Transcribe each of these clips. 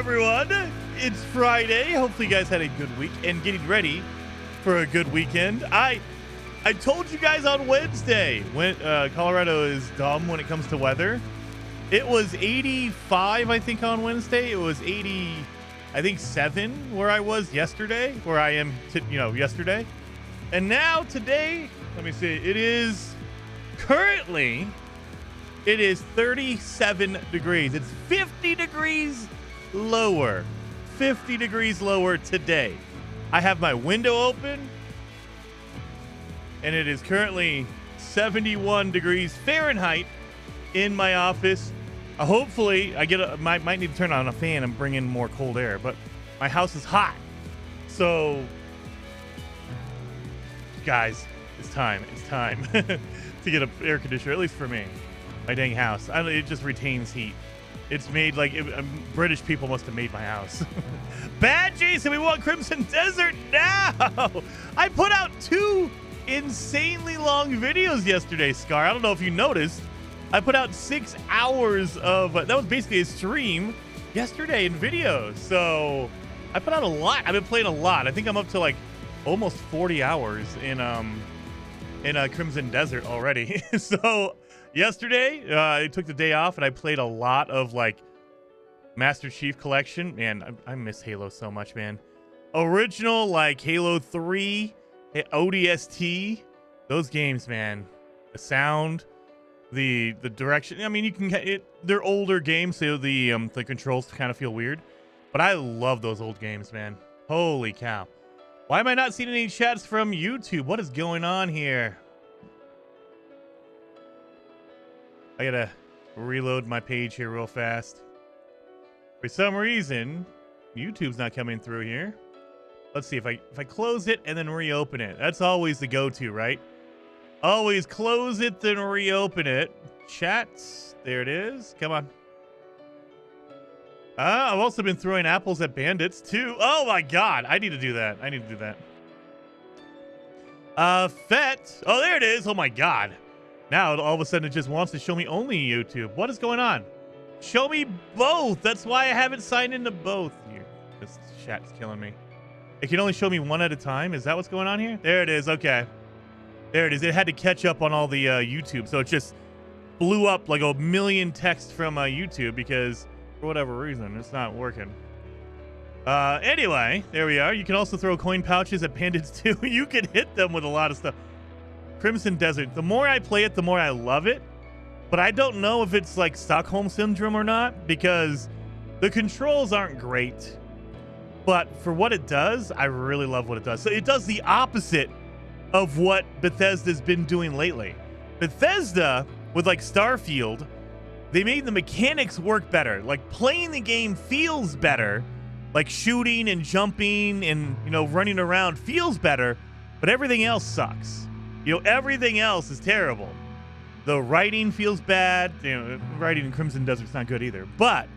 everyone. It's Friday. Hopefully you guys had a good week and getting ready for a good weekend. I told you guys on Wednesday when Colorado is dumb when it comes to weather. It was 85, I think, on Wednesday. It was 80, I think 7 where I was yesterday, where I am, yesterday. And now today, let me see, it is 37 degrees. It's 50 degrees lower. 50 degrees lower today. I have my window open, and it is currently 71 degrees Fahrenheit in my office. Hopefully, might need to turn on a fan and bring in more cold air, but my house is hot. So, guys, it's time. It's time to get an air conditioner, at least for me. My dang house. It just retains heat. It's made like British people must have made my house. Bad Jason, we want Crimson Desert now. I put out 2 insanely long videos yesterday, Scar. I don't know if you noticed. I put out 6 hours of that was basically a stream yesterday in videos. So I put out a lot. I've been playing a lot. I think I'm up to like almost 40 hours in Crimson Desert already. So yesterday, I took the day off and I played a lot of like Master Chief Collection. Man, I miss Halo so much, man. Original like Halo 3, ODST, those games, man. The sound, the direction. I mean, you can they're older games, so the controls kind of feel weird. But I love those old games, man. Holy cow. Why am I not seeing any chats from YouTube? What is going on here? I gotta reload my page here real fast. For some reason, YouTube's not coming through here. Let's see if I close it and then reopen it. That's always the go-to, right? Always close it, then reopen it. Chats, there it is. Come on. I've also been throwing apples at bandits too. Oh my god, I need to do that. Fet. Oh, there it is. Oh my god. Now all of a sudden it just wants to show me only YouTube. What is going on? Show me both. That's why I haven't signed into both. This chat's killing me. It can only show me one at a time. Is that what's going on here? There it is. Okay. There it is. It had to catch up on all the YouTube. So it just blew up like a million texts from YouTube because for whatever reason, it's not working. Anyway, there we are. You can also throw coin pouches at bandits too. You can hit them with a lot of stuff. Crimson Desert. The more I play it, the more I love it. But I don't know if it's like Stockholm Syndrome or not because the controls aren't great. But for what it does, I really love what it does. So it does the opposite of what Bethesda's been doing lately. Bethesda, with like Starfield, they made the mechanics work better. Like playing the game feels better. Like shooting and jumping and, running around feels better. But everything else sucks. Everything else is terrible. The writing feels bad. Writing in Crimson Desert's not good either. But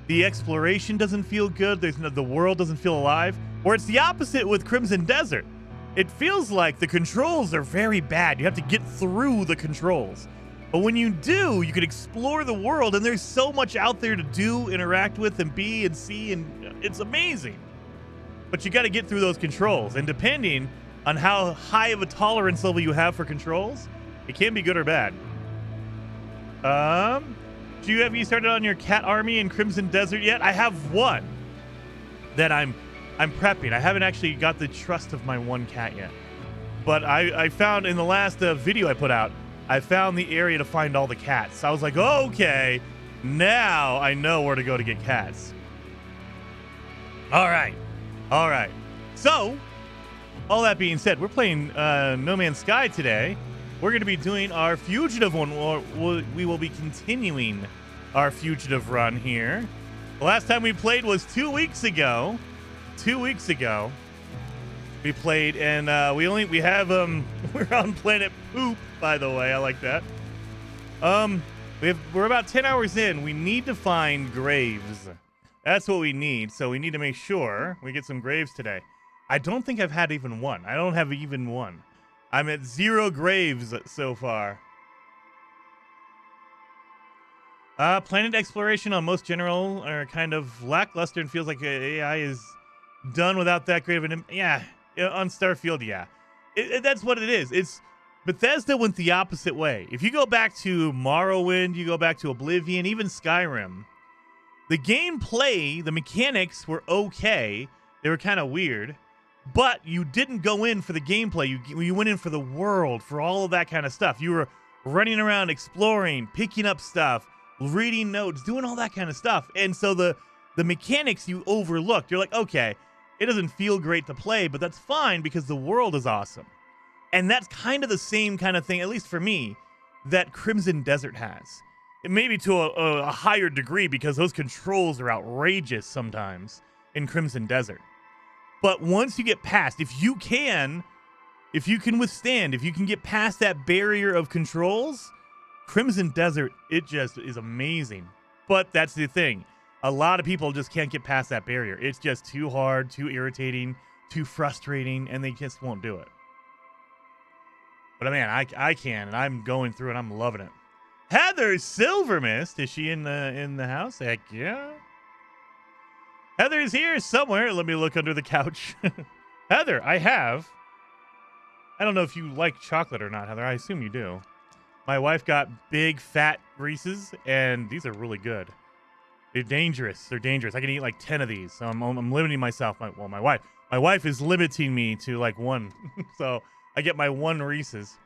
the exploration doesn't feel good. The world doesn't feel alive. Or it's the opposite with Crimson Desert. It feels like the controls are very bad. You have to get through the controls. But when you do, you can explore the world, and there's so much out there to do, interact with, and be, and see, and it's amazing. But you got to get through those controls, and depending on how high of a tolerance level you have for controls, it can be good or bad. Have you started on your cat army in Crimson Desert yet? I have one that I'm prepping. I haven't actually got the trust of my one cat yet. But I found in the last video I put out, I found the area to find all the cats. I was like, oh, okay, now I know where to go to get cats. All right. So, all that being said, we're playing No Man's Sky today. We're going to be doing our Fugitive one. We will be continuing our Fugitive run here. The last time we played was 2 weeks ago. 2 weeks ago, we played, and we have we're on planet Poop, by the way. I like that. We're about 10 hours in. We need to find graves. That's what we need. So we need to make sure we get some graves today. I don't think I've had even one. I don't have even one. I'm at 0 graves so far. Planet exploration on most general are kind of lackluster and feels like AI is done without that great of an... Yeah, on Starfield, yeah. That's what it is. It's Bethesda went the opposite way. If you go back to Morrowind, you go back to Oblivion, even Skyrim, the gameplay, the mechanics were okay. They were kind of weird, but you didn't go in for the gameplay. You went in for the world, for all of that kind of stuff. You were running around, exploring, picking up stuff, reading notes, doing all that kind of stuff. And so the mechanics you overlooked. You're like, okay, it doesn't feel great to play, but that's fine because the world is awesome. And that's kind of the same kind of thing, at least for me, that Crimson Desert has. It may be to a higher degree because those controls are outrageous sometimes in Crimson Desert. But once you get past, if you can withstand, if you can get past that barrier of controls, Crimson Desert, it just is amazing. But that's the thing. A lot of people just can't get past that barrier. It's just too hard, too irritating, too frustrating, and they just won't do it. But man, I can, and I'm going through it. I'm loving it. Heather Silvermist, is she in the house? Heck yeah. Heather's here somewhere. Let me look under the couch. Heather, I don't know if you like chocolate or not, Heather. I assume you do. My wife got big, fat Reese's, and these are really good. They're dangerous. They're dangerous. I can eat like 10 of these, so I'm limiting myself. My wife is limiting me to like one, so I get my one Reese's.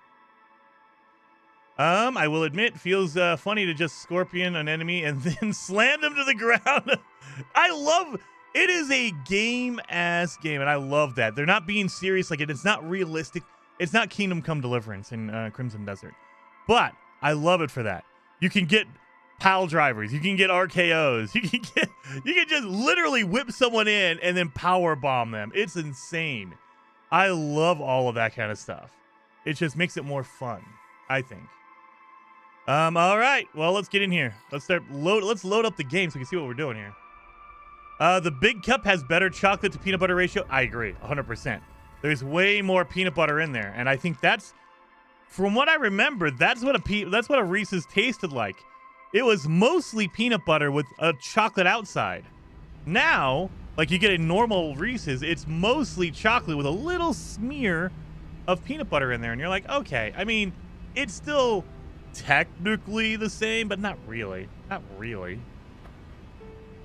I will admit, feels funny to just scorpion an enemy and then slam them to the ground. It is a game-ass game, and I love that. They're not being serious like it. It's not realistic. It's not Kingdom Come Deliverance in Crimson Desert. But I love it for that. You can get pile drivers. You can get RKOs. You can just literally whip someone in and then power bomb them. It's insane. I love all of that kind of stuff. It just makes it more fun, I think. All right. Well, let's get in here. Let's load up the game so we can see what we're doing here. The big cup has better chocolate to peanut butter ratio. I agree, 100%. There's way more peanut butter in there, and I think that's, from what I remember, that's what a Reese's tasted like. It was mostly peanut butter with a chocolate outside. Now, like you get a normal Reese's, it's mostly chocolate with a little smear of peanut butter in there, and you're like, okay. I mean, it's still technically the same, but not really. Not really.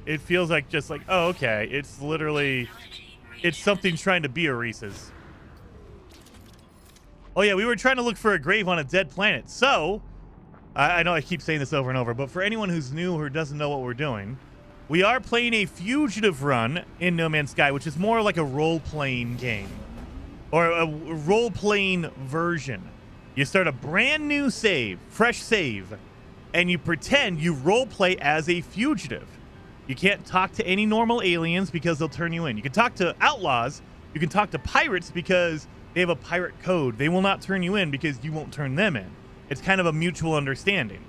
It feels like just like, oh, okay. It's something trying to be a Reese's. Oh, yeah, we were trying to look for a grave on a dead planet. So, I know I keep saying this over and over, but for anyone who's new or doesn't know what we're doing, we are playing a Fugitive Run in No Man's Sky, which is more like a role-playing game. Or a role-playing version. You start a brand new save, fresh save, and you pretend you role-play as a fugitive. You can't talk to any normal aliens because they'll turn you in. You can talk to outlaws. You can talk to pirates because they have a pirate code. They will not turn you in because you won't turn them in. It's kind of a mutual understanding.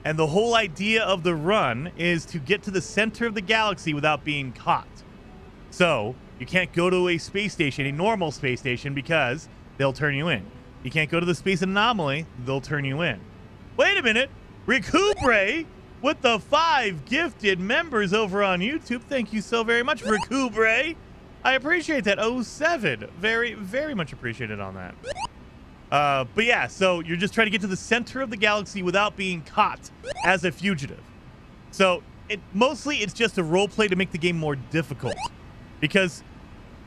And the whole idea of the run is to get to the center of the galaxy without being caught. So you can't go to a space station, a normal space station, because they'll turn you in. You can't go to the space anomaly. They'll turn you in. Wait a minute. Recuperate with the 5 gifted members over on YouTube. Thank you so very much, Recuperate. I appreciate that. 07. Very, very much appreciated on that. But yeah, so you're just trying to get to the center of the galaxy without being caught as a fugitive. So mostly it's just a role play to make the game more difficult. Because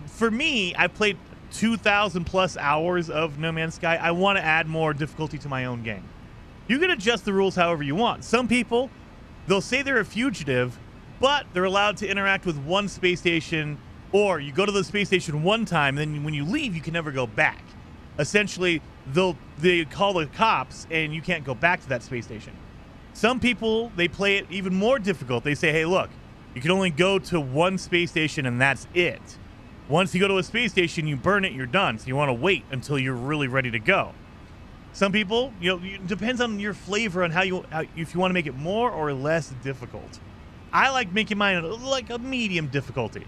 for me, I've played 2,000 plus hours of No Man's Sky. I want to add more difficulty to my own game. You can adjust the rules however you want. Some people, they'll say they're a fugitive, but they're allowed to interact with one space station, or you go to the space station one time, and then when you leave, you can never go back. Essentially, they call the cops, and you can't go back to that space station. Some people, they play it even more difficult. They say, hey, look, you can only go to one space station, and that's it. Once you go to a space station, you burn it, you're done. So you want to wait until you're really ready to go. Some people, it depends on your flavor on if you want to make it more or less difficult. I like making mine like a medium difficulty.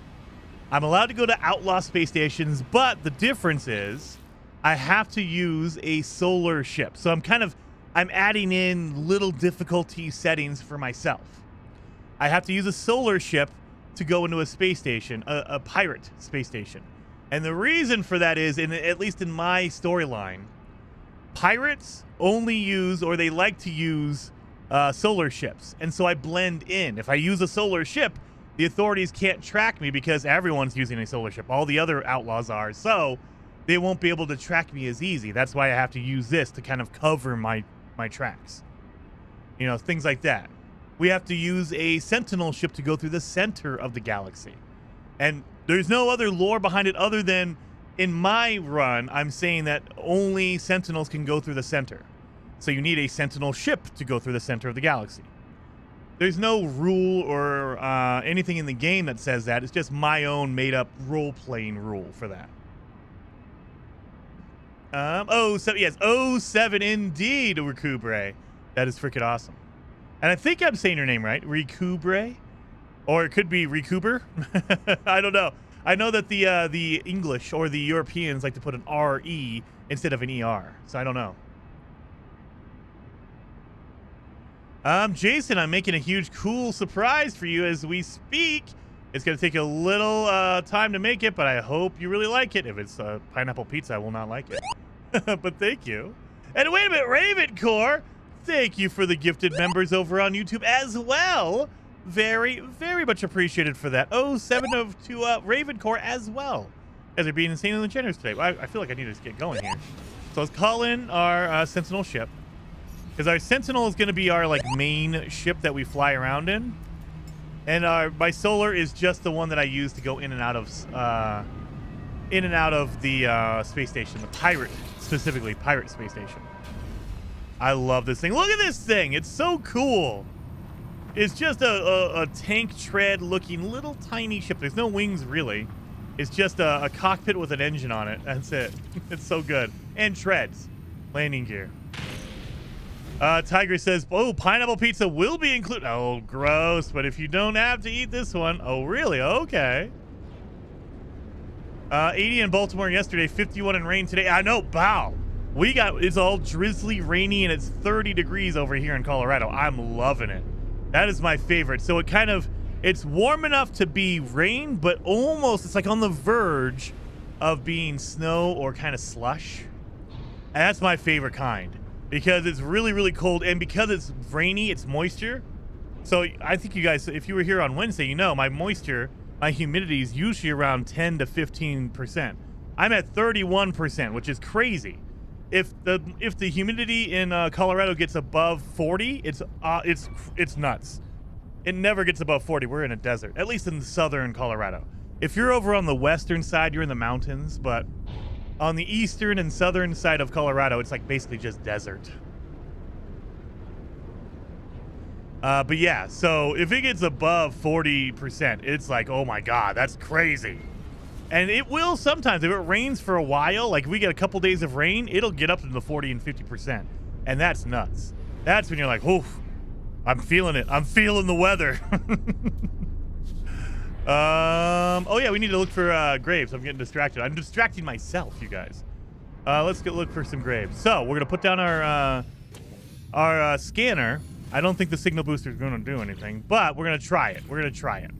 I'm allowed to go to outlaw space stations, but the difference is I have to use a solar ship. So I'm kind of I'm adding in little difficulty settings for myself. I have to use a solar ship to go into a space station, a pirate space station. And the reason for that is, at least in my storyline, pirates only use, or they like to use, solar ships. And so I blend in. If I use a solar ship, the authorities can't track me because everyone's using a solar ship. All the other outlaws are. So they won't be able to track me as easy. That's why I have to use this to kind of cover my tracks. You know, things like that. We have to use a sentinel ship to go through the center of the galaxy. And there's no other lore behind it other than in my run, I'm saying that only sentinels can go through the center. So you need a sentinel ship to go through the center of the galaxy. There's no rule or anything in the game that says that. It's just my own made-up role-playing rule for that. Yes, 07 indeed, Recubre. That is freaking awesome. And I think I'm saying your name right, Recubre, or it could be Recuber. I don't know. I know that the English or the Europeans like to put an R-E instead of an E-R, so I don't know. Jason, I'm making a huge cool surprise for you as we speak. It's going to take a little time to make it, but I hope you really like it. If it's pineapple pizza, I will not like it. But thank you. And wait a minute, Ravencore, thank you for the gifted members over on YouTube as well. Very, very much appreciated for that. 07 to Ravencore as well. As they're being insanely generous today. I feel like I need to just get going here. So let's call in our Sentinel ship. Because our Sentinel is going to be our like main ship that we fly around in. And my solar is just the one that I use to go in and out of the space station. The pirate, specifically pirate space station. I love this thing. Look at this thing. It's so cool. It's just a tank tread looking little tiny ship. There's no wings really. It's just a cockpit with an engine on it. That's it. It's so good. And treads. Landing gear. Tiger says, oh, pineapple pizza will be included. Oh, gross. But if you don't have to eat this one. Oh, really? Okay. 80 in Baltimore yesterday, 51 in rain today. I know, bow. It's all drizzly, rainy, and it's 30 degrees over here in Colorado. I'm loving it. That is my favorite. So it's warm enough to be rain, but almost, it's like on the verge of being snow or kind of slush. And that's my favorite kind. Because it's really, really cold, and because it's rainy, it's moisture. So I think you guys, if you were here on Wednesday, you know my moisture, my humidity is usually around 10 to 15%. I'm at 31%, which is crazy. If the humidity in Colorado gets above 40, it's nuts. It never gets above 40. We're in a desert, at least in southern Colorado. If you're over on the western side, you're in the mountains, but on the eastern and southern side of Colorado, it's like basically just desert. But yeah, so if it gets above 40%, it's like, oh my God, that's crazy. And it will sometimes, if it rains for a while, like if we get a couple days of rain, it'll get up to the 40 and 50%. And that's nuts. That's when you're like, oof, I'm feeling it. I'm feeling the weather. Oh yeah, we need to look for graves. I'm getting distracted. I'm distracting myself, you guys. Let's look for some graves. So we're gonna put down our scanner. I don't think the signal booster is gonna do anything, but we're gonna try it. We're gonna try it.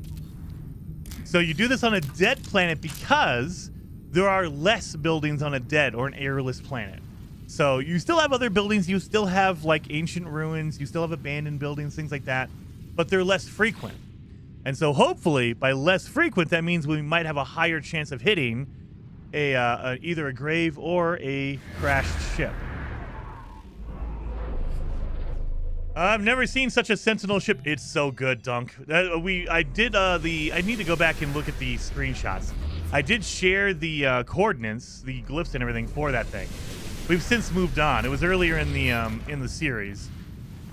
So you do this on a dead planet because there are less buildings on a dead or an airless planet. So you still have other buildings. You still have like ancient ruins. You still have abandoned buildings, things like that, but they're less frequent. And so hopefully by less frequent, that means we might have a higher chance of hitting either a grave or a crashed ship. I've never seen such a Sentinel ship. It's so good, Dunk. I need to go back and look at the screenshots. I did share the coordinates, the glyphs and everything for that thing. We've since moved on. It was earlier in the series,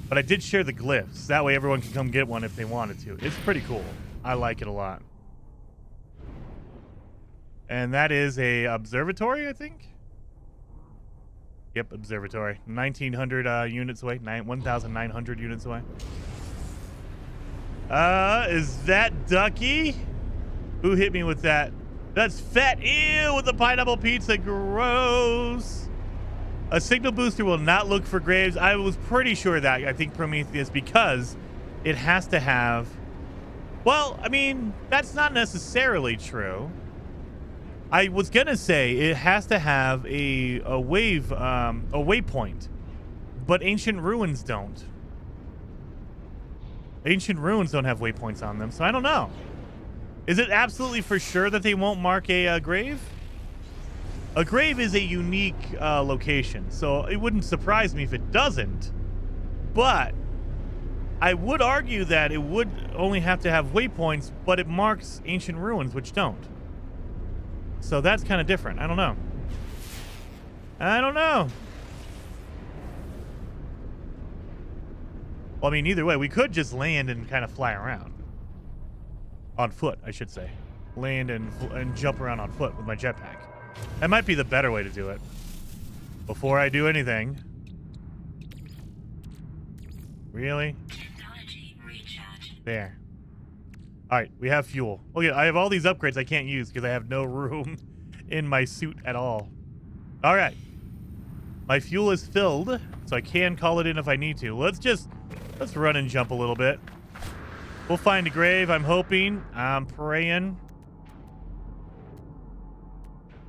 but I did share the glyphs. That way everyone can come get one if they wanted to. It's pretty cool. I like it a lot. And that is a observatory, I think. Yep, observatory. 1,900 units away. 1,900 units away. Is that Ducky? Who hit me with that? That's Fat. Ew, with the pineapple pizza. Gross. A signal booster will not look for graves. I was pretty sure that. I think Prometheus, because it has to have... Well, I mean, that's not necessarily true. I was going to say it has to have a waypoint, but Ancient Ruins don't. Ancient Ruins don't have waypoints on them, so I don't know. Is it absolutely for sure that they won't mark a grave? A grave is a unique location, so it wouldn't surprise me if it doesn't. But I would argue that it would only have to have waypoints, but it marks Ancient Ruins, which don't. So that's kind of different. I don't know. Well, I mean, either way, we could just land and kind of fly around. On foot, I should say. Land and jump around on foot with my jetpack. That might be the better way to do it. Before I do anything. Really? There. Alright, we have fuel. Okay, I have all these upgrades I can't use because I have no room in my suit at all. Alright. My fuel is filled, so I can call it in if I need to. Let's run and jump a little bit. We'll find a grave, I'm hoping. I'm praying.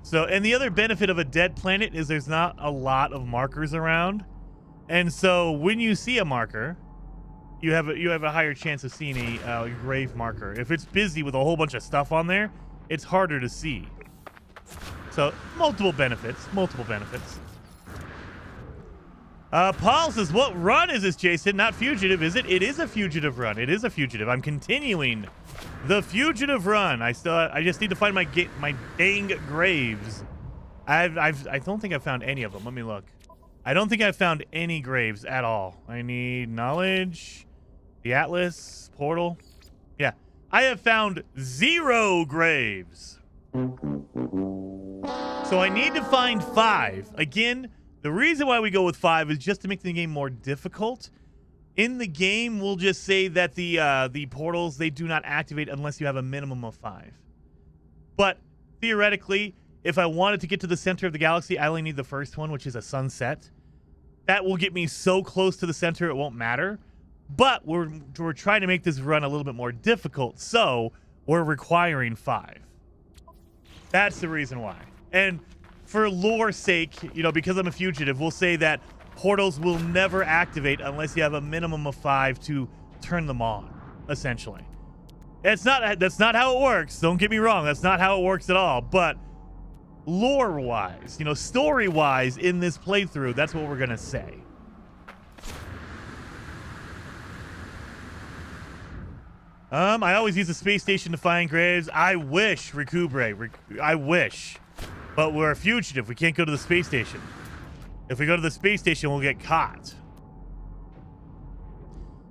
So, and the other benefit of a dead planet is there's not a lot of markers around. And so when you see a marker, you have a higher chance of seeing a grave marker. If it's busy with a whole bunch of stuff on there, it's harder to see. So, multiple benefits. Paul says, what run is this, Jason? Not Fugitive, is it? It is a Fugitive run. It is a Fugitive. I'm continuing the Fugitive run. I just need to find my dang graves. I don't think I've found any of them. Let me look. I don't think I've found any graves at all. I need knowledge, the Atlas, portal. Yeah, I have found 0 graves. So I need to find 5. Again, the reason why we go with 5 is just to make the game more difficult. In the game, we'll just say that the portals, they do not activate unless you have a minimum of 5. But theoretically, if I wanted to get to the center of the galaxy, I only need the first one, which is a sunset. That will get me so close to the center it won't matter. But we're trying to make this run a little bit more difficult, so we're requiring 5. That's the reason why. And for lore's sake, you know, because I'm a fugitive, we'll say that portals will never activate unless you have a minimum of 5 to turn them on, essentially. That's not how it works. Don't get me wrong. That's not how it works at all. But lore-wise, you know, story-wise in this playthrough, that's what we're going to say. I always use the space station to find graves. I wish, Recubre. I wish. But we're a fugitive. We can't go to the space station. If we go to the space station, we'll get caught.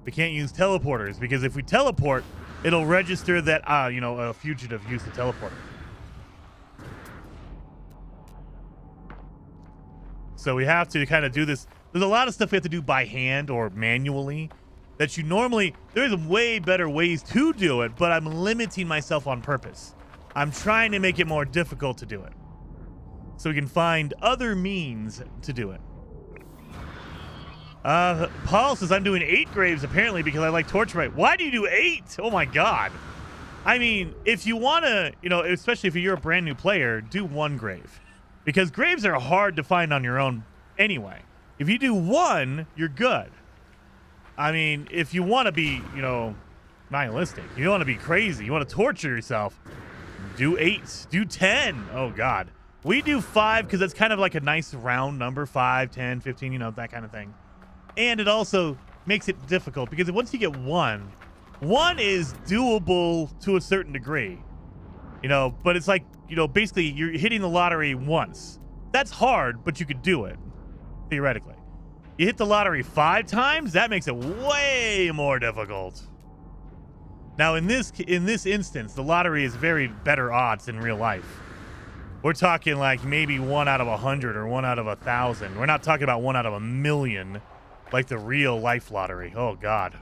We can't use teleporters, because if we teleport, it'll register that, you know, a fugitive used a teleporter. So we have to kind of do this. There's a lot of stuff we have to do by hand or manually that you normally... There's way better ways to do it, but I'm limiting myself on purpose. I'm trying to make it more difficult to do it, so we can find other means to do it. Paul says, I'm doing 8 graves, apparently, because I like torture. Why do you do 8? Oh, my God. I mean, if you want to, you know, especially if you're a brand new player, do 1 grave. Because graves are hard to find on your own anyway. If you do 1, you're good. I mean, if you want to be, you know, nihilistic, you want to be crazy, you want to torture yourself, do 8, do 10. Oh, God. We do 5 because it's kind of like a nice round number, 5, 10, 15, you know, that kind of thing. And it also makes it difficult because once you get 1 is doable to a certain degree, you know, but it's like, you know, basically you're hitting the lottery once. That's hard, but you could do it, theoretically. You hit the lottery 5 times, that makes it way more difficult. Now, in this instance, the lottery is very better odds in real life. We're talking like maybe 1 out of 100 or 1 out of 1,000. We're not talking about 1 out of 1,000,000 like the real life lottery. Oh, God.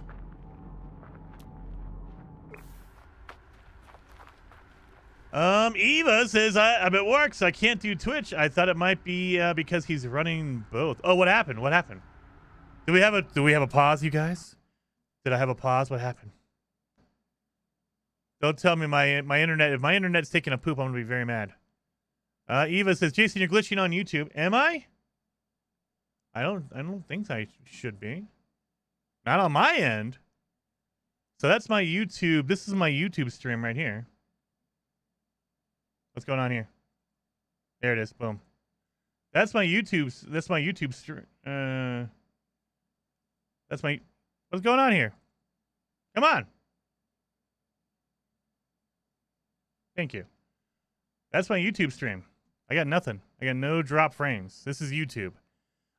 Eva says I'm at work, so I can't do Twitch. I thought it might be because he's running both. Oh, what happened? What happened? Do we have a pause, you guys? Did I have a pause? What happened? Don't tell me my internet. If my internet's taking a poop, I'm gonna be very mad. Eva says, Jason, you're glitching on YouTube. Am I? I don't think I should be. Not on my end. So that's my YouTube. This is my YouTube stream right here. What's going on here? There it is. Boom. That's my YouTube. That's my YouTube stream. That's my. What's going on here? Come on. Thank you. That's my YouTube stream. I got nothing. I got no drop frames. This is YouTube.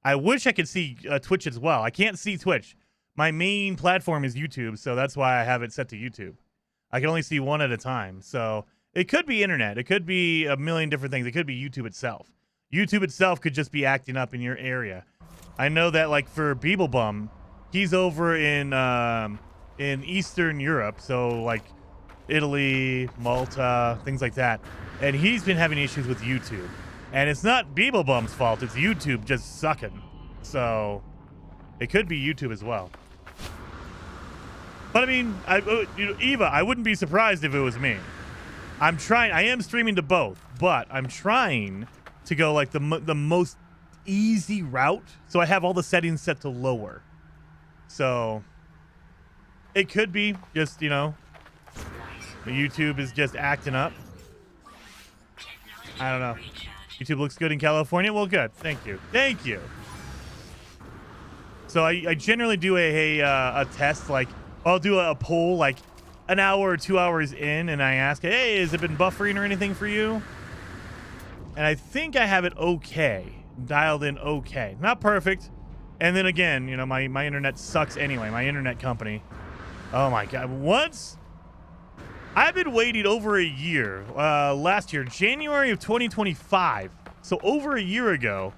I wish I could see Twitch as well. I can't see Twitch. My main platform is YouTube, so that's why I have it set to YouTube. I can only see one at a time. So it could be internet. It could be a million different things. It could be YouTube itself. YouTube itself could just be acting up in your area. I know that, like, for Beeblebum, he's over in Eastern Europe, so like Italy, Malta, things like that. And he's been having issues with YouTube. And it's not Beeblebum's fault. It's YouTube just sucking. So it could be YouTube as well. But I mean, Eva, I wouldn't be surprised if it was me. I'm trying. I am streaming to both, but I'm trying to go like the most easy route. So I have all the settings set to lower. So it could be just, you know, the YouTube is just acting up. I don't know. YouTube looks good in California. Well, good. Thank you. Thank you. So I generally do a test, like I'll do a poll like an hour or 2 hours in, and I ask, hey, has it been buffering or anything for you? And I think I have it okay, dialed in okay. Not perfect. And then again, you know, my internet sucks anyway. My internet company. Oh my God. Once I've been waiting over a year. Last year, January of 2025. So over a year ago,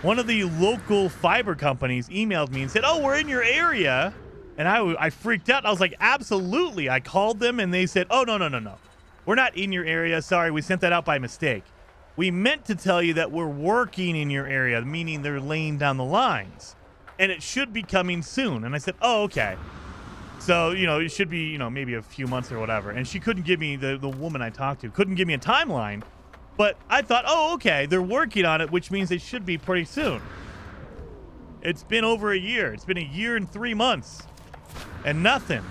one of the local fiber companies emailed me and said, oh, we're in your area. And I freaked out. I was like, absolutely. I called them and they said, oh, no. We're not in your area. Sorry, we sent that out by mistake. We meant to tell you that we're working in your area, meaning they're laying down the lines. And it should be coming soon. And I said, oh, okay. So, you know, it should be, you know, maybe a few months or whatever. And she couldn't give me, the woman I talked to, couldn't give me a timeline. But I thought, oh, okay, they're working on it, which means it should be pretty soon. It's been over a year. It's been a year and 3 months. And nothing.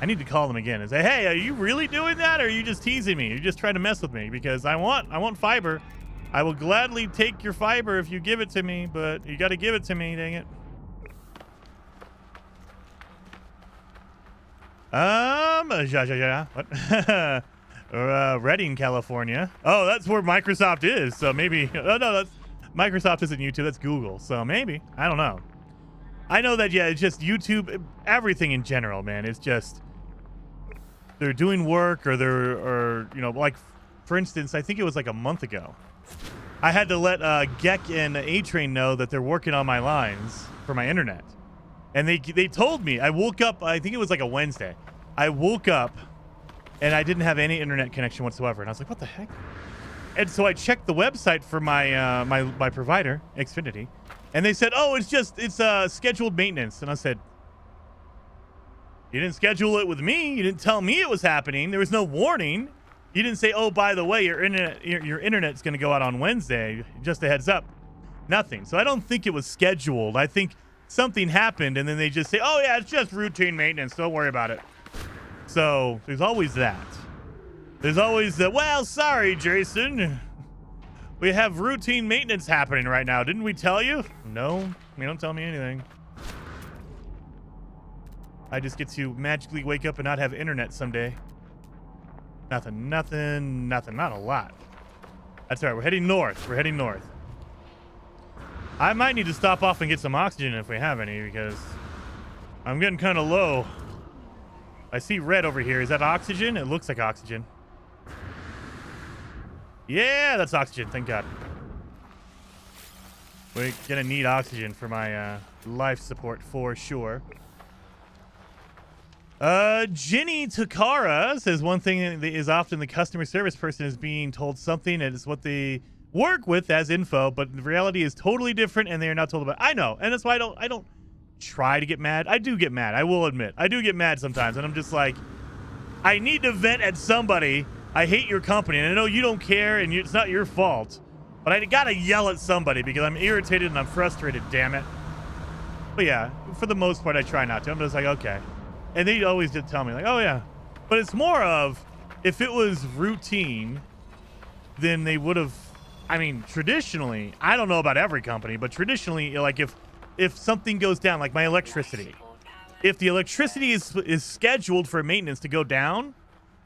I need to call them again and say, hey, are you really doing that? Or are you just teasing me? You're just trying to mess with me because I want fiber. I will gladly take your fiber if you give it to me, but you got to give it to me, dang it. What? Redding, California. Oh, that's where Microsoft is. So maybe, oh no, that's Microsoft isn't YouTube. That's Google. So maybe, I don't know. I know that, yeah, it's just YouTube, everything in general, man. It's just, they're doing work or you know, like, for instance, I think it was like a month ago. I had to let Geck and A-Train know that they're working on my lines for my internet. And they told me, I woke up, I think it was like a Wednesday. I woke up and I didn't have any internet connection whatsoever. And I was like, what the heck? And so I checked the website for my my provider, Xfinity. And they said, oh, it's scheduled maintenance. And I said, you didn't schedule it with me. You didn't tell me it was happening. There was no warning. You didn't say, oh, by the way, your internet's going to go out on Wednesday. Just a heads up. Nothing. So I don't think it was scheduled. I think something happened, and then they just say, oh, yeah, it's just routine maintenance. Don't worry about it. So there's always that. There's always the, well, sorry, Jason. We have routine maintenance happening right now. Didn't we tell you? No, you don't tell me anything. I just get to magically wake up and not have internet someday. Nothing. Not a lot. That's all right. We're heading north. I might need to stop off and get some oxygen if we have any, because I'm getting kind of low. I see red over here. Is that oxygen? It looks like oxygen. Yeah, that's oxygen. Thank God. We're gonna need oxygen for my life support for sure. Ginny Takara says one thing that is often the customer service person is being told something and it's what they work with as info, but the reality is totally different and they are not told about it. I know, and that's why I don't try to get mad. I do get mad. I will admit. I do get mad sometimes, and I'm just like, I need to vent at somebody. I hate your company, and I know you don't care, and it's not your fault, but I gotta yell at somebody because I'm irritated and I'm frustrated, damn it. But yeah, for the most part, I try not to. I'm just like, okay. And they always did tell me, like, oh, yeah. But it's more of, if it was routine, then they would have, I mean, traditionally, I don't know about every company, but traditionally, like, if something goes down, like my electricity, if the electricity is scheduled for maintenance to go down,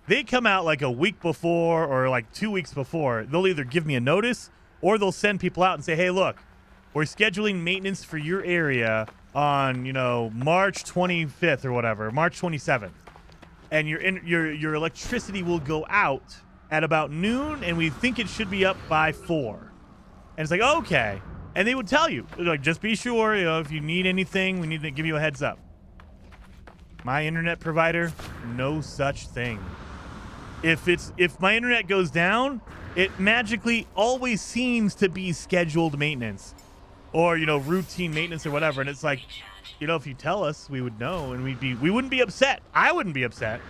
they come out like a week before or like 2 weeks before. They'll either give me a notice or they'll send people out and say, hey, look, we're scheduling maintenance for your area on, you know, March 25th or whatever, March 27th. And your electricity will go out at about noon, and we think it should be up by 4. And it's like, okay. And they would tell you, like, just be sure, you know, if you need anything, we need to give you a heads up. My internet provider, no such thing. If my internet goes down, it magically always seems to be scheduled maintenance or, you know, routine maintenance or whatever. And it's like, you know, if you tell us, we would know and we wouldn't be upset. I wouldn't be upset.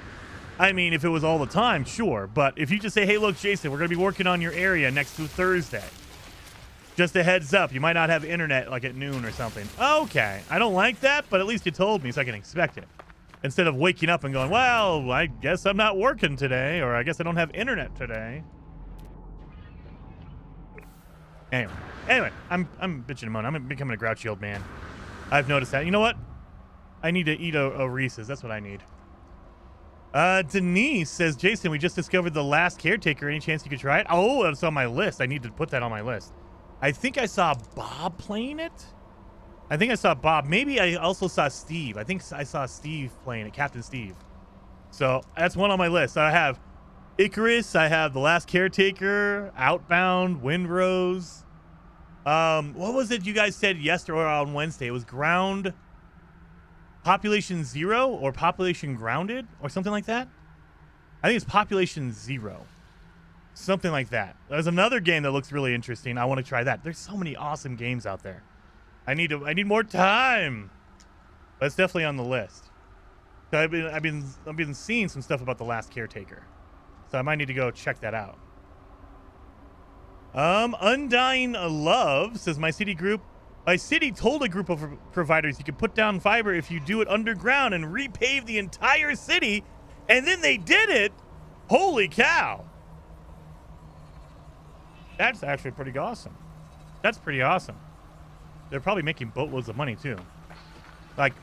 I mean, if it was all the time, sure. But if you just say, hey, look, Jason, we're going to be working on your area next to Thursday. Just a heads up, you might not have internet like at noon or something. Okay, I don't like that, but at least you told me so I can expect it. Instead of waking up and going, well, I guess I'm not working today, or I guess I don't have internet today. Anyway, I'm bitching and moaning. I'm becoming a grouchy old man. I've noticed that. You know what? I need to eat a Reese's. That's what I need. Denise says, Jason, we just discovered the Last Caretaker. Any chance you could try it? Oh, it's on my list. I need to put that on my list. I think I saw Bob playing it. I think I saw Bob. Maybe I also saw Steve. I think I saw Steve playing it, Captain Steve. So that's one on my list. I have Icarus. I have The Last Caretaker, Outbound, Windrose. What was it you guys said yesterday or on Wednesday? It was Ground Population Zero or Population Grounded or something like that. I think it's Population Zero. Something like that. There's another game that looks really interesting. I want to try that. There's so many awesome games out there. I need more time. That's definitely on the list. So I've been seeing some stuff about The Last Caretaker. So I might need to go check that out. Undying Love says my city told a group of providers you could put down fiber if you do it underground and repave the entire city, and then they did it. Holy cow. That's actually pretty awesome. That's pretty awesome. They're probably making boatloads of money too. Like,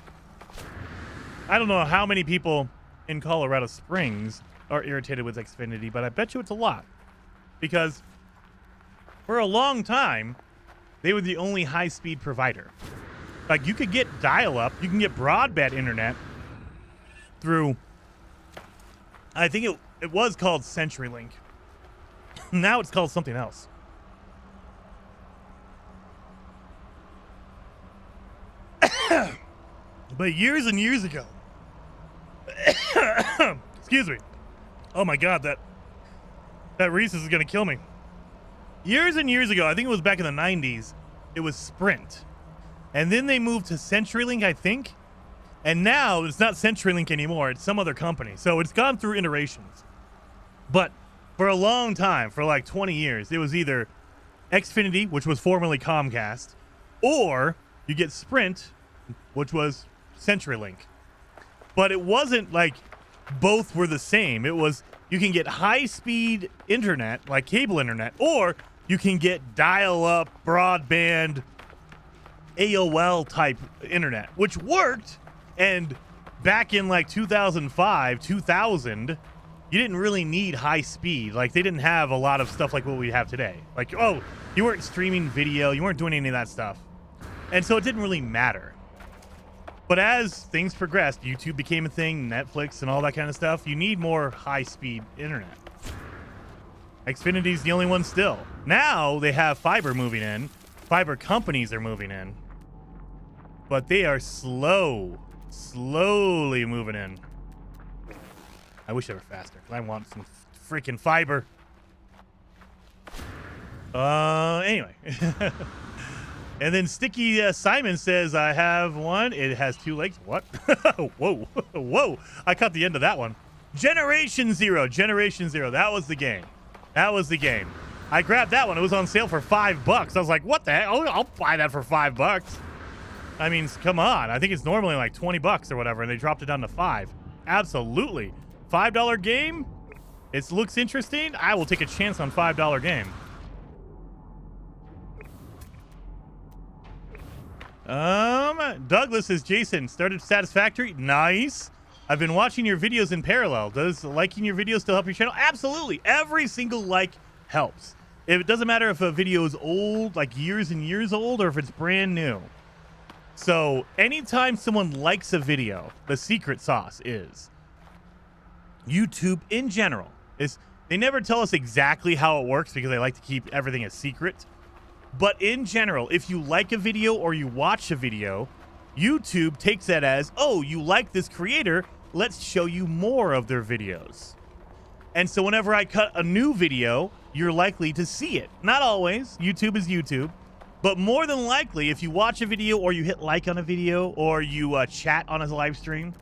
I don't know how many people in Colorado Springs are irritated with Xfinity, but I bet you it's a lot. Because for a long time, they were the only high-speed provider. Like, you could get dial-up, you can get broadband internet through, I think it was called CenturyLink. Now it's called something else. But years and years ago, excuse me. Oh my God, that Reese's is gonna kill me. Years and years ago, I think it was back in the 90s, it was Sprint. And then they moved to CenturyLink, I think. And now it's not CenturyLink anymore, it's some other company. So it's gone through iterations. But for a long time, for like 20 years, it was either Xfinity, which was formerly Comcast, or you get Sprint, which was CenturyLink. But it wasn't like both were the same. It was, you can get high-speed internet, like cable internet, or you can get dial-up, broadband, AOL-type internet, which worked. And back in like 2005, 2000, you didn't really need high speed. Like, they didn't have a lot of stuff like what we have today. Like, oh, you weren't streaming video, you weren't doing any of that stuff. And so it didn't really matter. But as things progressed, YouTube became a thing, Netflix and all that kind of stuff, you need more high-speed internet. Xfinity's the only one still. Now they have fiber moving in. Fiber companies are moving in. But they are slowly moving in. I wish they were faster, because I want some freaking fiber. Anyway. And then Sticky Simon says, I have one. It has 2 legs. What? Whoa. Whoa. I caught the end of that one. Generation Zero. That was the game. I grabbed that one. It was on sale for $5. I was like, what the heck? I'll buy that for $5. I mean, come on. I think it's normally like $20 or whatever, and they dropped it down to $5. Absolutely. $5 game? It looks interesting. I will take a chance on $5 game. Douglas says, Jason, started Satisfactory. Nice. I've been watching your videos in parallel. Does liking your videos still help your channel? Absolutely. Every single like helps. It doesn't matter if a video is old, like years and years old, or if it's brand new. So anytime someone likes a video, the secret sauce is YouTube in general. They never tell us exactly how it works because they like to keep everything a secret. But in general, if you like a video or you watch a video, YouTube takes that as, oh, you like this creator, let's show you more of their videos. And so whenever I cut a new video, you're likely to see it. Not always. YouTube is YouTube. But more than likely, if you watch a video or you hit like on a video or you chat on a live stream,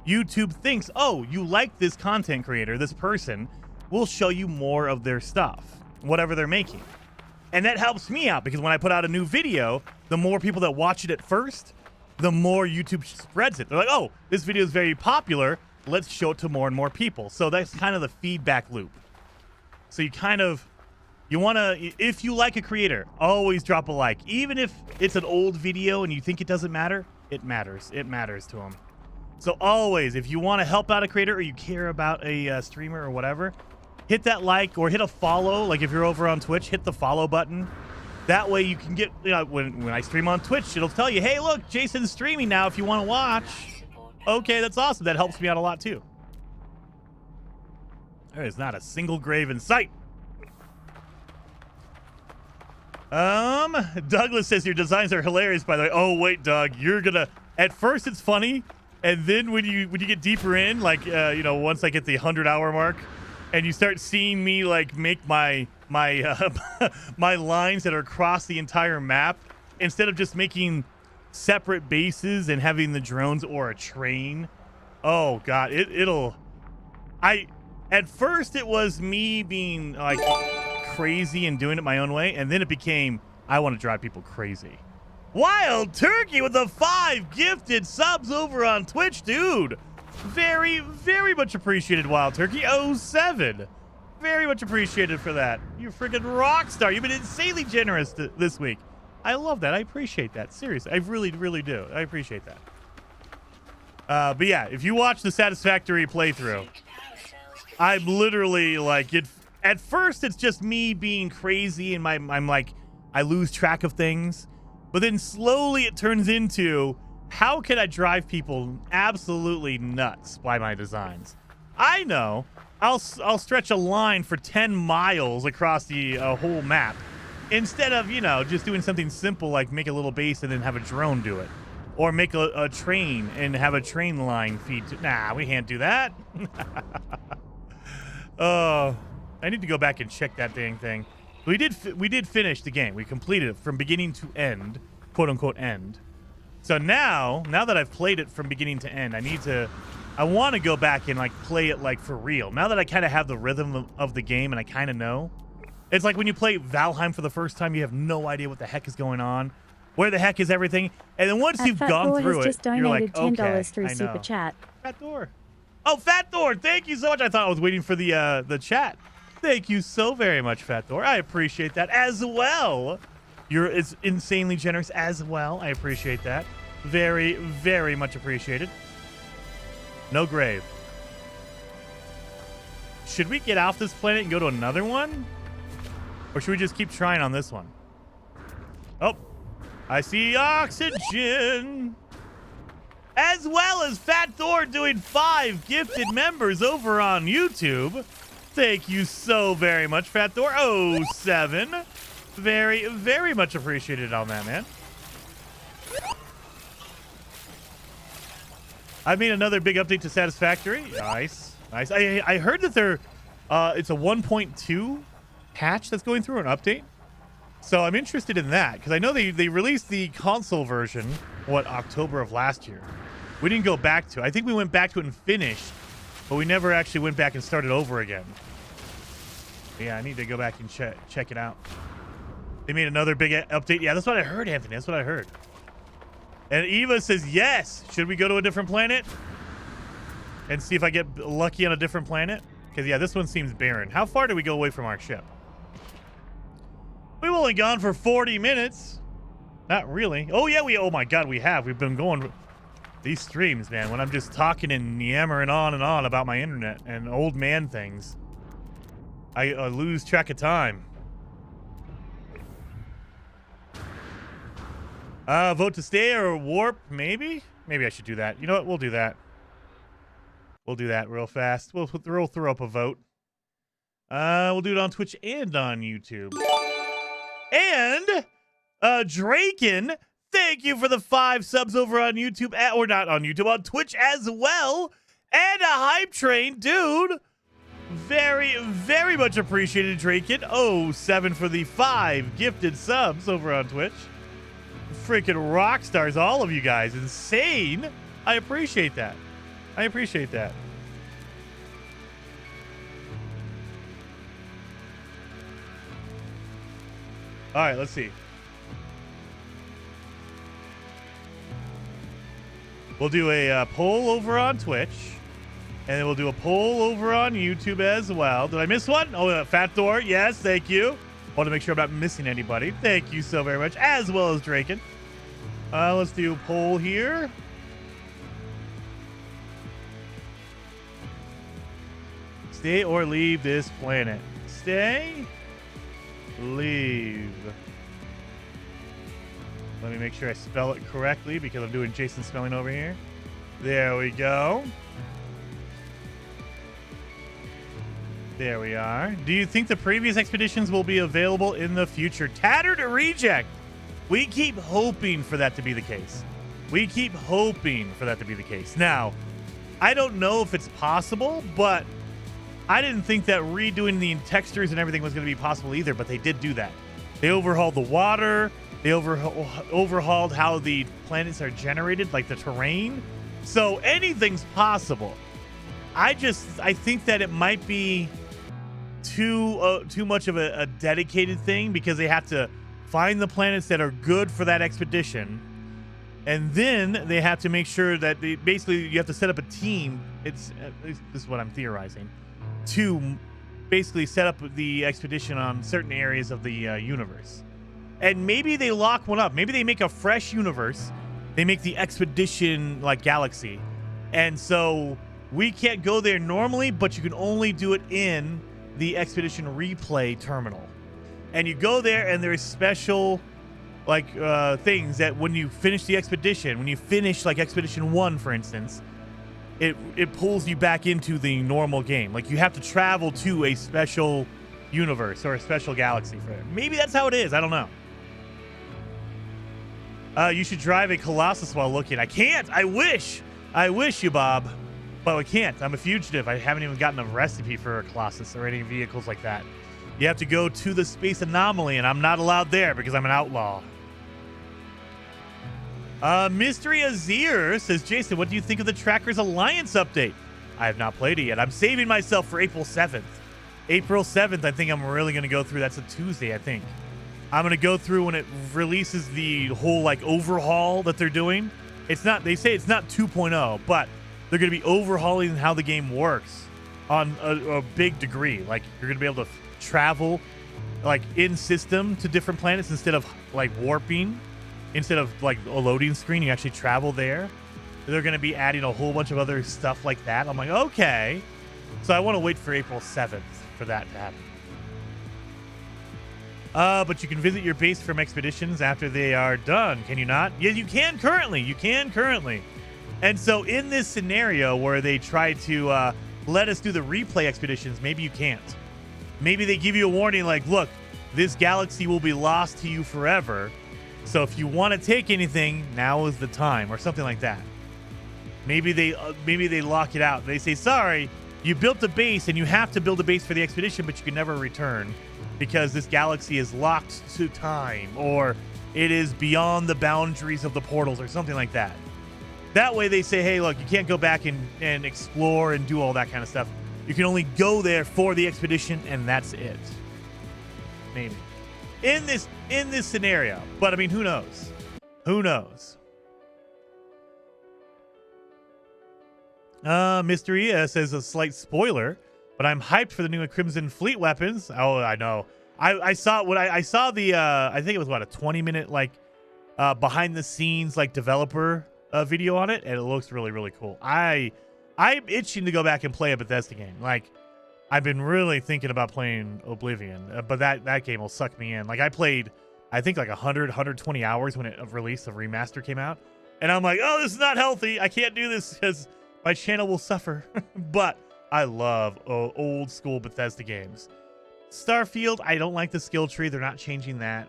YouTube thinks, oh, you like this content creator, this person, we'll show you more of their stuff, whatever they're making. And that helps me out because when I put out a new video, the more people that watch it at first, the more YouTube spreads it. They're like, oh, this video is very popular. Let's show it to more and more people. So that's kind of the feedback loop. So you want to, if you like a creator, always drop a like. Even if it's an old video and you think it doesn't matter, it matters. It matters to them. So always, if you want to help out a creator or you care about a streamer or whatever, hit that like or hit a follow. Like if you're over on Twitch, hit the follow button. That way you can get, when I stream on Twitch, it'll tell you, hey, look, Jason's streaming now if you want to watch. Okay, that's awesome. That helps me out a lot too. There is not a single grave in sight. Douglas says your designs are hilarious, by the way. Oh, wait, Doug, at first it's funny, and then when you get deeper in, like, once I get the 100-hour mark, and you start seeing me like make my my lines that are across the entire map instead of just making separate bases and having the drones or a train. Oh god, at first it was me being like crazy and doing it my own way, and then it became I want to drive people crazy. Wild Turkey with the 5 gifted subs over on Twitch, dude. Very, very much appreciated, Wild Turkey 07. Very much appreciated for that. You freaking rock star. You've been insanely generous this week. I love that. I appreciate that. Seriously, I really, really do. I appreciate that. But yeah, if you watch the Satisfactory playthrough, I'm literally like it. At first, it's just me being crazy and I'm like I lose track of things, but then slowly it turns into, how can I drive people absolutely nuts by my designs? I know. I'll stretch a line for 10 miles across the whole map instead of, just doing something simple like make a little base and then have a drone do it. Or make a train and have a train line feed to... Nah, we can't do that. I need to go back and check that dang thing. We did finish the game. We completed it from beginning to end, quote unquote end. So now that I've played it from beginning to end, I want to go back and like play it like for real. Now that I kind of have the rhythm of the game and I kind of know. It's like when you play Valheim for the first time, you have no idea what the heck is going on. Where the heck is everything? And then once you've gone through it, you're like, okay, $10 through Super Chat. Fat Thor. Oh, Fat Thor, thank you so much. I thought I was waiting for the chat. Thank you so very much, Fat Thor. I appreciate that as well. It's insanely generous as well. I appreciate that. Very, very much appreciated. No grave. Should we get off this planet and go to another one? Or should we just keep trying on this one? Oh, I see oxygen. As well as Fat Thor doing 5 gifted members over on YouTube. Thank you so very much, Fat Thor 07. Very, very much appreciated on that, man. I made another big update to Satisfactory. Nice. Nice. I heard that it's a 1.2 patch that's going through, an update. So I'm interested in that because I know they released the console version, October of last year. We didn't go back to it. I think we went back to it and finished, but we never actually went back and started over again. Yeah, I need to go back and check it out. They made another big update. Yeah, that's what I heard, Anthony. That's what I heard. And Eva says, yes. Should we go to a different planet and see if I get lucky on a different planet? Because, yeah, this one seems barren. How far do we go away from our ship? We've only gone for 40 minutes. Not really. Oh, yeah, oh my God, we have. We've been going these streams, man, when I'm just talking and yammering on and on about my internet and old man things. I lose track of time. Vote to stay or warp, maybe? Maybe I should do that. You know what? We'll do that. We'll do that real fast. We'll throw up a vote. We'll do it on Twitch and on YouTube. And Draken, thank you for the 5 subs over on YouTube, or not on YouTube, on Twitch as well. And a hype train, dude. Very, very much appreciated, Draken. Oh, 7 for the 5 gifted subs over on Twitch. Freaking rock stars, all of you guys. Insane. I appreciate that. I appreciate that. All right, let's see. We'll do a poll over on Twitch, and then we'll do a poll over on YouTube as well. Did I miss one? Oh, Fat Thor. Yes, thank you. Want to make sure I'm not missing anybody. Thank you so very much, as well as Draken. Let's do a poll here. Stay or leave this planet. Stay. Leave. Let me make sure I spell it correctly because I'm doing Jason spelling over here. There we go. There we are. Do you think the previous expeditions will be available in the future? Tattered Reject. We keep hoping for that to be the case. We keep hoping for that to be the case. Now, I don't know if it's possible, but I didn't think that redoing the textures and everything was going to be possible either, but they did do that. They overhauled the water. They overhauled how the planets are generated, like the terrain. So anything's possible. I think that it might be too much of a dedicated thing because they have to find the planets that are good for that expedition, and then they have to make sure that basically you have to set up a team. This is what I'm theorizing, to basically set up the expedition on certain areas of the universe. And maybe they lock one up. Maybe they make a fresh universe. They make the expedition like galaxy. And so we can't go there normally, but you can only do it in the expedition replay terminal. And you go there and there's special like things that when you finish the expedition, when you finish like Expedition 1, for instance, it pulls you back into the normal game. Like you have to travel to a special universe or a special galaxy for it. Maybe that's how it is. I don't know. You should drive a Colossus while looking. I can't. I wish you, Bob, but I can't. I'm a fugitive. I haven't even gotten a recipe for a Colossus or any vehicles like that. You have to go to the space anomaly, and I'm not allowed there because I'm an outlaw. Mystery Azir says, Jason, what do you think of the Trackers Alliance update? I have not played it yet. I'm saving myself for April 7th. April 7th, I think I'm really going to go through. That's a Tuesday, I think. I'm going to go through when it releases the whole like overhaul that they're doing. It's not, they say it's not 2.0, but they're going to be overhauling how the game works on a big degree. Like you're going to be able to travel like in system to different planets instead of like warping, instead of like a loading screen. You actually travel there. They're going to be adding a whole bunch of other stuff like that. I'm like, okay. So I want to wait for April 7th for that to happen. But you can visit your base from expeditions after they are done, can you not? Yeah, you can currently. You can currently. And so in this scenario where they try to let us do the replay expeditions, maybe you can't. Maybe they give you a warning like, look, this galaxy will be lost to you forever. So if you want to take anything, now is the time, or something like that. Maybe they lock it out. They say, sorry, You built a base, and you have to build a base for the expedition, but you can never return because this galaxy is locked to time, or it is beyond the boundaries of the portals, or something like that. That way they say, hey, look, you can't go back and explore and do all that kind of stuff. You can only go there for the expedition, and that's it. Maybe. In this scenario. But, I mean, who knows? Who knows? Mr. Ia says a slight spoiler, but I'm hyped for the new Crimson Fleet weapons. Oh, I know. I saw when I saw the I think it was a 20-minute behind the scenes developer video on it, and it looks really, really cool. I'm itching to go back and play a Bethesda game. I've been really thinking about playing Oblivion, but that game will suck me in. I played, I think 120 hours when it released, the remaster came out, and I'm like, oh, this is not healthy. I can't do this because my channel will suffer. But I love old school Bethesda games. Starfield, I don't like the skill tree. They're not changing that.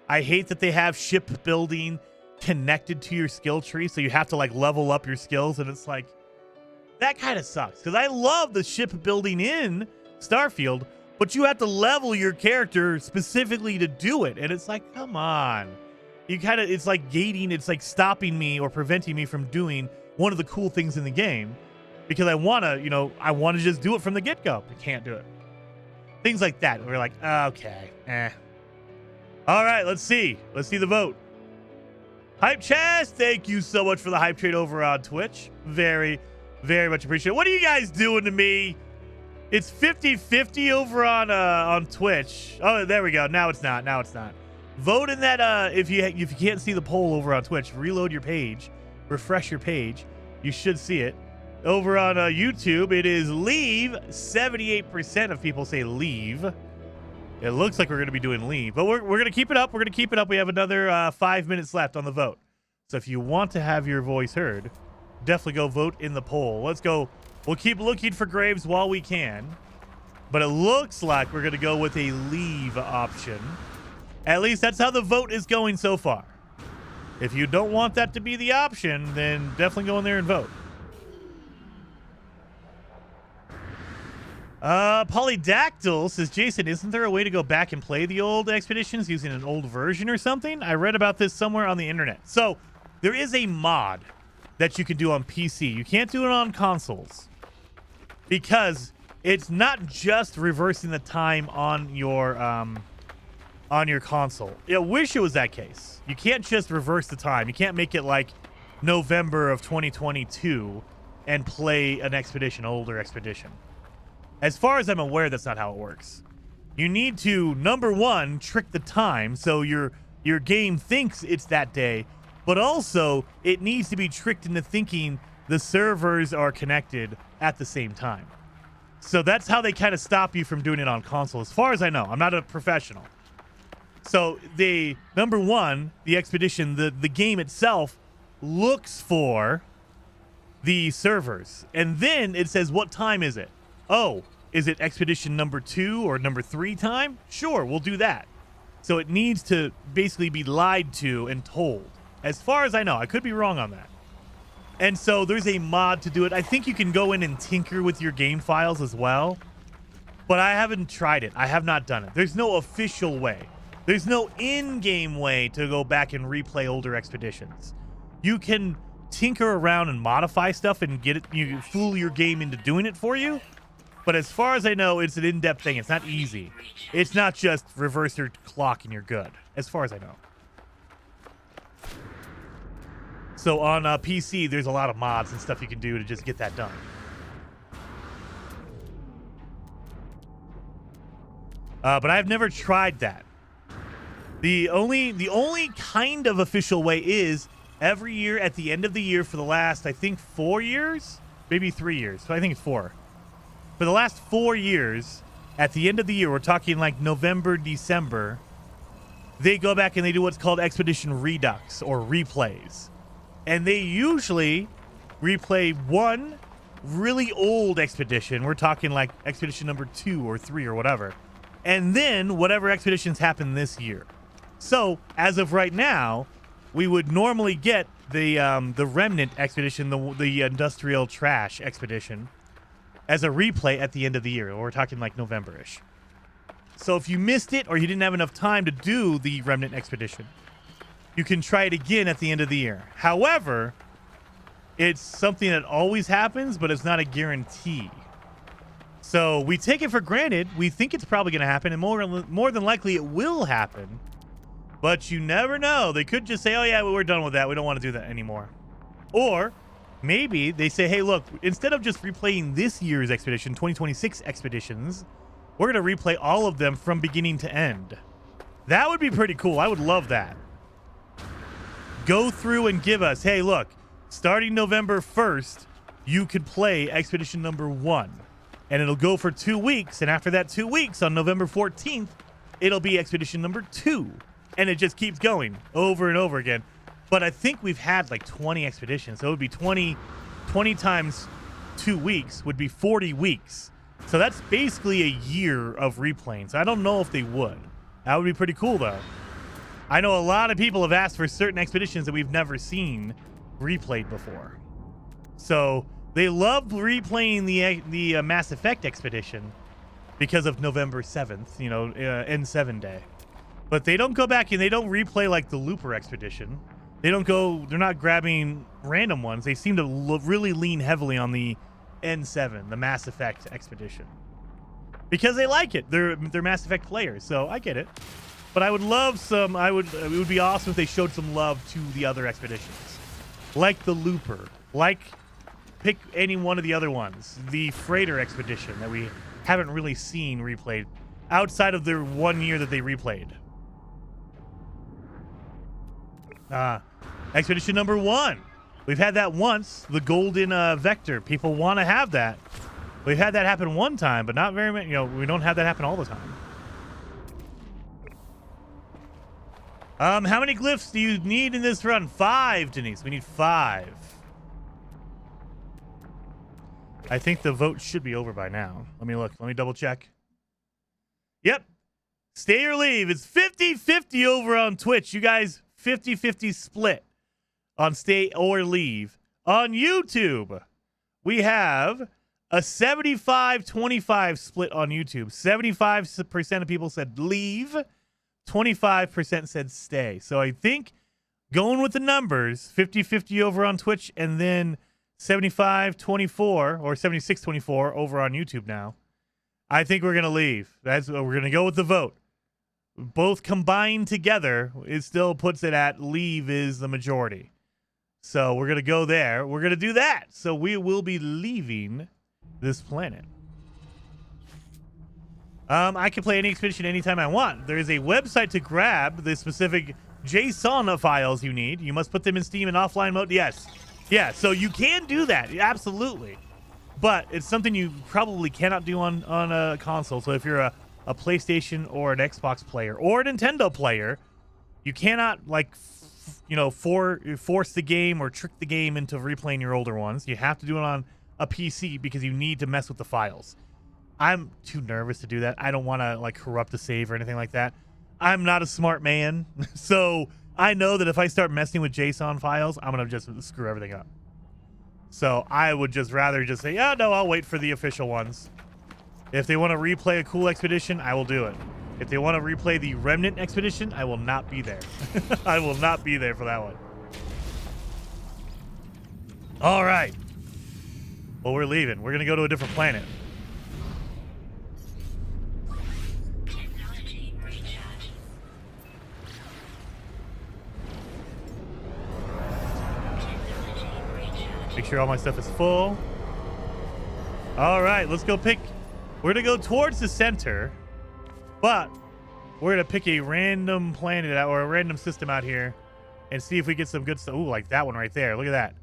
I hate that they have ship building connected to your skill tree, so you have to level up your skills, and it's that kind of sucks, because I love the ship building in Starfield, but you have to level your character specifically to do it, and it's come on. It's gating, it's stopping me or preventing me from doing one of the cool things in the game, because I want to just do it from the get-go. I can't do it. Things like that. We're okay, All right, let's see. Let's see the vote. Hype Chest, thank you so much for the hype trade over on Twitch. Very, very much appreciated. What are you guys doing to me? It's 50-50 over on Twitch. Oh, there we go. Now it's not. Now it's not. Vote in that. If you can't see the poll over on Twitch, reload your page, refresh your page. You should see it. Over on YouTube, it is leave. 78% of people say leave. It looks like we're going to be doing leave, but we're going to keep it up. We're going to keep it up. We have another 5 minutes left on the vote. So if you want to have your voice heard, definitely go vote in the poll. Let's go. We'll keep looking for graves while we can, but it looks like we're going to go with a leave option. At least that's how the vote is going so far. If you don't want that to be the option, then definitely go in there and vote. Polydactyl says, Jason, isn't there a way to go back and play the old expeditions using an old version or something? I read about this somewhere on the internet. So there is a mod that you can do on PC. You can't do it on consoles because it's not just reversing the time on your console. I wish it was that case. You can't just reverse the time. You can't make it like November of 2022 and play an expedition, older expedition. As far as I'm aware, that's not how it works. You need to, number one, trick the time so your game thinks it's that day, but also it needs to be tricked into thinking the servers are connected at the same time. So that's how they kind of stop you from doing it on console, as far as I know. I'm not a professional. So number one, the expedition, the game itself looks for the servers, and then it says, what time is it? Oh, is it expedition number 2 or number 3 time? Sure, we'll do that. So it needs to basically be lied to and told. As far as I know, I could be wrong on that. And so there's a mod to do it. I think you can go in and tinker with your game files as well. But I haven't tried it. I have not done it. There's no official way. There's no in-game way to go back and replay older expeditions. You can tinker around and modify stuff and get it. You fool your game into doing it for you. But as far as I know, it's an in-depth thing. It's not easy. It's not just reverse your clock and you're good, as far as I know. So on PC, there's a lot of mods and stuff you can do to just get that done. But I've never tried that. The only kind of official way is every year at the end of the year for the last, I think, 4 years, maybe 3 years. So I think it's 4. For the last 4 years, at the end of the year, we're talking like November, December, they go back and they do what's called Expedition Redux or replays. And they usually replay one really old expedition. We're talking like expedition number 2 or 3 or whatever. And then whatever expeditions happen this year. So as of right now, we would normally get the Remnant expedition, the industrial trash expedition. as a replay at the end of the year. We're talking like November-ish. So if you missed it or you didn't have enough time to do the Remnant Expedition, you can try it again at the end of the year. However, it's something that always happens, but it's not a guarantee. So we take it for granted. We think it's probably going to happen, and more than likely it will happen. But you never know. They could just say, oh, yeah, well, we're done with that. We don't want to do that anymore. Or maybe they say, hey, look, instead of just replaying this year's expedition, 2026 expeditions, we're going to replay all of them from beginning to end. That would be pretty cool. I would love that. Go through and give us, hey, look, starting November 1st, you could play expedition number 1. And it'll go for 2 weeks. And after that 2 weeks, on November 14th, it'll be expedition number 2. And it just keeps going over and over again. But I think we've had like 20 expeditions. So it would be 20 times 2 weeks would be 40 weeks. So that's basically a year of replaying. So I don't know if they would. That would be pretty cool, though. I know a lot of people have asked for certain expeditions that we've never seen replayed before. So they love replaying the Mass Effect expedition because of November 7th, you know, N7 day. But they don't go back and they don't replay like the Looper expedition. They don't go, they're not grabbing random ones. They seem to really lean heavily on the N7, the Mass Effect expedition, because they like it. They're Mass Effect players, so I get it. But I would love some. It would be awesome if they showed some love to the other expeditions, like the Looper, like pick any one of the other ones, the Freighter expedition that we haven't really seen replayed outside of their 1 year that they replayed. Expedition number 1. We've had that once, the Golden Vector. People want to have that. We've had that happen one time, but not very many. You know, we don't have that happen all the time. How many glyphs do you need in this run? 5, Denise. We need 5. I think the vote should be over by now. Let me look. Let me double check. Yep. Stay or leave. It's 50-50 over on Twitch. You guys, 50-50 split on stay or leave. On YouTube, we have a 75-25 split on YouTube. 75% of people said leave. 25% said stay. So I think going with the numbers, 50-50 over on Twitch, and then 75-24 or 76-24 over on YouTube now. I think we're going to leave. We're going to go with the vote. Both combined together, it still puts it at leave is the majority. So we're going to go there. We're going to do that. So we will be leaving this planet. I can play any expedition anytime I want. There is a website to grab the specific JSON files you need. You must put them in Steam in offline mode. Yes. Yeah, so you can do that. Absolutely. But it's something you probably cannot do on a console. So if you're a PlayStation or an Xbox player or a Nintendo player, you cannot, like, force the game or trick the game into replaying your older ones. You have to do it on a PC because you need to mess with the files. I'm too nervous to do that. I don't want to, like, corrupt the save or anything like that. I'm not a smart man, so I know that if I start messing with JSON files, I'm going to just screw everything up. So I would just rather just say, yeah, no, I'll wait for the official ones. If they want to replay a cool expedition, I will do it. If they want to replay the Remnant expedition, I will not be there. I will not be there for that one. All right. Well, we're leaving. We're going to go to a different planet. Make sure all my stuff is full. All right, let's go pick. We're going to go towards the center, but we're going to pick a random planet or a random system out here and see if we get some good stuff. Ooh, like that one right there. Look at that.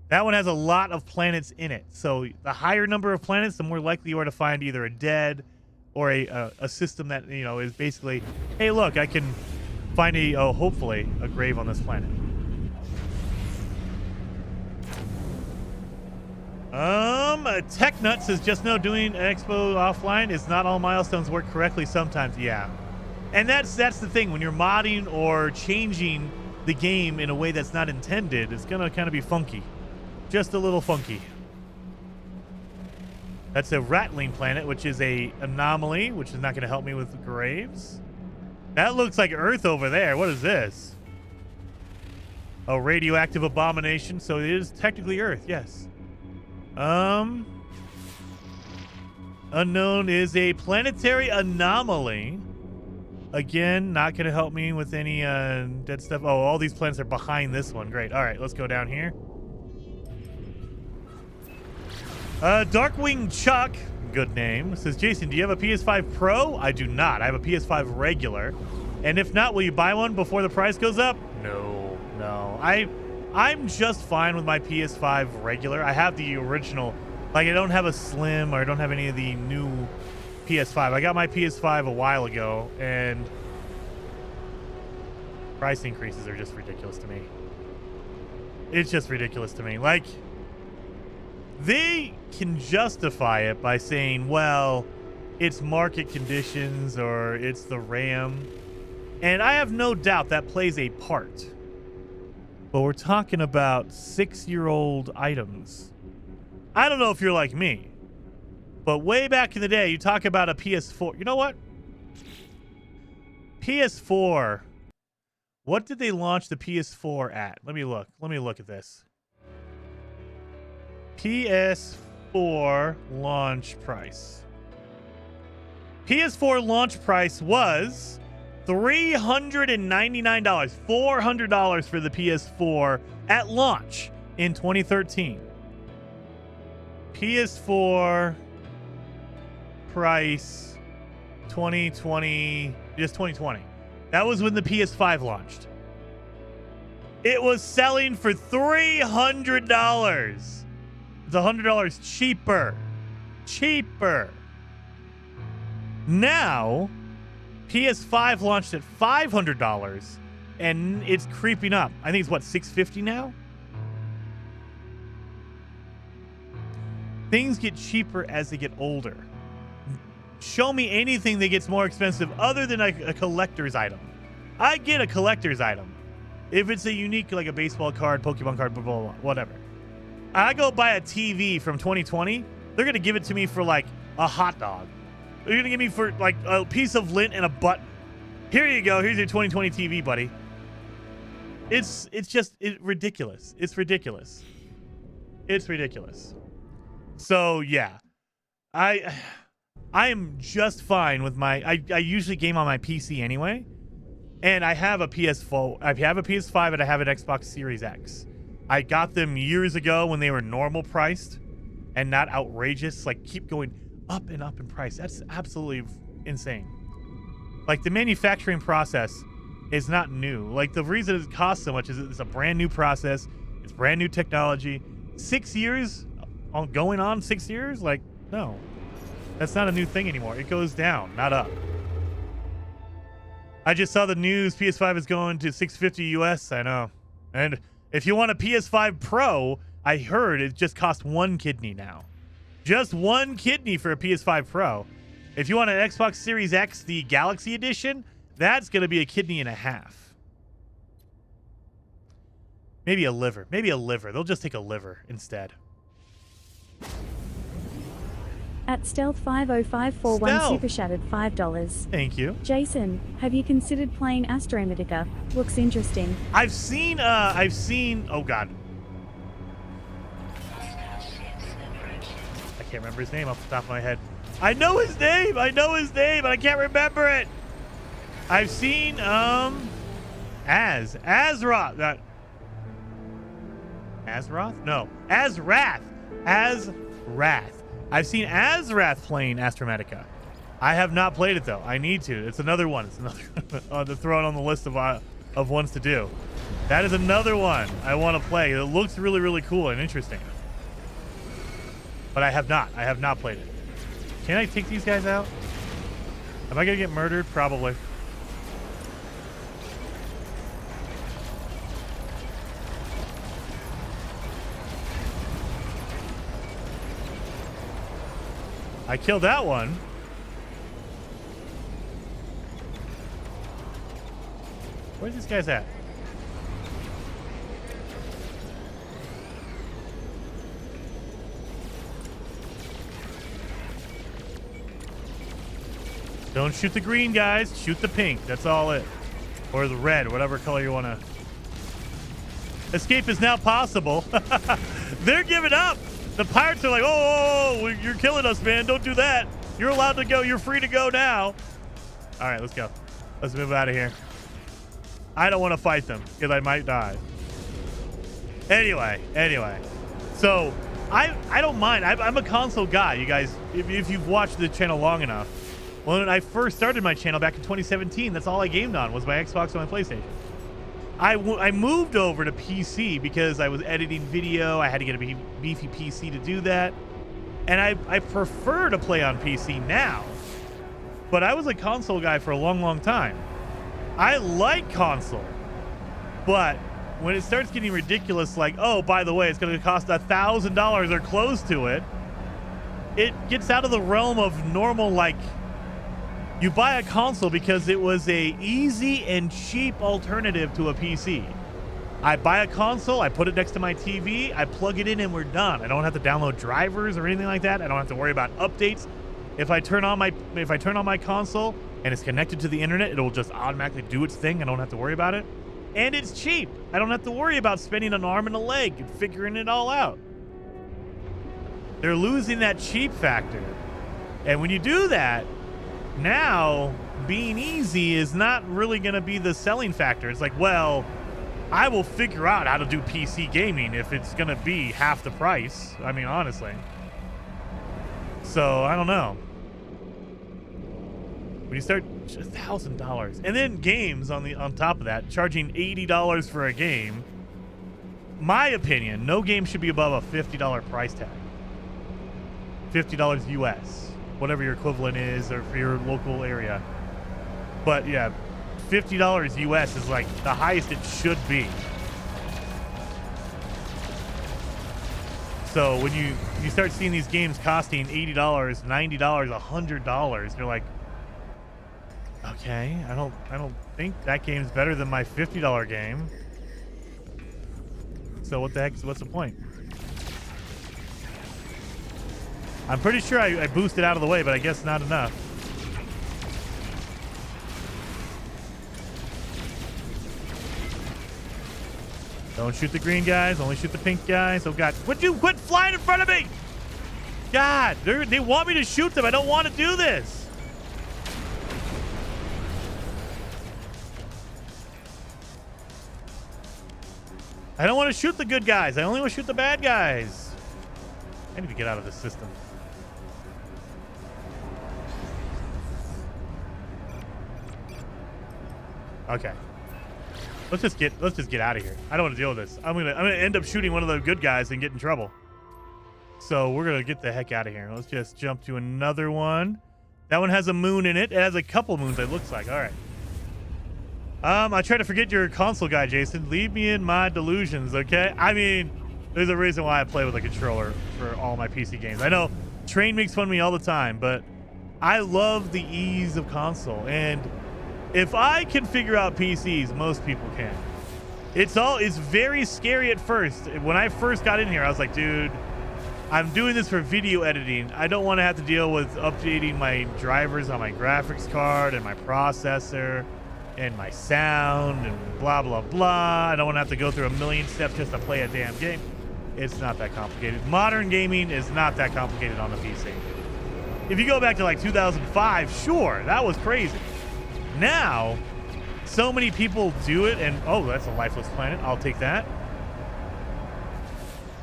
That one has a lot of planets in it. So the higher number of planets, the more likely you are to find either a dead or a system that, you know, is basically, hey, look, I can find hopefully a grave on this planet. Tech Nut says, just know doing Expo offline is not all milestones work correctly sometimes. Yeah. And that's the thing. When you're modding or changing the game in a way that's not intended, it's going to kind of be funky. Just a little funky. That's a rattling planet, which is a anomaly, which is not going to help me with graves. That looks like Earth over there. What is this? A radioactive abomination. So it is technically Earth, yes. Unknown is a planetary anomaly. Again, not going to help me with any dead stuff. Oh, all these planets are behind this one. Great. All right, let's go down here. Darkwing Chuck, good name, says, Jason, do you have a PS5 Pro? I do not. I have a PS5 regular. And if not, will you buy one before the price goes up? No. I'm just fine with my PS5 regular. I have the original. Like, I don't have a Slim or I don't have any of the new PS5. I got my PS5 a while ago, and price increases are just ridiculous to me. It's just ridiculous to me. Like, they can justify it by saying, well, it's market conditions or it's the RAM. And I have no doubt that plays a part. But we're talking about 6-year-old items. I don't know if you're like me, but way back in the day, you talk about a PS4. You know what? PS4. What did they launch the PS4 at? Let me look. Let me look at this. PS4 launch price. PS4 launch price was $399. $400 for the PS4 at launch in 2013. PS4 price 2020, just 2020. That was when the PS5 launched. It was selling for $300. It's $100 cheaper. Cheaper. Now, PS5 launched at $500 and it's creeping up. I think it's what, $650 now? Things get cheaper as they get older. Show me anything that gets more expensive other than like a collector's item. I get a collector's item. If it's a unique, like a baseball card, Pokemon card, blah, blah, blah, whatever. I go buy a TV from 2020. They're going to give it to me for like a hot dog. They're going to give me for like a piece of lint and a button. Here you go. Here's your 2020 TV, buddy. It's just ridiculous. It's ridiculous. It's ridiculous. So, yeah. I am just fine with my... I usually game on my PC anyway. And I have a PS4. I have a PS5 and I have an Xbox Series X. I got them years ago when they were normal priced and not outrageous. Like, keep going up and up in price. That's absolutely insane. Like, the manufacturing process is not new. Like, the reason it costs so much is it's a brand new process. It's brand new technology. 6 years... going on 6 years? Like, no. That's not a new thing anymore. It goes down, not up. I just saw the news. PS5 is going to $650 US. I know. And if you want a PS5 Pro, I heard it just costs 1 kidney now. Just 1 kidney for a PS5 Pro. If you want an Xbox Series X, the Galaxy Edition, that's going to be a kidney and a half. Maybe a liver. Maybe a liver. They'll just take a liver instead. At Stealth50541 super shattered $5. Thank you. Jason, have you considered playing Astromedica? Looks interesting. I've seen, oh god. I can't remember his name off the top of my head. I know his name, but I can't remember it. I've seen, Azrath. Azrath? No. Azrath. I've seen Azrath playing Astromedica. I have not played it though. I need to. It's another one. It's another to throw it on the list of ones to do. That is another one I want to play. It looks really, really cool and interesting. But I have not. I have not played it. Can I take these guys out? Am I gonna get murdered? Probably. I killed that one. Where's these guys at? Don't shoot the green, guys. Shoot the pink. That's all it. Or the red, whatever color you want to. Escape is now possible. They're giving up. The pirates are like, oh, you're killing us, man. Don't do that. You're allowed to go. You're free to go now. All right, let's go. Let's move out of here. I don't want to fight them because I might die. Anyway. So I don't mind. I'm a console guy, you guys. If you've watched the channel long enough. When I first started my channel back in 2017, that's all I gamed on was my Xbox and my PlayStation. I moved over to PC because I was editing video. I had to get a beefy PC to do that. And I prefer to play on PC now. But I was a console guy for a long, long time. I like console. But when it starts getting ridiculous, like, oh, by the way, it's going to cost $1,000 or close to it, it gets out of the realm of normal, like, you buy a console because it was a easy and cheap alternative to a PC. I buy a console, I put it next to my TV, I plug it in, and we're done. I don't have to download drivers or anything like that. I don't have to worry about updates. If I turn on my console and it's connected to the internet, it will just automatically do its thing. I don't have to worry about it. And it's cheap. I don't have to worry about spending an arm and a leg and figuring it all out. They're losing that cheap factor. And when you do that, now being easy is not really going to be the selling factor. It's like, well, I will figure out how to do PC gaming if it's going to be half the price. I mean, honestly. So, I don't know. When you start $1,000 and then games on top of that, charging $80 for a game, my opinion, no game should be above a $50 price tag. $50 US. Whatever your equivalent is, or for your local area. But yeah, $50 US is like the highest it should be. So when you start seeing these games costing $80, $90, $100, you're like, okay, I don't think that game's better than my $50 game. So what's the point? I'm pretty sure I boosted out of the way, but I guess not enough. Don't shoot the green guys. Only shoot the pink guys. Oh, God. Would you quit flying in front of me? God, they want me to shoot them. I don't want to do this. I don't want to shoot the good guys. I only want to shoot the bad guys. I need to get out of this system. Okay. Let's just get out of here. I don't want to deal with this. I'm gonna end up shooting one of the good guys and get in trouble. So we're gonna get the heck out of here. Let's just jump to another one. That one has a moon in it. It has a couple moons, it looks like. All right. I try to forget you're a console guy, Jason. Leave me in my delusions, okay? I mean, there's a reason why I play with a controller for all my PC games. I know Train makes fun of me all the time, but I love the ease of console. And if I can figure out PCs, most people can. It's very scary at first. When I first got in here, I was like, dude, I'm doing this for video editing. I don't want to have to deal with updating my drivers on my graphics card and my processor and my sound and blah, blah, blah. I don't want to have to go through a million steps just to play a damn game. It's not that complicated. Modern gaming is not that complicated on the PC. If you go back to like 2005, sure, that was crazy. Now, so many people do it, and oh, that's a lifeless planet. I'll take that.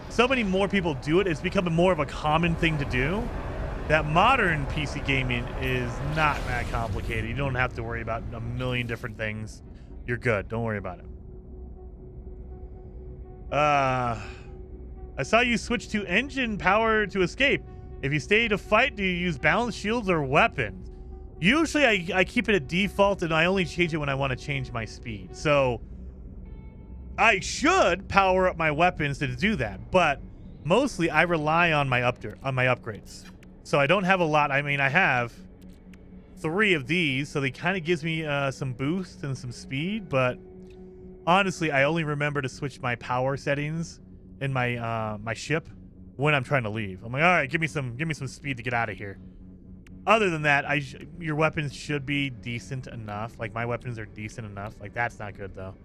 So many more people do it. It's becoming more of a common thing to do. That modern PC gaming is not that complicated. You don't have to worry about a million different things. You're good. Don't worry about it. I saw you switch to engine power to escape. If you stay to fight, do you use balance shields or weapons? Usually I keep it at default, and I only change it when I want to change my speed. So I should power up my weapons to do that, but mostly I rely on my upgrades. So I don't have a lot. I mean, I have 3 of these, so they kind of gives me some boost and some speed, but honestly, I only remember to switch my power settings in my my ship when I'm trying to leave. I'm like, all right, give me some speed to get out of here. Other than that, your weapons should be decent enough. Like, my weapons are decent enough. Like, that's not good, though.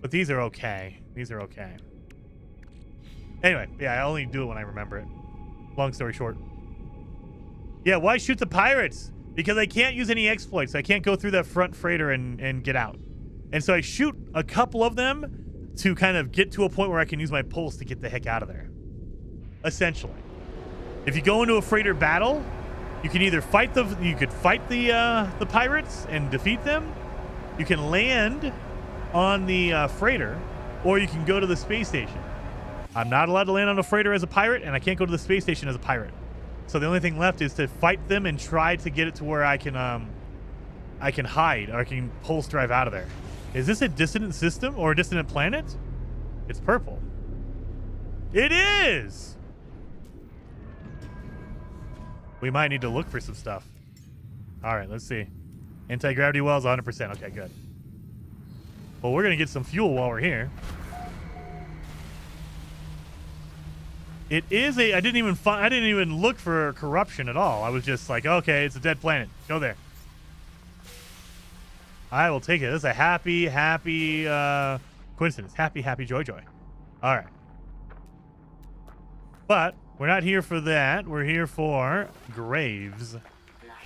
But these are okay. These are okay. Anyway, yeah, I only do it when I remember it. Long story short. Yeah, why shoot the pirates? Because I can't use any exploits. I can't go through that front freighter and get out. And so I shoot a couple of them to kind of get to a point where I can use my pulse to get the heck out of there. Essentially. If you go into a freighter battle, you can either fight the pirates and defeat them. You can land on the freighter, or you can go to the space station. I'm not allowed to land on a freighter as a pirate, and I can't go to the space station as a pirate. So the only thing left is to fight them and try to get it to where I can hide, or I can pulse drive out of there. Is this a dissonant system or a dissonant planet? It's purple. It is! We might need to look for some stuff. All right, let's see. Anti-gravity wells, 100%. Okay, good. Well, we're going to get some fuel while we're here. It is a... I didn't even look for corruption at all. I was just like, okay, it's a dead planet. Go there. I will take it. This is a happy coincidence. Happy joy. All right. But we're not here for that. We're here for graves.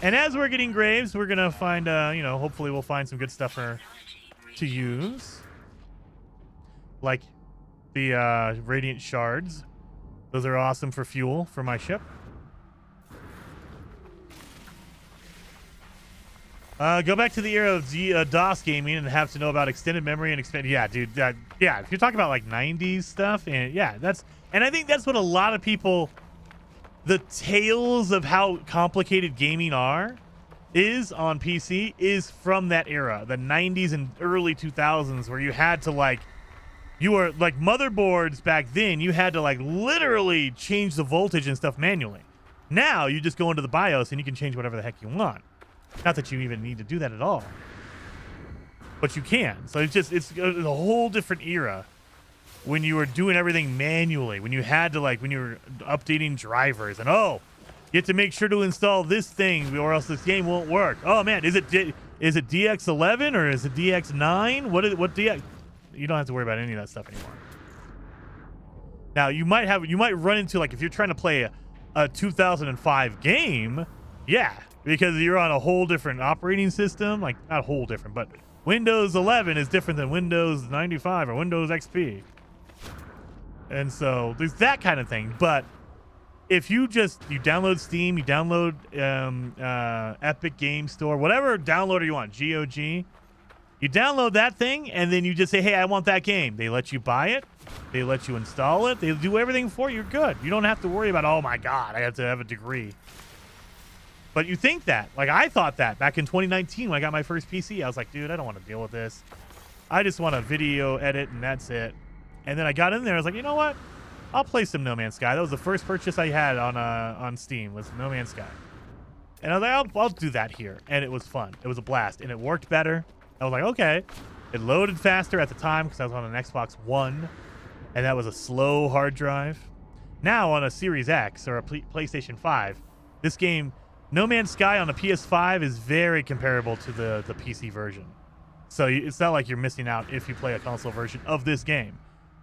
And as we're getting graves, we're going to find, hopefully we'll find some good stuff to use. Like the radiant shards. Those are awesome for fuel for my ship. Go back to the era of DOS gaming and have to know about extended memory and expand. Yeah, dude. Yeah, if you're talking about like 90s stuff, and yeah, and I think that's what a lot of people, the tales of how complicated gaming is on PC is from that era, the 90s and early 2000s, where you had to you were like motherboards back then. You had to literally change the voltage and stuff manually. Now you just go into the BIOS and you can change whatever the heck you want. Not that you even need to do that at all, but you can. So it's a whole different era when you were doing everything manually, when you had to when you were updating drivers and you have to make sure to install this thing or else this game won't work. Oh man, is it DX11 or is it DX9? What DX? You don't have to worry about any of that stuff anymore. Now you might run into if you're trying to play a 2005 game, yeah, because you're on a whole different operating system, not whole different, but Windows 11 is different than Windows 95 or Windows XP. And so there's that kind of thing. But if you download Steam, you download Epic Game Store, whatever downloader you want, GOG, you download that thing, and then you just say, hey, I want that game. They let you buy it. They let you install it. They do everything for you. You're good. You don't have to worry about, oh, my God, I have to have a degree. But you think that. I thought that back in 2019 when I got my first PC. I was like, dude, I don't want to deal with this. I just want a video edit, and that's it. And then I got in there. I was like, you know what? I'll play some No Man's Sky. That was the first purchase I had on Steam was No Man's Sky. And I was like, I'll do that here. And it was fun. It was a blast. And it worked better. I was like, okay. It loaded faster at the time because I was on an Xbox One. And that was a slow hard drive. Now on a Series X or a PlayStation 5, this game, No Man's Sky on a PS5 is very comparable to the PC version. So it's not like you're missing out if you play a console version of this game.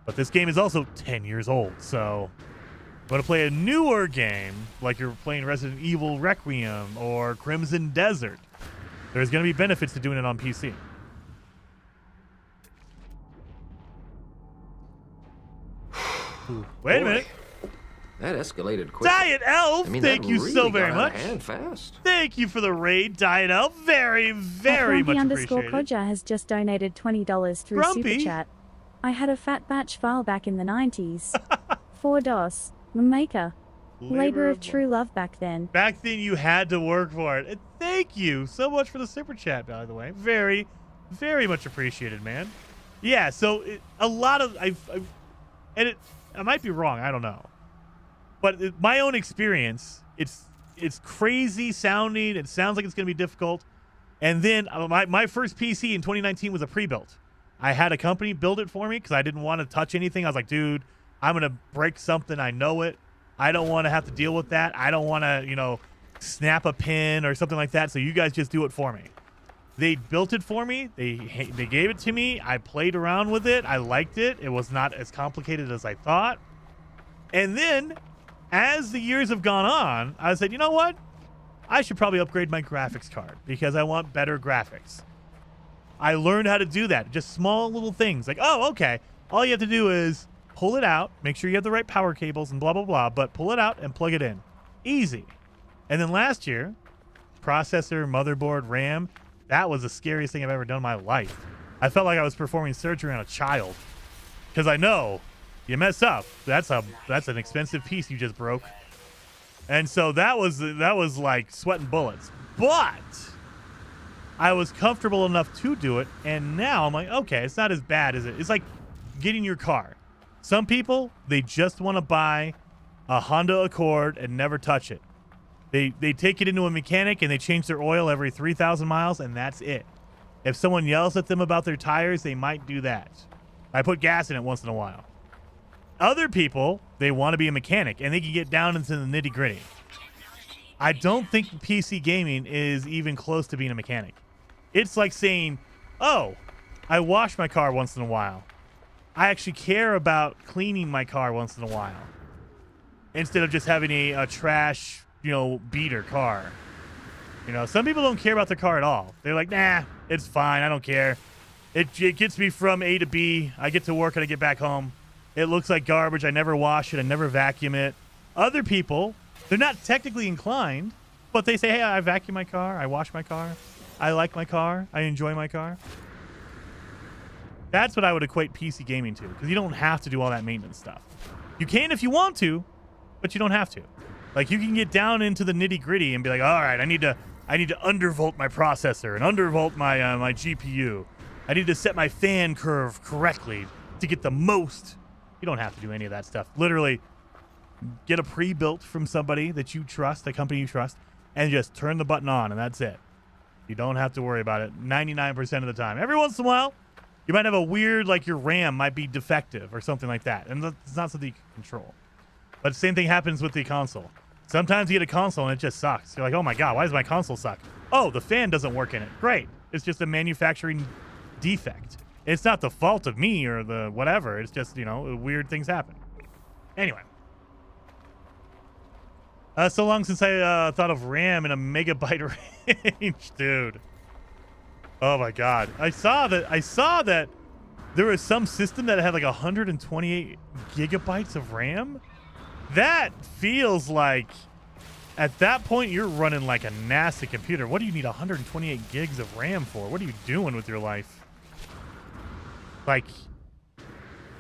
But this game is also 10 years old. So you want to play a newer game, like you're playing Resident Evil Requiem or Crimson Desert, there's going to be benefits to doing it on PC. Ooh, wait a minute. That escalated quickly. Diet Elf, thank you so very much. Fast. Thank you for the raid, Diet Elf. Very, very much appreciated. _Podger has just donated $20 through Super Chat. I had a fat batch file back in the 90s. 4 DOS. Maker. Labor of true love back then. Back then you had to work for it. And thank you so much for the Super Chat, by the way. Very, very much appreciated, man. Yeah, so a lot of... I might be wrong, I don't know. But my own experience, it's crazy sounding. It sounds like it's going to be difficult. And then my first PC in 2019 was a pre-built. I had a company build it for me because I didn't want to touch anything. I was like, dude, I'm going to break something. I know it. I don't want to have to deal with that. I don't want to, snap a pin or something like that. So you guys just do it for me. They built it for me. They gave it to me. I played around with it. I liked it. It was not as complicated as I thought. And then, as the years have gone on, I said, you know what? I should probably upgrade my graphics card because I want better graphics. I learned how to do that. Just small little things. Like, oh, okay. All you have to do is pull it out, make sure you have the right power cables and blah, blah, blah, but pull it out and plug it in. Easy. And then last year, processor, motherboard, RAM, that was the scariest thing I've ever done in my life. I felt like I was performing surgery on a child. Because I know you mess up. That's an expensive piece you just broke. And so that was like sweating bullets. But I was comfortable enough to do it, and now I'm like, okay, it's not as bad as it. It's like getting your car. Some people, they just want to buy a Honda Accord and never touch it. They take it into a mechanic and they change their oil every 3,000 miles, and that's it. If someone yells at them about their tires, they might do that. I put gas in it once in a while. Other people, they want to be a mechanic, and they can get down into the nitty-gritty. I don't think PC gaming is even close to being a mechanic. It's like saying, oh, I wash my car once in a while. I actually care about cleaning my car once in a while. Instead of just having a trash, beater car. Some people don't care about their car at all. They're like, nah, it's fine. I don't care. It gets me from A to B. I get to work and I get back home. It looks like garbage. I never wash it. I never vacuum it. Other people, they're not technically inclined, but they say, hey, I vacuum my car. I wash my car. I like my car. I enjoy my car. That's what I would equate PC gaming to, because you don't have to do all that maintenance stuff. You can if you want to, but you don't have to. Like, you can get down into the nitty-gritty and be like, all right, I need to undervolt my processor and undervolt my my GPU. I need to set my fan curve correctly to get the most. You don't have to do any of that stuff. Literally, get a pre-built from somebody that you trust, a company you trust, and just turn the button on, and that's it. You don't have to worry about it 99% of the time. Every once in a while, you might have a weird, like your RAM might be defective or something like that, and it's not something you can control. But the same thing happens with the console. Sometimes you get a console and it just sucks. You're like, oh my God, why does my console suck? Oh, the fan doesn't work in it. Great. It's just a manufacturing defect. It's not the fault of me or the whatever. It's just, weird things happen. Anyway. So long since I thought of RAM in a megabyte range, dude. Oh my God. I saw that there was some system that had like 128 gigabytes of RAM. That feels like, at that point, you're running like a NASA computer. What do you need 128 gigs of RAM for? What are you doing with your life? Like,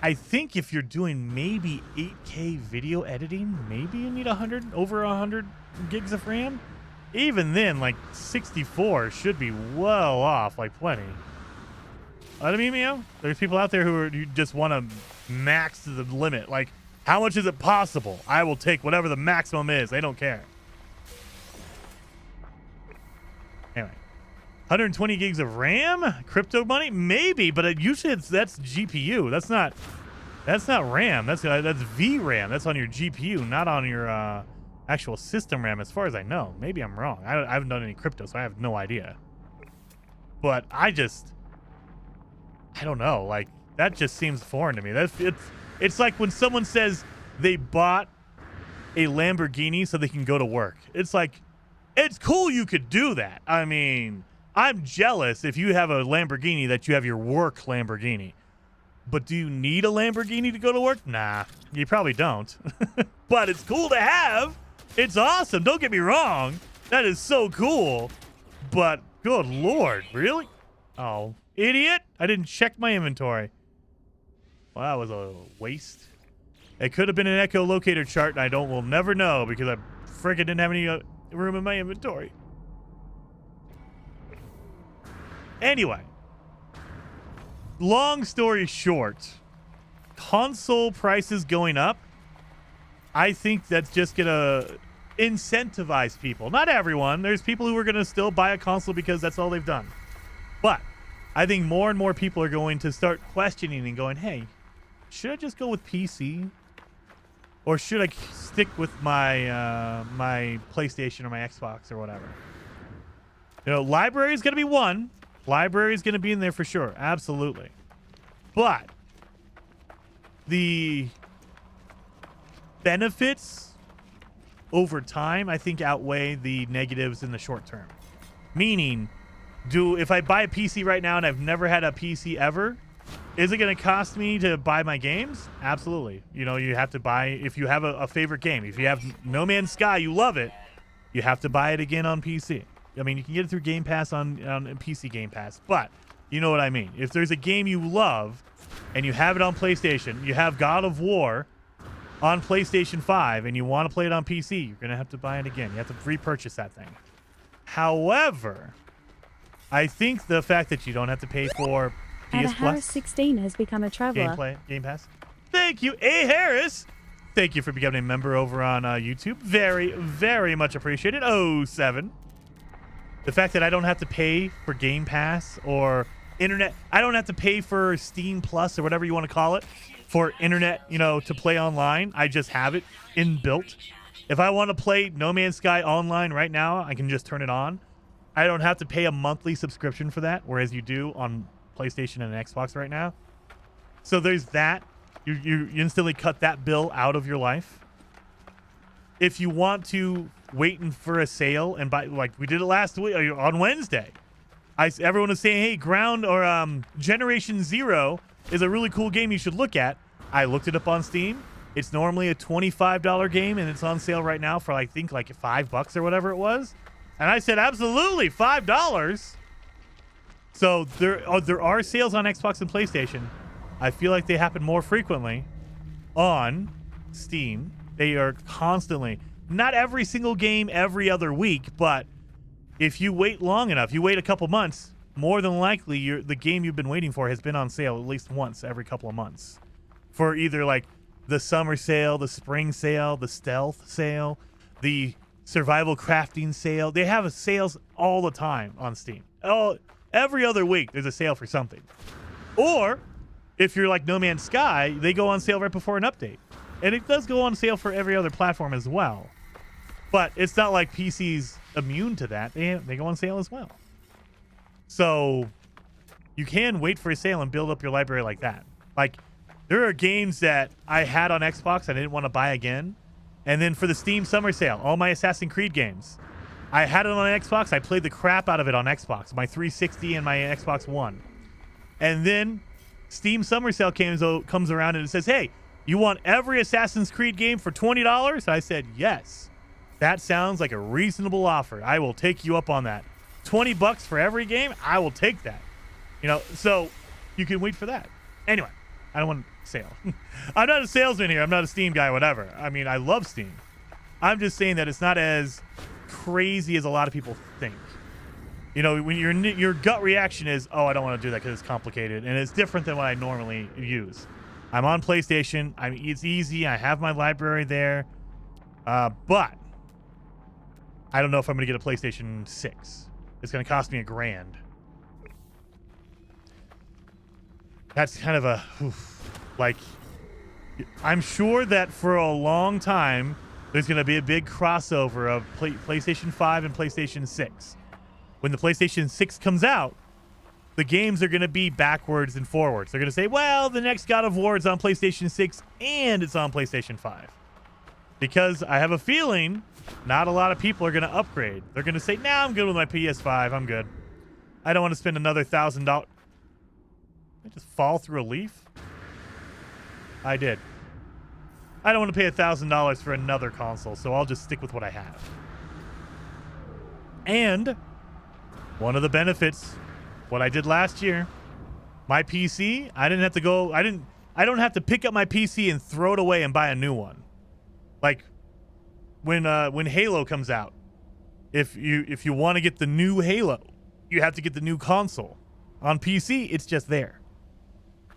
I think if you're doing maybe 8K video editing, maybe you need over 100 gigs of RAM. Even then, like 64 should be well off, like plenty. I mean, there's people out there who just want to max to the limit. Like, how much is it possible? I will take whatever the maximum is. They don't care. Anyway, 120 gigs of RAM, crypto money, maybe, but usually that's GPU. That's not RAM. That's VRAM. That's on your GPU, not on your actual system RAM, as far as I know. Maybe I'm wrong. I haven't done any crypto, so I have no idea. But I don't know. Like, that just seems foreign to me. It's like when someone says they bought a Lamborghini so they can go to work. It's like, it's cool you could do that. I mean, I'm jealous if you have a Lamborghini that you have your work Lamborghini. But do you need a Lamborghini to go to work? Nah, you probably don't. But it's cool to have. It's awesome. Don't get me wrong. That is so cool. But good Lord, really? Oh, idiot. I didn't check my inventory. Well, that was a waste. It could have been an echolocator chart, and will never know because I freaking didn't have any room in my inventory. Anyway, long story short, console prices going up. I think that's just gonna incentivize people. Not everyone. There's people who are gonna still buy a console because that's all they've done. But I think more and more people are going to start questioning and going, hey, should I just go with PC? or should I stick with my my PlayStation or my Xbox or whatever? You know, library is going to be one. Library is going to be in there for sure. Absolutely. But the benefits over time, I think, outweigh the negatives in the short term. Meaning, if I buy a PC right now and I've never had a PC ever, is it going to cost me to buy my games? Absolutely. You know, you have to buy, if you have a favorite game, if you have No Man's Sky, you love it, you have to buy it again on PC. I mean, you can get it through Game Pass on PC Game Pass, but you know what I mean. If there's a game you love and you have it on PlayStation, you have God of War on PlayStation 5 and you want to play it on PC, you're going to have to buy it again. You have to repurchase that thing. However, I think the fact that you don't have to pay for PS Harris 16 has become a traveler. Game Pass. Thank you, A. Harris. Thank you for becoming a member over on YouTube. Very, very much appreciated. 07. The fact that I don't have to pay for Game Pass or internet. I don't have to pay for Steam Plus or whatever you want to call it for internet, you know, to play online. I just have it inbuilt. If I want to play No Man's Sky online right now, I can just turn it on. I don't have to pay a monthly subscription for that, whereas you do on PlayStation and Xbox right now. So there's that. You instantly cut that bill out of your life. If you want to wait for a sale and buy, like we did it last week on Wednesday, everyone was saying, hey, Generation Zero is a really cool game you should look at. I looked it up on Steam. It's normally a $25 game, and it's on sale right now for, I think, like $5 or whatever it was. And I said, absolutely, $5. So there are sales on Xbox and PlayStation. I feel like they happen more frequently on Steam. They are constantly, not every single game every other week, but if you wait long enough, you wait a couple months, more than likely the game you've been waiting for has been on sale at least once every couple of months. For either like the summer sale, the spring sale, the stealth sale, the survival crafting sale. They have sales all the time on Steam. Every other week there's a sale for something. Or if you're like No Man's Sky, they go on sale right before an update. And it does go on sale for every other platform as well. But it's not like PC's immune to that. They go on sale as well. So you can wait for a sale and build up your library like that. Like, there are games that I had on Xbox I didn't want to buy again. And then for the Steam Summer Sale, all my Assassin's Creed games, I had it on Xbox. I played the crap out of it on Xbox, my 360 and my Xbox One. And then Steam Summer Sale comes around and it says, hey, you want every Assassin's Creed game for $20? I said, yes. That sounds like a reasonable offer. I will take you up on that. $20 for every game? I will take that. You know, so you can wait for that. Anyway, I don't want to sale. I'm not a salesman here. I'm not a Steam guy, whatever. I mean, I love Steam. I'm just saying that it's not as crazy as a lot of people think. You know, when your gut reaction is, oh, I don't want to do that because it's complicated. And it's different than what I normally use. I'm on PlayStation. It's easy. I have my library there. But I don't know if I'm going to get a PlayStation 6. It's going to cost me $1,000. That's kind of like, I'm sure that for a long time, there's going to be a big crossover of PlayStation 5 and PlayStation 6. When the PlayStation 6 comes out, the games are going to be backwards and forwards. They're going to say, well, the next God of War is on PlayStation 6 and it's on PlayStation 5. Because I have a feeling not a lot of people are going to upgrade. They're going to say, nah, I'm good with my PS5. I'm good. I don't want to spend another $1,000. I just fall through a leaf? I did. I don't want to pay $1,000 for another console, so I'll just stick with what I have. And one of the benefits, what I did last year, my PC, I don't have to pick up my PC and throw it away and buy a new one. Like when Halo comes out, if you want to get the new Halo, you have to get the new console. On PC, it's just there.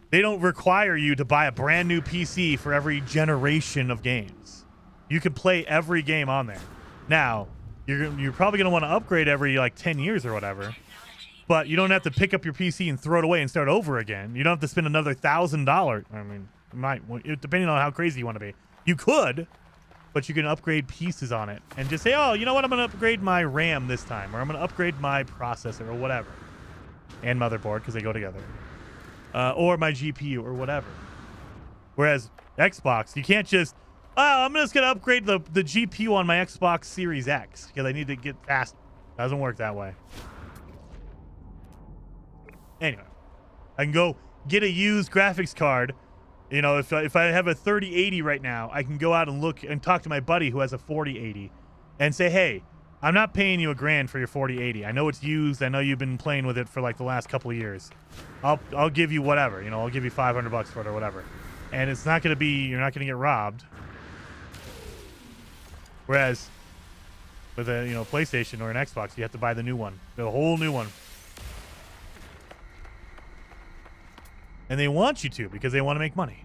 They don't require you to buy a brand new PC for every generation of games. You can play every game on there. Now, you're probably going to want to upgrade every like 10 years or whatever, but you don't have to pick up your PC and throw it away and start over again. You don't have to spend another $1,000. I mean, depending on how crazy you want to be. You could, but you can upgrade pieces on it and just say, oh, you know what? I'm going to upgrade my RAM this time, or I'm going to upgrade my processor or whatever, and motherboard because they go together, or my GPU or whatever. Whereas Xbox, you can't just, oh, I'm just going to upgrade the GPU on my Xbox Series X because I need to get fast. Doesn't work that way. Anyway, I can go get a used graphics card. You know, if I have a 3080 right now, I can go out and look and talk to my buddy who has a 4080 and say, hey, I'm not paying you $1,000 for your 4080. I know it's used. I know you've been playing with it for like the last couple of years. I'll give you whatever. You know, I'll give you $500 for it or whatever. And it's not going to be, you're not going to get robbed. Whereas with a, you know, PlayStation or an Xbox, you have to buy the new one, the whole new one. And they want you to because they want to make money.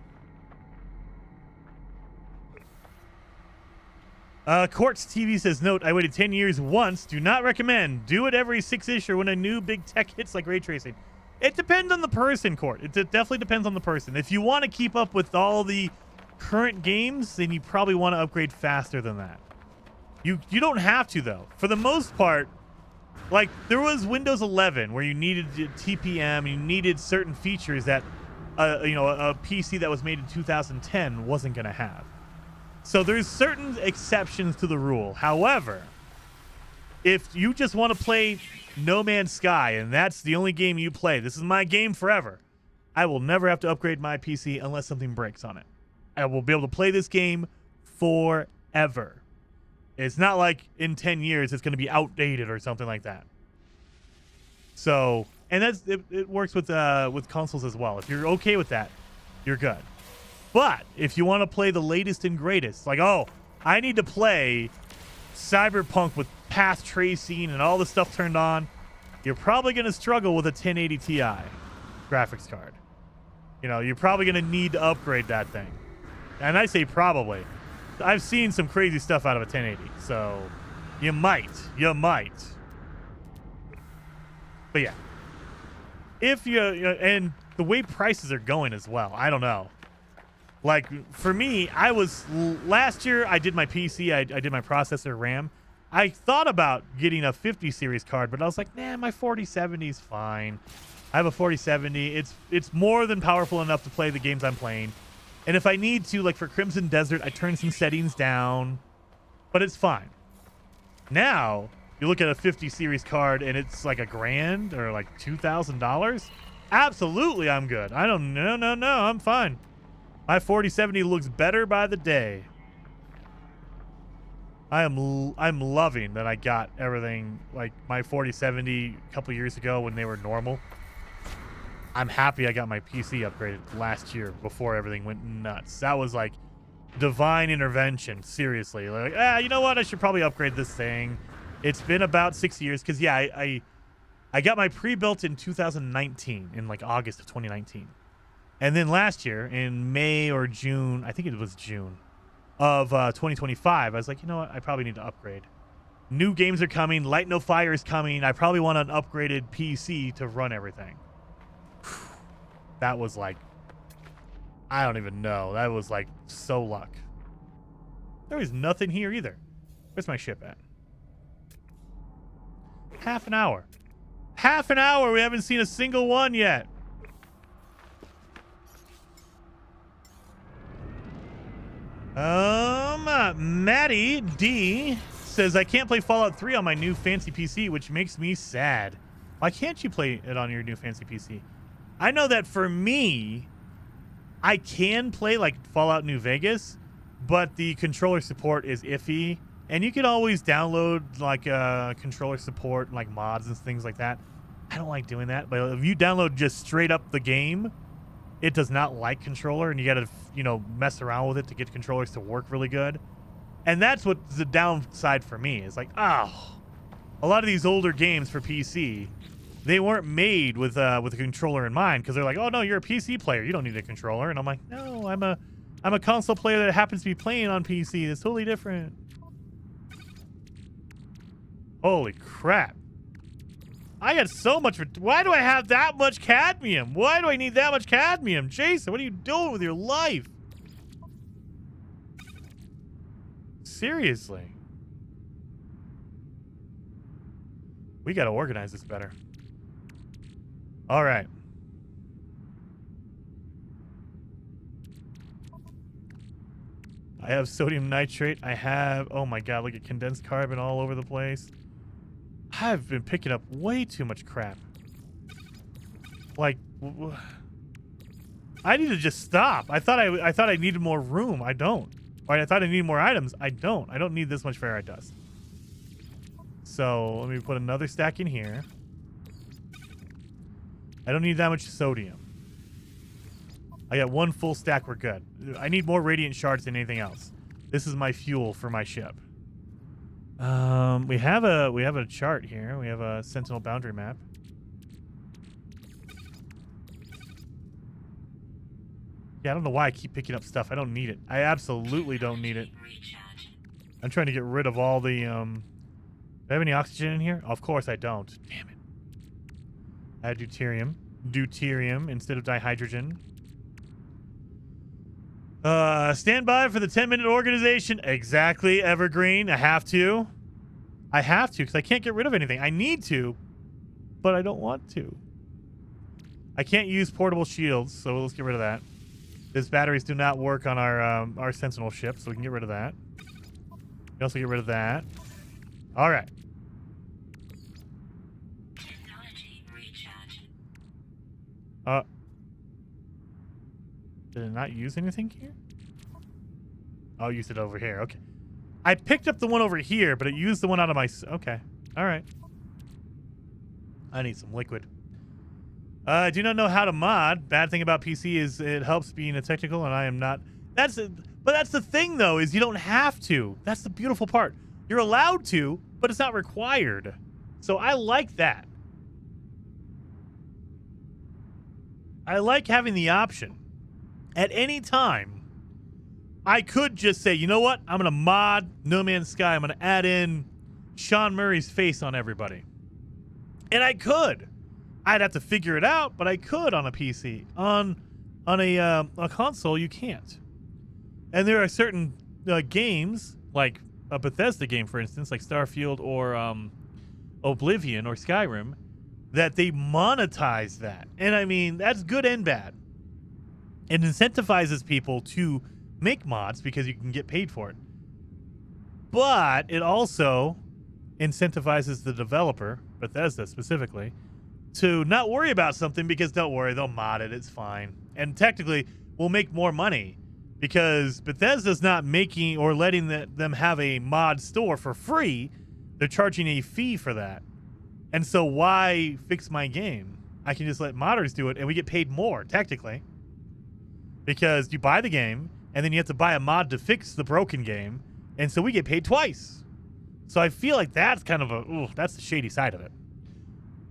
Quartz TV says, note, I waited 10 years once. Do not recommend. Do it every 6-ish or when a new big tech hits like ray tracing. It depends on the person, Court. It definitely depends on the person. If you want to keep up with all the current games, then you probably want to upgrade faster than that. You don't have to, though. For the most part, like, there was Windows 11 where you needed TPM, you needed certain features that, you know, a PC that was made in 2010 wasn't going to have. So there's certain exceptions to the rule. However, if you just want to play No Man's Sky and that's the only game you play, this is my game forever, I will never have to upgrade my PC unless something breaks on it. I will be able to play this game forever. It's not like in 10 years it's going to be outdated or something like that. So, and that's it works with consoles as well. If you're okay with that, you're good. But if you want to play the latest and greatest, like, oh, I need to play Cyberpunk with path tracing and all the stuff turned on, you're probably going to struggle with a 1080 Ti graphics card. You know, you're probably going to need to upgrade that thing. And I say probably. I've seen some crazy stuff out of a 1080, so you might. But yeah, if you know, and the way prices are going as well, I don't know. Like for me, last year I did my PC, I did my processor, RAM. I thought about getting a 50 series card, but I was like, nah, my 4070 is fine. I have a 4070. It's more than powerful enough to play the games I'm playing. And if I need to, like for Crimson Desert, I turn some settings down, but it's fine. Now, you look at a 50 series card and it's like $1,000 or like $2,000. Absolutely, I'm good. No, I'm fine. My 4070 looks better by the day. I'm loving that I got everything like my 4070 a couple years ago when they were normal. I'm happy I got my PC upgraded last year before everything went nuts. That was like divine intervention, seriously. Like, you know what? I should probably upgrade this thing. It's been about 6 years because, yeah, I got my pre-built in 2019, in like August of 2019. And then last year in May or June, I think it was June of 2025, I was like, you know what? I probably need to upgrade. New games are coming. Light No Fire is coming. I probably want an upgraded PC to run everything. That was like, I don't even know. That was like so luck. There was nothing here either. Where's my ship at? Half an hour. Half an hour. We haven't seen a single one yet. Maddie D says, I can't play Fallout 3 on my new fancy PC, which makes me sad. Why can't you play it on your new fancy PC? I know that for me, I can play like Fallout New Vegas, but the controller support is iffy. And you can always download like controller support, like mods and things like that. I don't like doing that. But if you download just straight up the game, it does not like controller. And you got to, you know, mess around with it to get controllers to work really good. And that's what's the downside for me. It's like, oh, a lot of these older games for PC, they weren't made with a controller in mind because they're like, oh no, you're a PC player, you don't need a controller. And I'm like, no, I'm a console player that happens to be playing on PC. It's totally different. Holy crap! I got so much. Why do I have that much cadmium? Why do I need that much cadmium, Jason? What are you doing with your life? Seriously. We got to organize this better. All right. I have sodium nitrate. I have, oh my god, look at condensed carbon all over the place. I've been picking up way too much crap. Like, I need to just stop. I thought I needed more room. I don't. Or I thought I needed more items. I don't. I don't need this much ferrite dust. So let me put another stack in here. I don't need that much sodium. I got one full stack. We're good. I need more radiant shards than anything else. This is my fuel for my ship. We have a chart here. We have a Sentinel boundary map. Yeah, I don't know why I keep picking up stuff. I don't need it. I absolutely don't need it. I'm trying to get rid of all the, do I have any oxygen in here? Of course I don't. Damn it. Add deuterium. Deuterium instead of dihydrogen. Stand by for the 10-minute organization. Exactly, Evergreen. I have to. I have to because I can't get rid of anything. I need to, but I don't want to. I can't use portable shields, so let's get rid of that. These batteries do not work on our Sentinel ship, so we can get rid of that. We also get rid of that. All right. Did it not use anything here? Oh, I used it over here. Okay. I picked up the one over here, but it used the one out of my... Okay. All right. I need some liquid. I do not know how to mod. Bad thing about PC is it helps being a technical, and I am not... But that's the thing, though, is you don't have to. That's the beautiful part. You're allowed to, but it's not required. So I like that. I like having the option. At any time, I could just say, you know what? I'm going to mod No Man's Sky. I'm going to add in Sean Murray's face on everybody. And I could. I'd have to figure it out, but I could on a PC. On a console, you can't. And there are certain games, like a Bethesda game, for instance, like Starfield or Oblivion or Skyrim, that they monetize that. And I mean, that's good and bad. It incentivizes people to make mods because you can get paid for it. But it also incentivizes the developer, Bethesda specifically, to not worry about something because don't worry, they'll mod it, it's fine. And technically, we'll make more money because Bethesda's not making or letting them have a mod store for free. They're charging a fee for that. And so why fix my game? I can just let modders do it and we get paid more, technically. Because you buy the game, and then you have to buy a mod to fix the broken game, and so we get paid twice. So I feel like that's kind of that's the shady side of it.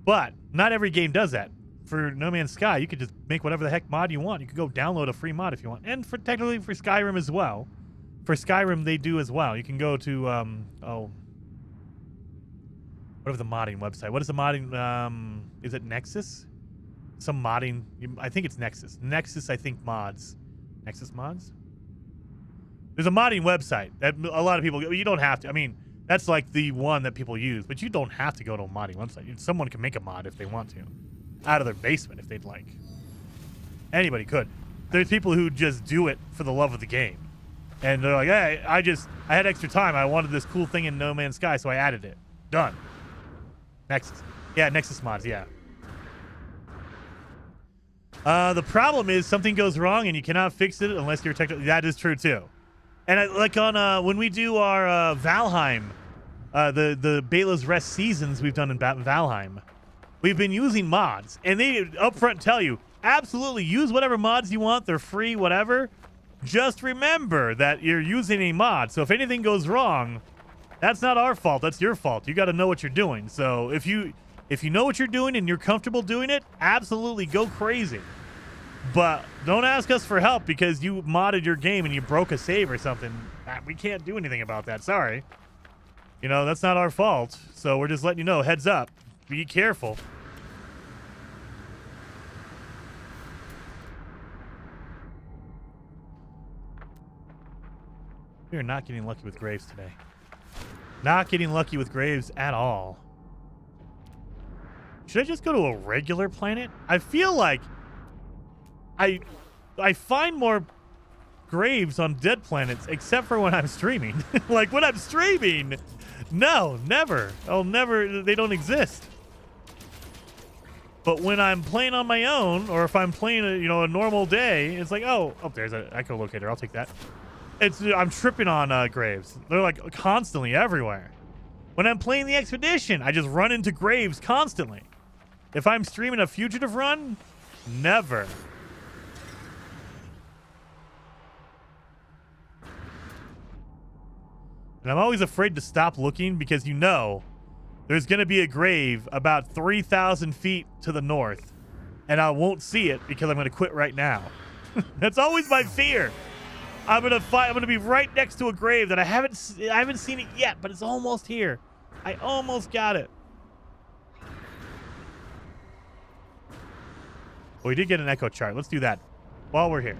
But not every game does that. For No Man's Sky, you could just make whatever the heck mod you want. You could go download a free mod if you want. And technically for Skyrim as well. For Skyrim, they do as well. You can go to, whatever the modding website. What is the modding, is it Nexus? Some modding, I think it's Nexus. Nexus, I think, mods. Nexus mods? There's a modding website that a lot of people, you don't have to. I mean, that's like the one that people use, but you don't have to go to a modding website. Someone can make a mod if they want to. Out of their basement if they'd like. Anybody could. There's people who just do it for the love of the game. And they're like, hey, I had extra time. I wanted this cool thing in No Man's Sky, so I added it. Done. Nexus. Yeah, Nexus mods, yeah. The problem is something goes wrong and you cannot fix it unless you're technically... That is true, too. And like on when we do our Valheim, the Bela's Rest seasons we've done in Valheim, we've been using mods. And they upfront tell you, absolutely use whatever mods you want. They're free, whatever. Just remember that you're using a mod. So if anything goes wrong, that's not our fault. That's your fault. You got to know what you're doing. So if you know what you're doing and you're comfortable doing it, absolutely go crazy. But don't ask us for help because you modded your game and you broke a save or something. We can't do anything about that. Sorry. You know, that's not our fault. So we're just letting you know, heads up. Be careful. We are not getting lucky with graves today. Not getting lucky with graves at all. Should I just go to a regular planet? I feel like I find more graves on dead planets, except for when I'm streaming. Like when I'm streaming, no, never. I'll never. They don't exist. But when I'm playing on my own, or if I'm playing a normal day, it's like, oh, there's an echolocator. I'll take that. I'm tripping on graves. They're like constantly everywhere. When I'm playing the expedition, I just run into graves constantly. If I'm streaming a fugitive run, never. And I'm always afraid to stop looking because there's going to be a grave about 3,000 feet to the north. And I won't see it because I'm going to quit right now. That's always my fear. I'm gonna be right next to a grave that I haven't seen it yet, but it's almost here. I almost got it. Well, we did get an echo chart. Let's do that while we're here.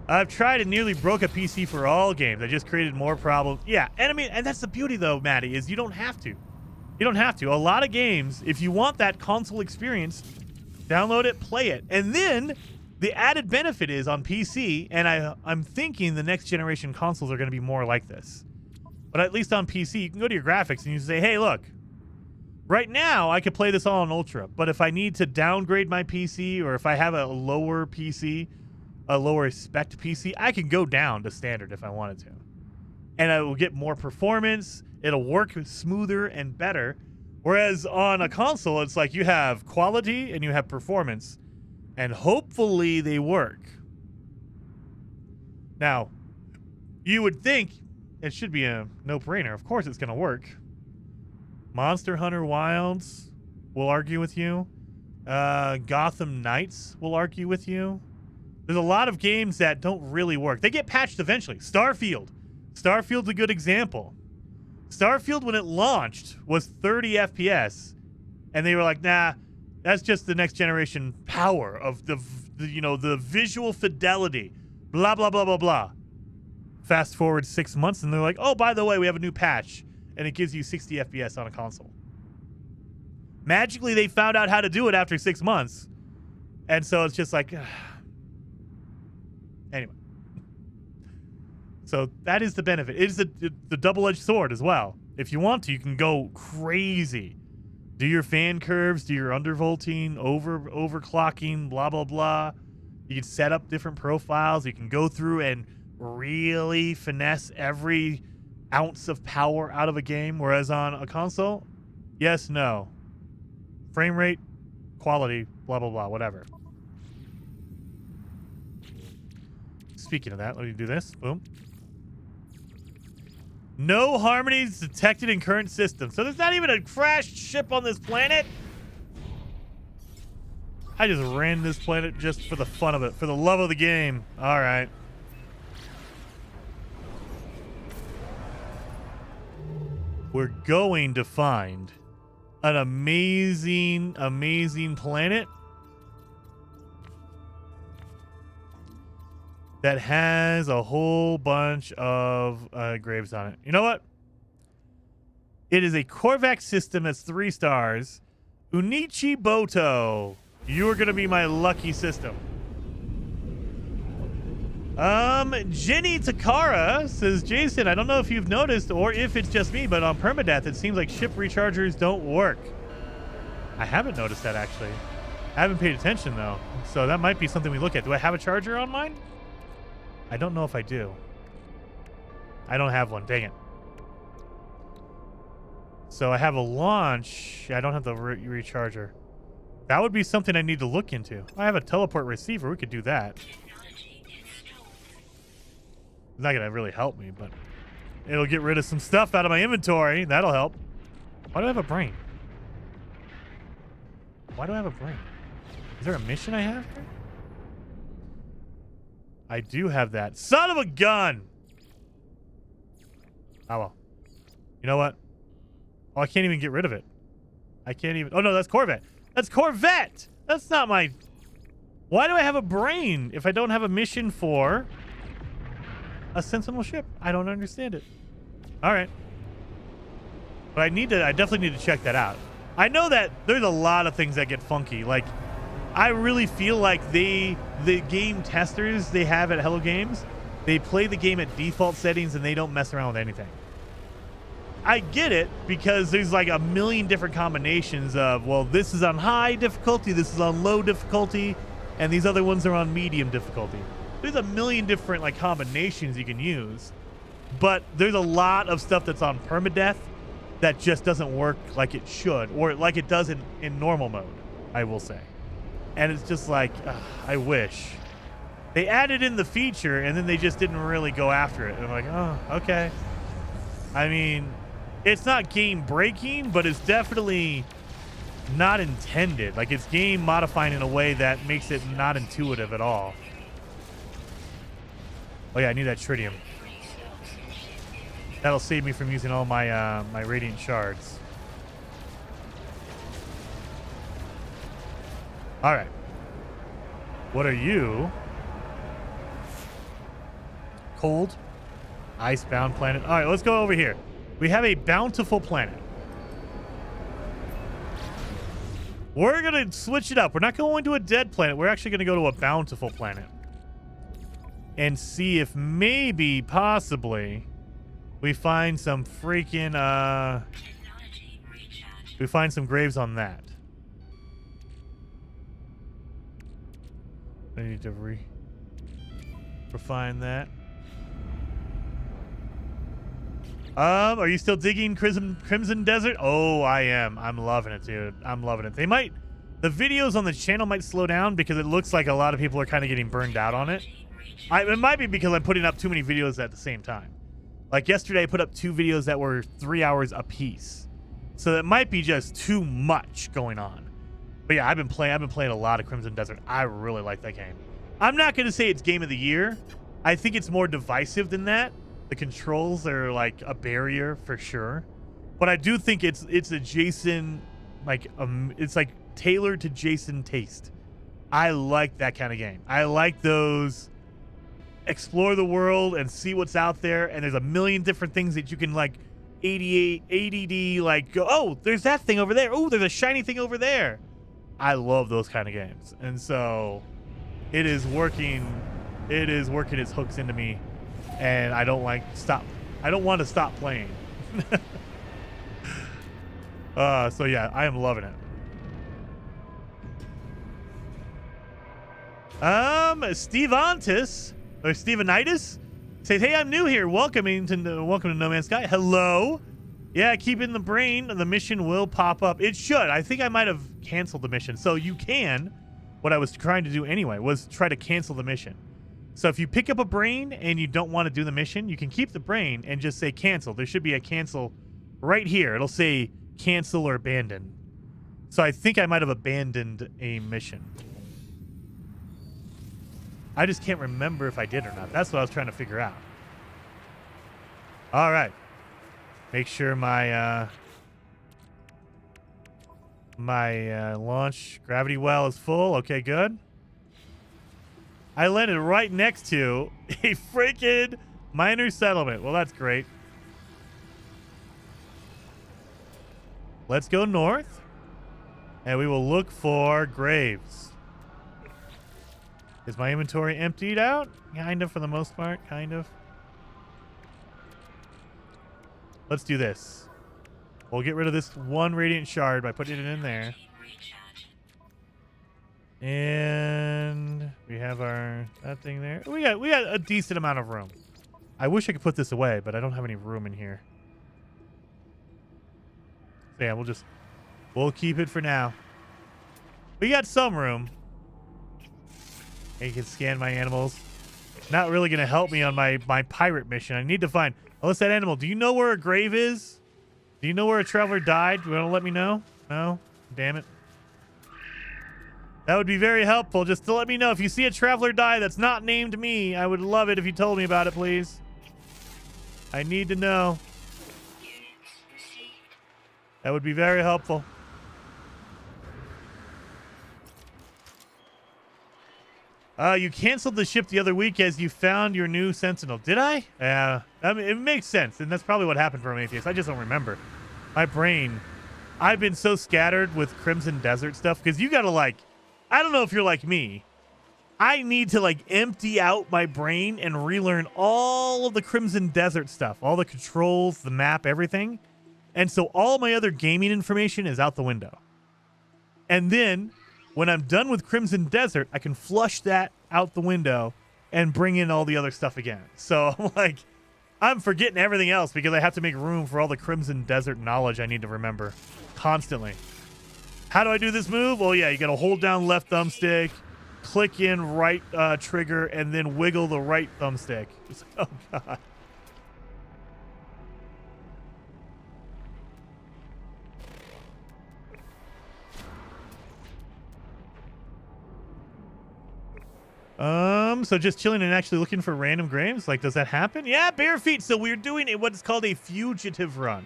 I've tried and nearly broke a PC for all games. I just created more problems. Yeah, and I mean, and that's the beauty though, Maddie, is you don't have to. You don't have to. A lot of games, if you want that console experience, download it, play it, and then the added benefit is on PC, and I'm thinking the next generation consoles are going to be more like this. But at least on PC, you can go to your graphics and you say, hey, look, right now I could play this all on Ultra, but if I need to downgrade my PC or if I have a lower PC, a lower spec PC, I can go down to standard if I wanted to. And I will get more performance, it'll work smoother and better. Whereas on a console, it's like you have quality and you have performance. And hopefully they work. Now, you would think it should be a no-brainer. Of course it's going to work. Monster Hunter Wilds will argue with you. Gotham Knights will argue with you. There's a lot of games that don't really work. They get patched eventually. Starfield's a good example. Starfield, when it launched, was 30 FPS. And they were like, nah, that's just the next generation power of the visual fidelity. Blah, blah, blah, blah, blah. Fast forward 6 months, and they're like, oh, by the way, we have a new patch. And it gives you 60 FPS on a console. Magically, they found out how to do it after 6 months. And so it's just like... Anyway. So that is the benefit. It is the double-edged sword as well. If you want to, you can go crazy. Do your fan curves, do your undervolting, overclocking, blah, blah, blah. You can set up different profiles. You can go through and really finesse every ounce of power out of a game. Whereas on a console, yes, no. Frame rate, quality, blah, blah, blah, whatever. Speaking of that, let me do this. Boom. No harmonies detected in current system. So there's not even a crashed ship on this planet? I just ran this planet just for the fun of it, for the love of the game. All right. We're going to find an amazing, amazing planet that has a whole bunch of graves on it. You know what? It is a Korvax system that's 3 stars. Unichi Boto. You are going to be my lucky system. Jenny Takara says, Jason, I don't know if you've noticed or if it's just me, but on Permadeath, it seems like ship rechargers don't work. I haven't noticed that, actually. I haven't paid attention, though. So that might be something we look at. Do I have a charger on mine? I don't know if I do. I don't have one. Dang it. So I have a launch. I don't have the recharger. That would be something I need to look into. I have a teleport receiver. We could do that. It's not going to really help me, but it'll get rid of some stuff out of my inventory. That'll help. Why do I have a brain? Why do I have a brain? Is there a mission I have here? I do have that. Son of a gun! Oh, well. You know what? Oh, I can't even get rid of it. I can't even... Oh, no, that's Corvette. That's Corvette! That's not my... Why do I have a brain if I don't have a mission for a sentinel ship. I don't understand it. All right. But I definitely need to check that out. I know that there's a lot of things that get funky. Like, I really feel like the game testers they have at Hello Games, they play the game at default settings and they don't mess around with anything. I get it because there's like a million different combinations of, well, this is on high difficulty, this is on low difficulty, and these other ones are on medium difficulty. There's a million different like combinations you can use, but there's a lot of stuff that's on permadeath that just doesn't work like it should, or like it does in normal mode, I will say. And it's just like, I wish. They added in the feature, and then they just didn't really go after it. And I'm like, oh, okay. I mean, it's not game-breaking, but it's definitely not intended. Like, it's game-modifying in a way that makes it not intuitive at all. Oh, yeah, I need that tritium. That'll save me from using all my my radiant shards. All right. What are you? Cold. Icebound planet. All right, let's go over here. We have a bountiful planet. We're going to switch it up. We're not going to a dead planet. We're actually going to go to a bountiful planet. And see if maybe, possibly, we find some freaking, we find some graves on that. I need to refine that. Are you still digging Crimson Desert? Oh, I am. I'm loving it, dude. I'm loving it. The videos on the channel might slow down because it looks like a lot of people are kind of getting burned out on it. It might be because I'm putting up too many videos at the same time. Like yesterday, I put up 2 videos that were 3 hours apiece. So it might be just too much going on. But yeah, I've been playing a lot of Crimson Desert. I really like that game. I'm not going to say it's game of the year. I think it's more divisive than that. The controls are like a barrier for sure. But I do think it's a Jason, like it's like tailored to Jason taste. I like that kind of game. I like those explore the world and see what's out there, and there's a million different things that you can like ADD like go, oh, there's that thing over there. Oh, there's a shiny thing over there. I love those kind of games. And so it is working its hooks into me, and I don't want to stop playing. So yeah, I am loving it. Stevantis or Stevenitis says, "Hey, I'm new here. Welcome to No Man's Sky." Hello. Yeah, keep in the brain. The mission will pop up. It should. I think I might have canceled the mission. So you can. What I was trying to do anyway was try to cancel the mission. So if you pick up a brain and you don't want to do the mission, you can keep the brain and just say cancel. There should be a cancel right here. It'll say cancel or abandon. So I think I might have abandoned a mission. I just can't remember if I did or not. That's what I was trying to figure out. All right. Make sure my launch gravity well is full. Okay, good. I landed right next to a freaking miner settlement. Well, that's great. Let's go north, and we will look for graves. Is my inventory emptied out? Kind of, for the most part. Kind of. Let's do this. We'll get rid of this one radiant shard by putting it in there. And we have that thing there. We got a decent amount of room. I wish I could put this away, but I don't have any room in here. So yeah, we'll keep it for now. We got some room. And you can scan my animals. Not really gonna help me on my pirate mission. I need to find. Unless that animal. Do you know where a grave is? Do you know where a traveler died? Do you want to let me know? No? Damn it. That would be very helpful, just to let me know. If you see a traveler die that's not named me, I would love it if you told me about it, please. I need to know. That would be very helpful. You canceled the ship the other week as you found your new Sentinel. Did I? Yeah. I mean, it makes sense, and that's probably what happened for Prometheus. I just don't remember. My brain. I've been so scattered with Crimson Desert stuff because you got to, like, I don't know if you're like me. I need to, like, empty out my brain and relearn all of the Crimson Desert stuff, all the controls, the map, everything. And so all my other gaming information is out the window. And then when I'm done with Crimson Desert, I can flush that out the window and bring in all the other stuff again. So, like, I'm forgetting everything else because I have to make room for all the Crimson Desert knowledge I need to remember constantly. How do I do this move? Well, yeah, you got to hold down left thumbstick, click in right trigger, and then wiggle the right thumbstick. Oh, God. So just chilling and actually looking for random graves? Like, does that happen? Yeah, bare feet. So we're doing what's called a fugitive run.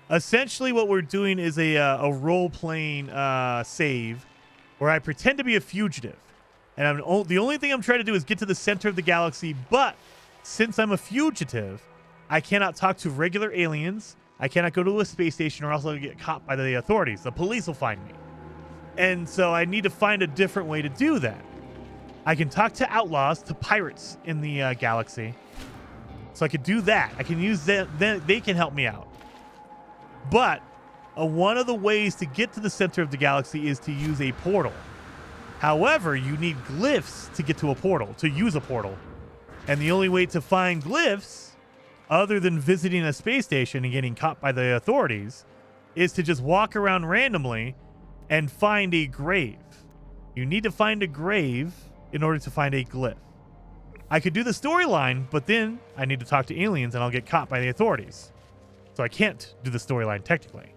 Essentially, what we're doing is a role-playing save where I pretend to be a fugitive. And the only thing I'm trying to do is get to the center of the galaxy. But since I'm a fugitive, I cannot talk to regular aliens. I cannot go to a space station or else I'll get caught by the authorities. The police will find me. And so I need to find a different way to do that. I can talk to outlaws, to pirates in the galaxy. So I could do that. I can use them. They can help me out. But one of the ways to get to the center of the galaxy is to use a portal. However, you need glyphs to get to a portal, to use a portal. And the only way to find glyphs, other than visiting a space station and getting caught by the authorities, is to just walk around randomly and find a grave. You need to find a grave in order to find a glyph. I could do the storyline, but then I need to talk to aliens and I'll get caught by the authorities. So I can't do the storyline technically.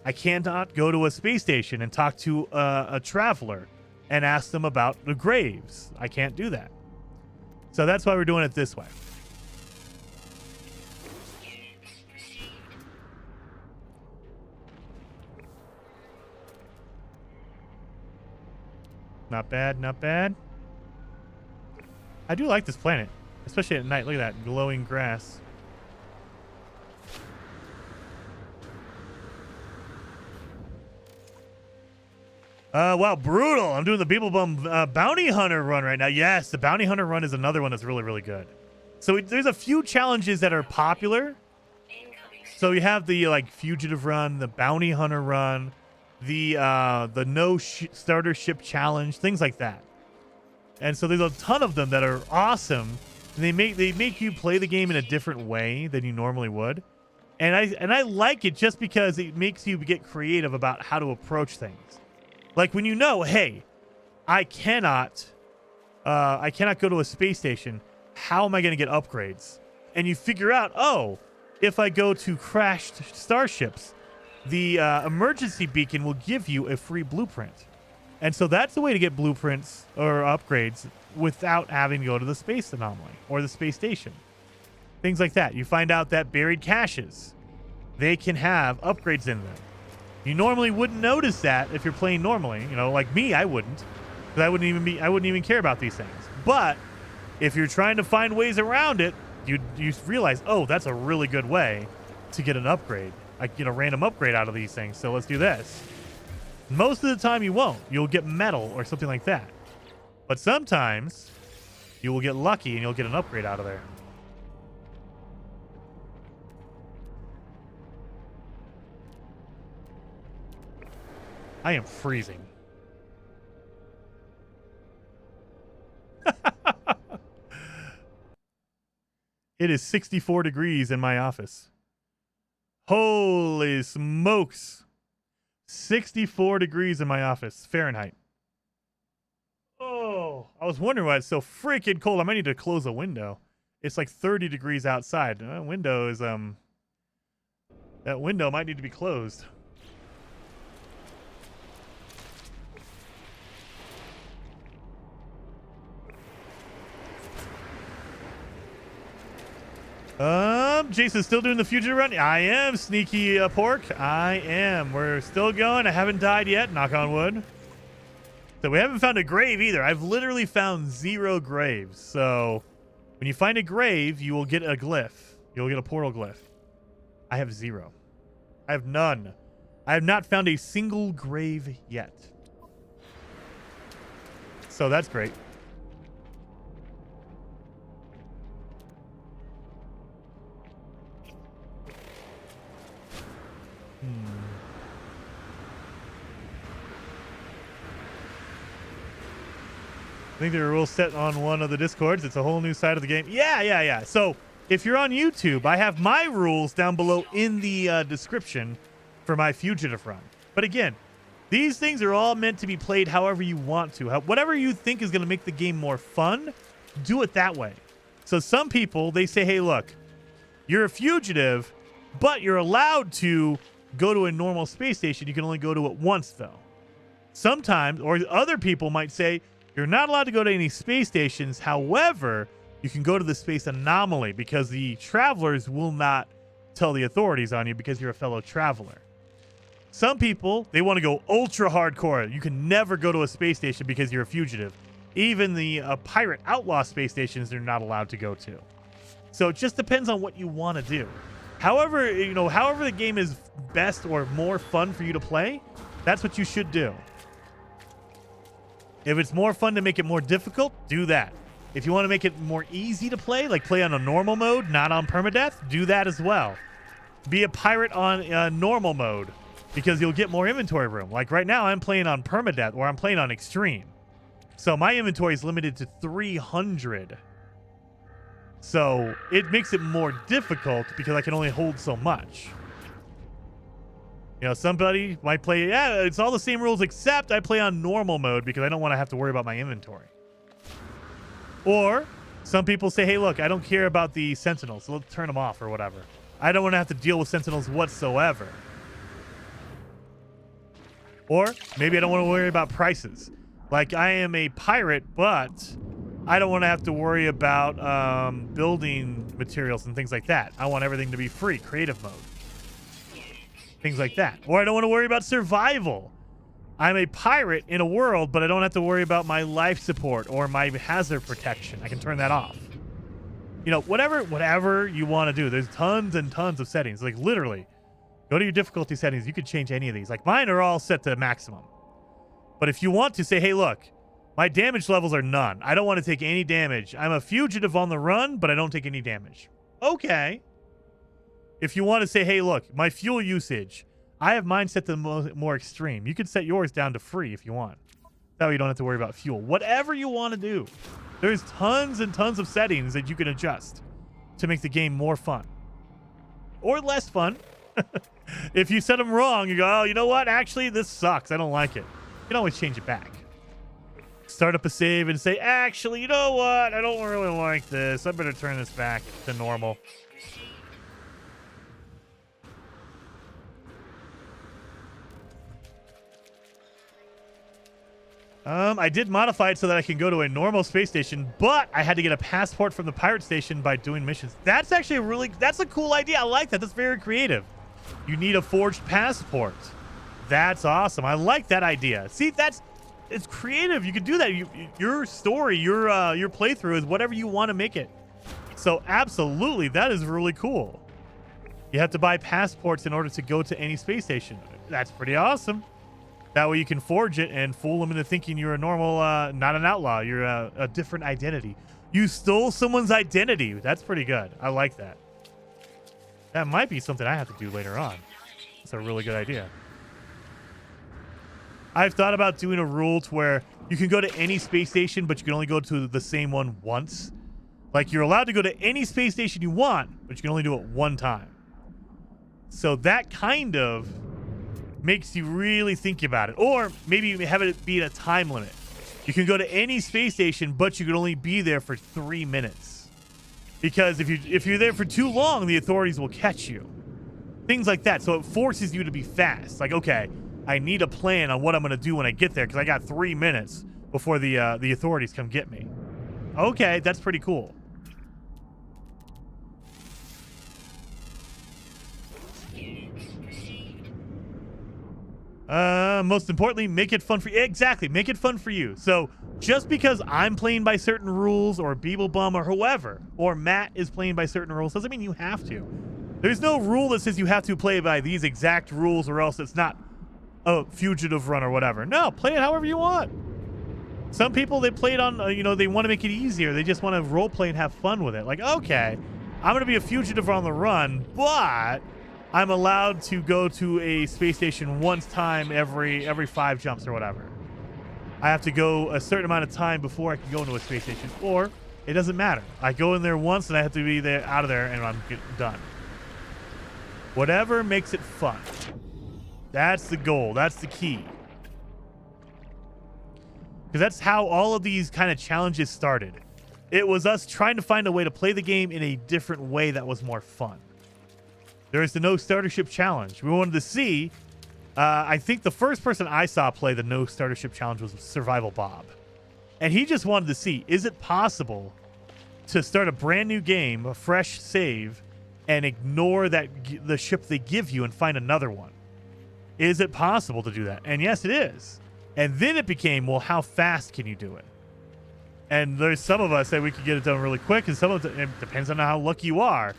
I cannot go to a space station and talk to a traveler and ask them about the graves. I can't do that. So that's why we're doing it this way. Not bad, not bad. I do like this planet, especially at night. Look at that glowing grass. Wow, brutal. I'm doing the Beetle Bum Bounty Hunter run right now. Yes, the Bounty Hunter run is another one that's really, really good. So there's a few challenges that are popular. So you have the like Fugitive Run, the Bounty Hunter run, the No Starter Ship Challenge, things like that. And so there's a ton of them that are awesome. And they make you play the game in a different way than you normally would. And I like it just because it makes you get creative about how to approach things. Like when you know, hey, I cannot go to a space station. How am I going to get upgrades? And you figure out, oh, if I go to crashed starships, the emergency beacon will give you a free blueprint. And so that's the way to get blueprints or upgrades without having to go to the space anomaly or the space station. Things like that. You find out that buried caches, they can have upgrades in them. You normally wouldn't notice that if you're playing normally. You know, like me, I wouldn't. Because I wouldn't even care about these things. But if you're trying to find ways around it, you realize, oh, that's a really good way to get an upgrade. I get a random upgrade out of these things, so let's do this. Most of the time you won't. You'll get metal or something like that. But sometimes you will get lucky and you'll get an upgrade out of there. I am freezing. It is 64 degrees in my office. Holy smokes. 64 degrees in my office, Fahrenheit. Oh, I was wondering why it's so freaking cold. I might need to close a window. It's like 30 degrees outside. That window might need to be closed. Jason's still doing the fugitive run. I am, sneaky pork. I am. We're still going. I haven't died yet. Knock on wood. So we haven't found a grave either. I've literally found 0 graves. So when you find a grave, you will get a glyph. You'll get a portal glyph. I have 0. I have none. I have not found a single grave yet. So that's great. I think there are rules set on one of the Discords. It's a whole new side of the game. Yeah. So if you're on YouTube, I have my rules down below in the description for my Fugitive Run. But again, these things are all meant to be played however you want to. Whatever you think is going to make the game more fun, do it that way. So some people, they say, hey, look, you're a fugitive, but you're allowed to go to a normal space station. You can only go to it once, though. Sometimes, or other people might say, you're not allowed to go to any space stations. However, you can go to the space anomaly because the travelers will not tell the authorities on you because you're a fellow traveler. Some people, they want to go ultra hardcore. You can never go to a space station because you're a fugitive. Even the pirate outlaw space stations, they're not allowed to go to. So it just depends on what you want to do. However, however the game is best or more fun for you to play, that's what you should do. If it's more fun to make it more difficult, do that. If you want to make it more easy to play, like play on a normal mode, not on permadeath, do that as well. Be a pirate on normal mode because you'll get more inventory room. Like right now, I'm playing on permadeath or I'm playing on extreme. So my inventory is limited to 300. So it makes it more difficult because I can only hold so much. Somebody might play, it's all the same rules except I play on normal mode because I don't want to have to worry about my inventory. Or some people say, hey, look, I don't care about the sentinels, so let's turn them off or whatever. I don't want to have to deal with sentinels whatsoever. Or maybe I don't want to worry about prices. Like I am a pirate, but I don't want to have to worry about building materials and things like that. I want everything to be free, creative mode. Things like that. Or I don't want to worry about survival. I'm a pirate in a world, but I don't have to worry about my life support or my hazard protection. I can turn that off. Whatever you want to do. There's tons and tons of settings. Like literally, go to your difficulty settings. You could change any of these. Like mine are all set to maximum. But if you want to say, hey, look, my damage levels are none. I don't want to take any damage. I'm a fugitive on the run, but I don't take any damage. Okay. If you want to say, hey, look, my fuel usage, I have mine set to more extreme. You could set yours down to free if you want. That way you don't have to worry about fuel. Whatever you want to do. There's tons and tons of settings that you can adjust to make the game more fun. Or less fun. If you set them wrong, you go, oh, you know what? Actually, this sucks. I don't like it. You can always change it back. Start up a save and say, actually, you know what? I don't really like this. I better turn this back to normal. I did modify it so that I can go to a normal space station, but I had to get a passport from the pirate station by doing missions. That's actually that's a cool idea. I like that. That's very creative. You need a forged passport. That's awesome. I like that idea. See, it's creative. You can do that. Your story, your playthrough is whatever you want to make it. So absolutely, that is really cool. You have to buy passports in order to go to any space station. That's pretty awesome. That way you can forge it and fool them into thinking you're a normal, not an outlaw. You're a different identity. You stole someone's identity. That's pretty good. I like that. That might be something I have to do later on. That's a really good idea. I've thought about doing a rule to where you can go to any space station, but you can only go to the same one once. Like you're allowed to go to any space station you want, but you can only do it one time. So that kind of makes you really think about it. Or maybe you have it be a time limit. You can go to any space station, but you can only be there for 3 minutes. Because if you're there for too long, the authorities will catch you. Things like that. So it forces you to be fast. Like, okay, I need a plan on what I'm going to do when I get there because I got 3 minutes before the authorities come get me. Okay, that's pretty cool. Most importantly, make it fun for you. Exactly, make it fun for you. So just because I'm playing by certain rules, or Beeblebum, or whoever, or Matt is playing by certain rules, doesn't mean you have to. There's no rule that says you have to play by these exact rules, or else it's not a Fugitive Run or whatever. No, play it however you want. Some people, they play it on, they want to make it easier. They just want to role play and have fun with it. Like, okay, I'm going to be a fugitive on the run, but I'm allowed to go to a space station once time every 5 jumps or whatever. I have to go a certain amount of time before I can go into a space station, or it doesn't matter. I go in there once and I have to be there, out of there, and I'm done. Whatever makes it fun. That's the goal. That's the key. Because that's how all of these kind of challenges started. It was us trying to find a way to play the game in a different way that was more fun. There is the no starter ship challenge. We wanted to see, I think the first person I saw play the no starter ship challenge was Survival Bob. And he just wanted to see, is it possible to start a brand new game, a fresh save, and ignore the ship they give you and find another one? Is it possible to do that? And yes, it is. And then it became, well, how fast can you do it? And there's some of us that we could get it done really quick, and some of it depends on how lucky you are.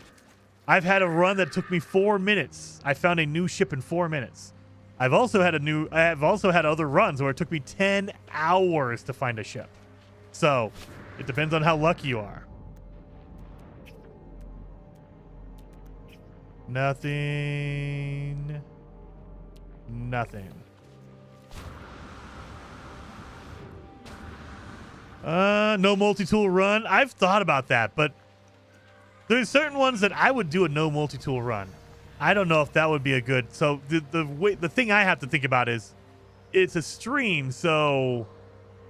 I've had a run that took me 4 minutes. I found a new ship in 4 minutes. I've also had other runs where it took me 10 hours to find a ship. So it depends on how lucky you are. Nothing. No multi-tool run. I've thought about that, but there's certain ones that I would do a no multi-tool run. I don't know if that would be a good. So the thing I have to think about is, it's a stream, so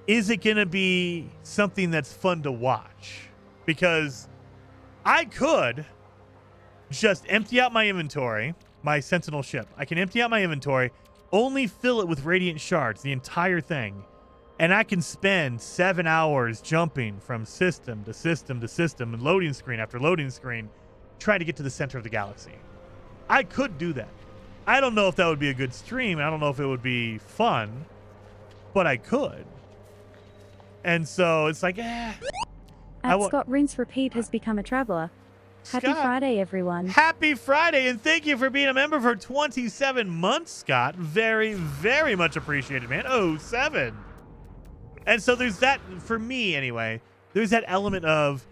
is it going to be something that's fun to watch? Because I could just empty out my inventory, my Sentinel ship. I can empty out my inventory, only fill it with Radiant Shards, the entire thing. And I can spend 7 hours jumping from system to system to system and loading screen after loading screen, trying to get to the center of the galaxy. I could do that. I don't know if that would be a good stream. I don't know if it would be fun, but I could. And so it's like, Scott Rinse Repeat has become a traveler. Happy Friday, everyone. Happy Friday, and thank you for being a member for 27 months, Scott. Very, very much appreciated, man. 07. And so there's that, for me anyway, there's that element of,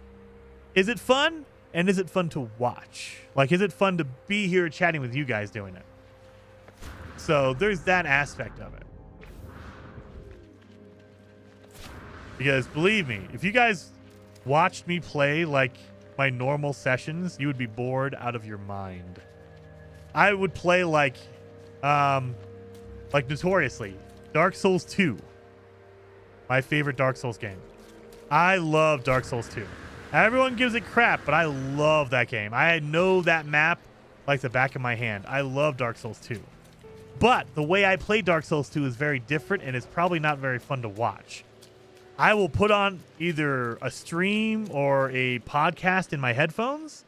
is it fun? And is it fun to watch? Like, is it fun to be here chatting with you guys doing it? So there's that aspect of it. Because believe me, if you guys watched me play like my normal sessions, you would be bored out of your mind. I would play like notoriously, Dark Souls 2. My favorite Dark Souls game. I love Dark Souls 2. Everyone gives it crap, but I love that game. I know that map like the back of my hand. I love Dark Souls 2. But the way I play Dark Souls 2 is very different, and it's probably not very fun to watch. I will put on either a stream or a podcast in my headphones,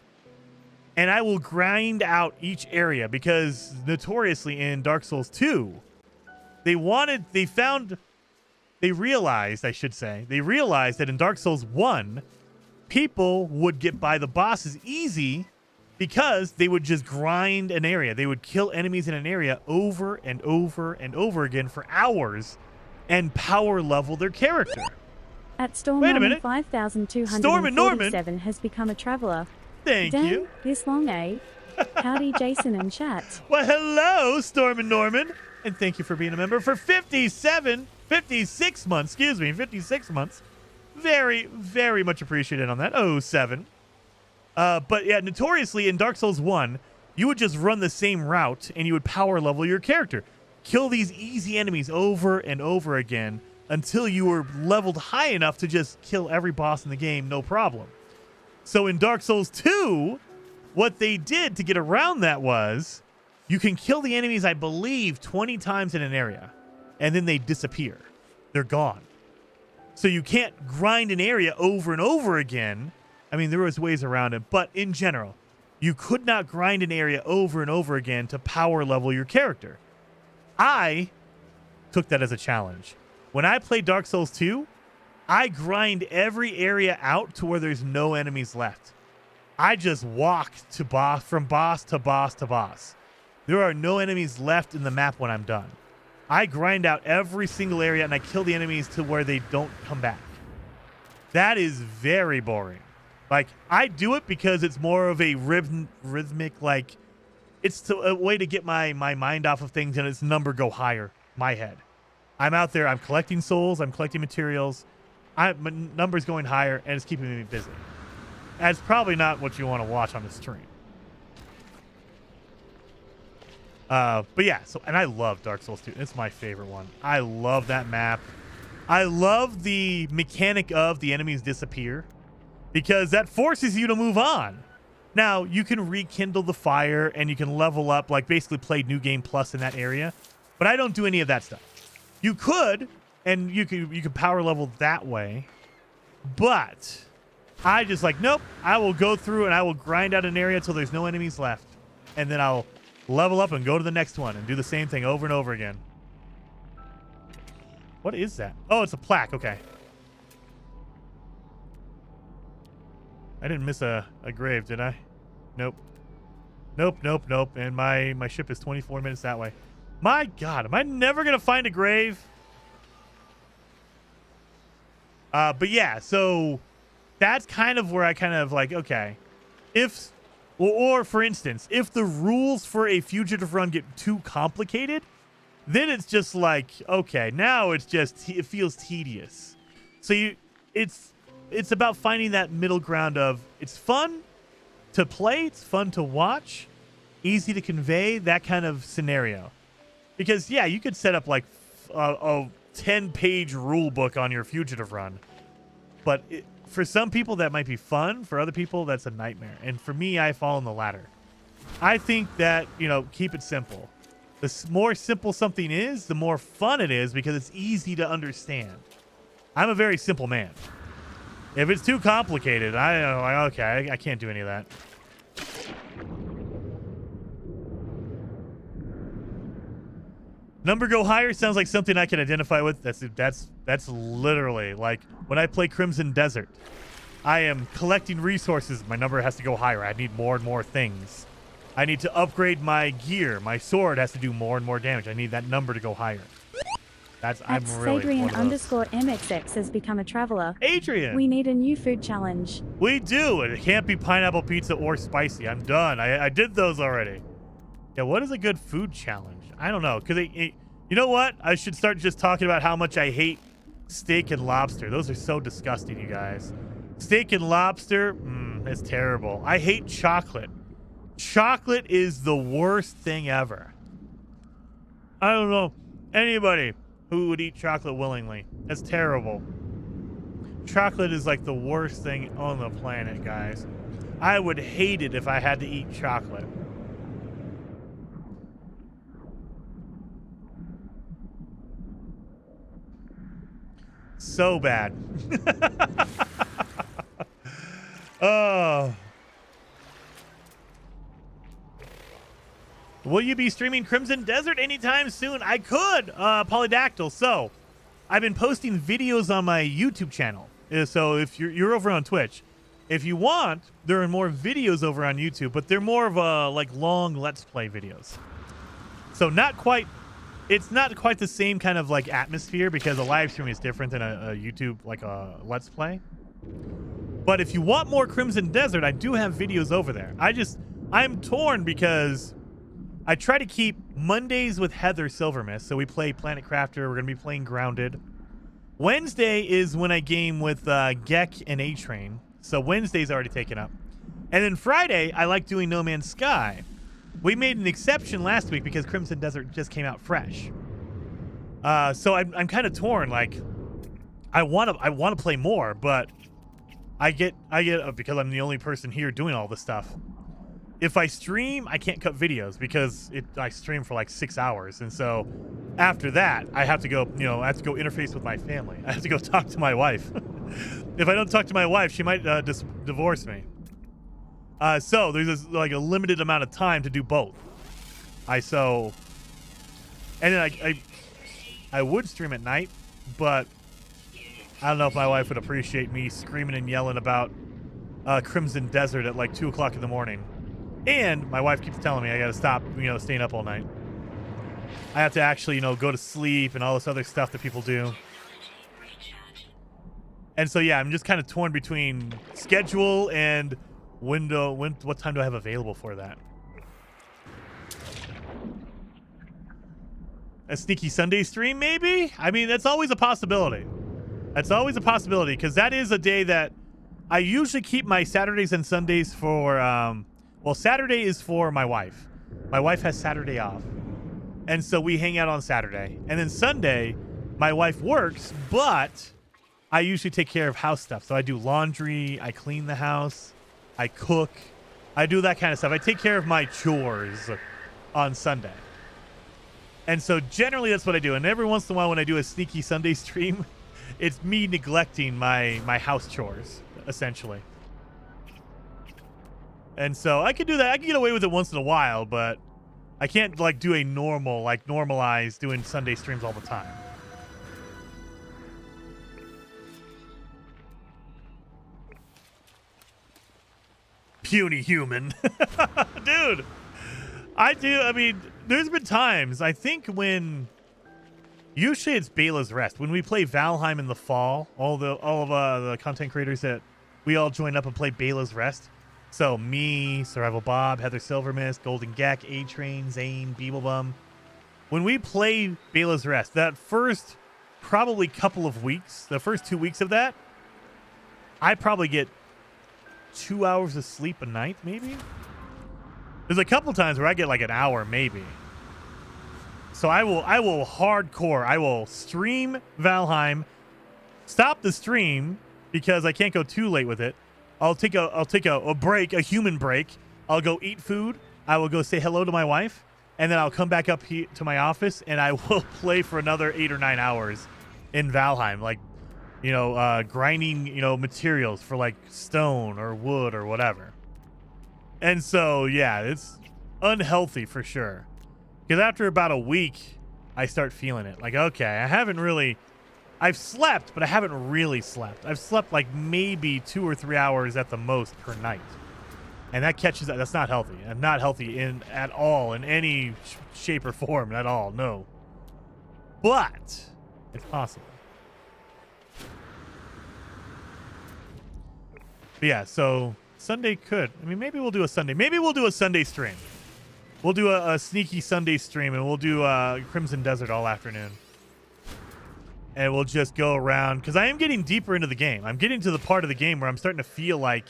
and I will grind out each area, because notoriously in Dark Souls 2, they realized that in Dark Souls 1, people would get by the bosses easy because they would just grind an area. They would kill enemies in an area over and over and over again for hours and power level their character. At Storm Norman 5247 has become a traveler. Thank you. This long, eh? Howdy, Jason and chat. Well, hello, Storm and Norman. And thank you for being a member for 56 months. Excuse me, 56 months. Very, very much appreciated on that. 07. But yeah, notoriously in Dark Souls 1, you would just run the same route and you would power level your character. Kill these easy enemies over and over again until you were leveled high enough to just kill every boss in the game, no problem. So in Dark Souls 2, what they did to get around that was you can kill the enemies, I believe, 20 times in an area, and then they disappear. They're gone. So you can't grind an area over and over again. I mean, there was ways around it, but in general, you could not grind an area over and over again to power level your character. I took that as a challenge. When I play Dark Souls 2, I grind every area out to where there's no enemies left. I just walk to boss, from boss to boss to boss. There are no enemies left in the map when I'm done. I grind out every single area and I kill the enemies to where they don't come back. That is very boring. Like, I do it because it's more of a rhythmic, like, it's a way to get my mind off of things and its number go higher, my head. I'm out there, I'm collecting souls, I'm collecting materials, my number's going higher, and it's keeping me busy. That's probably not what you want to watch on the stream. But yeah, and I love Dark Souls 2. It's my favorite one. I love that map. I love the mechanic of the enemies disappear because that forces you to move on. Now, you can rekindle the fire and you can level up, like basically play New Game Plus in that area, but I don't do any of that stuff. You could, and you could power level that way, but I just like, nope, I will go through and I will grind out an area until there's no enemies left, and then I'll level up and go to the next one and do the same thing over and over again. What is that? Oh, it's a plaque. Okay. I didn't miss a grave, did I? Nope. Nope. And my ship is 24 minutes that way. My God, am I never going to find a grave? But yeah, so that's kind of where I kind of like, okay, or for instance, if the rules for a fugitive run get too complicated, then it's just like, okay, now it feels tedious. So it's about finding that middle ground of it's fun to play, it's fun to watch, easy to convey, that kind of scenario. Because yeah, you could set up like a 10-page rule book on your fugitive run, but for some people that might be fun. For other people, that's a nightmare. And for me, I fall in the latter. I think that, keep it simple. The more simple something is, the more fun it is because it's easy to understand. I'm a very simple man. If it's too complicated, I can't do any of that. Number go higher sounds like something I can identify with. That's literally like when I play Crimson Desert. I am collecting resources. My number has to go higher. I need more and more things. I need to upgrade my gear. My sword has to do more and more damage. I need that number to go higher. I'm really Adrian_MXX has become a traveler. Adrian! We need a new food challenge. We do. It can't be pineapple pizza or spicy. I'm done. I did those already. Yeah, what is a good food challenge? I don't know. Because you know what? I should start just talking about how much I hate steak and lobster. Those are so disgusting, you guys. Steak and lobster, it's terrible. I hate chocolate. Chocolate is the worst thing ever. I don't know anybody who would eat chocolate willingly. That's terrible. Chocolate is like the worst thing on the planet, guys. I would hate it if I had to eat chocolate. So bad. Oh. Will you be streaming Crimson Desert anytime soon? I could, Polydactyl. So, I've been posting videos on my YouTube channel. So, if you're over on Twitch, if you want, there are more videos over on YouTube, but they're more of a like long Let's Play videos. So, it's not quite the same kind of like atmosphere because a live stream is different than a YouTube, like a Let's Play. But if you want more Crimson Desert, I do have videos over there. I'm torn because I try to keep Mondays with Heather Silvermist. So we play Planet Crafter. We're going to be playing Grounded. Wednesday is when I game with Gek and A-Train. So Wednesday's already taken up. And then Friday, I like doing No Man's Sky. We made an exception last week because Crimson Desert just came out fresh. So I'm kind of torn. Like, I want to play more, but I get because I'm the only person here doing all this stuff. If I stream, I can't cut videos because I stream for like 6 hours, and so after that, I have to go. I have to go interface with my family. I have to go talk to my wife. If I don't talk to my wife, she might divorce me. So there's like a limited amount of time to do both. And And then I would stream at night, but I don't know if my wife would appreciate me screaming and yelling about Crimson Desert at like 2 o'clock in the morning. And my wife keeps telling me I got to stop, staying up all night. I have to actually, go to sleep and all this other stuff that people do. And so, yeah, I'm just kind of torn between schedule and what time do I have available for that? A sneaky Sunday stream, maybe? I mean, that's always a possibility. That's always a possibility, because that is a day that I usually keep my Saturdays and Sundays for, Saturday is for my wife. My wife has Saturday off. And so we hang out on Saturday. And then Sunday, my wife works, but I usually take care of house stuff. So I do laundry, I clean the house, I cook, I do that kind of stuff. I take care of my chores on Sunday. And so generally that's what I do. And every once in a while when I do a sneaky Sunday stream, it's me neglecting my house chores, essentially. And so I could do that. I can get away with it once in a while, but I can't do a normalize doing Sunday streams all the time. Puny human. Dude, I mean, there's been times, I think usually it's Bela's Rest. When we play Valheim in the fall, all of the content creators that we all join up and play Bela's Rest. So me, Survival Bob, Heather Silvermist, Golden Gek, A-Train, Zane, Beeblebum. When we play Bela's Rest, that first probably couple of weeks, the first 2 weeks of that, I probably get 2 hours of sleep a night, maybe? There's a couple times where I get like an hour, maybe. So I will hardcore. I will stream Valheim, stop the stream because I can't go too late with it. I'll take a break, a human break. I'll go eat food. I will go say hello to my wife, and then I'll come back up to my office and I will play for another 8 or 9 hours in Valheim, grinding, materials for like stone or wood or whatever. And so, yeah, it's unhealthy for sure. Because after about a week, I start feeling it. Like, okay, I've slept, but I haven't really slept. I've slept like maybe 2 or 3 hours at the most per night. And that catches that. That's not healthy. I'm not healthy at all, in any shape or form at all. No. But it's possible. But yeah, so Sunday could. I mean, maybe we'll do a Sunday. Maybe we'll do a Sunday stream. We'll do a sneaky Sunday stream, and we'll do Crimson Desert all afternoon. And we'll just go around, because I am getting deeper into the game. I'm getting to the part of the game where I'm starting to feel like,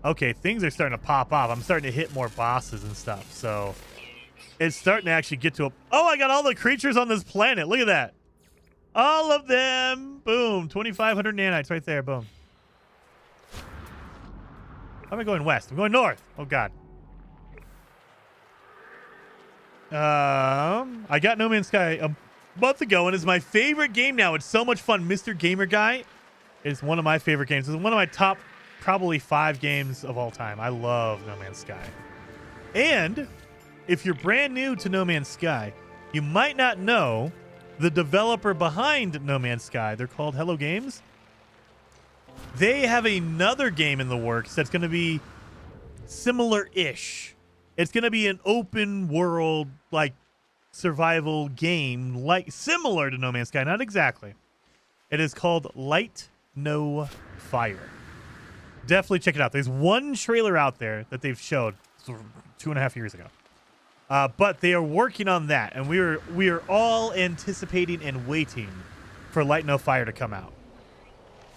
okay, things are starting to pop off. I'm starting to hit more bosses and stuff. So it's starting to actually get to oh, I got all the creatures on this planet. Look at that. All of them. Boom. 2,500 nanites right there. Boom. How am I going west? I'm going north. Oh, God. I got No Man's Sky a month ago, and it's my favorite game now. It's so much fun. Mr. Gamer Guy is one of my favorite games. It's one of my top probably 5 games of all time. I love No Man's Sky. And if you're brand new to No Man's Sky, you might not know the developer behind No Man's Sky. They're called Hello Games. They have another game in the works that's going to be similar-ish. It's going to be an open world, like, survival game, like similar to No Man's Sky. Not exactly. It is called Light No Fire. Definitely check it out. There's one trailer out there that they've showed 2.5 years ago. But they are working on that, and we are all anticipating and waiting for Light No Fire to come out.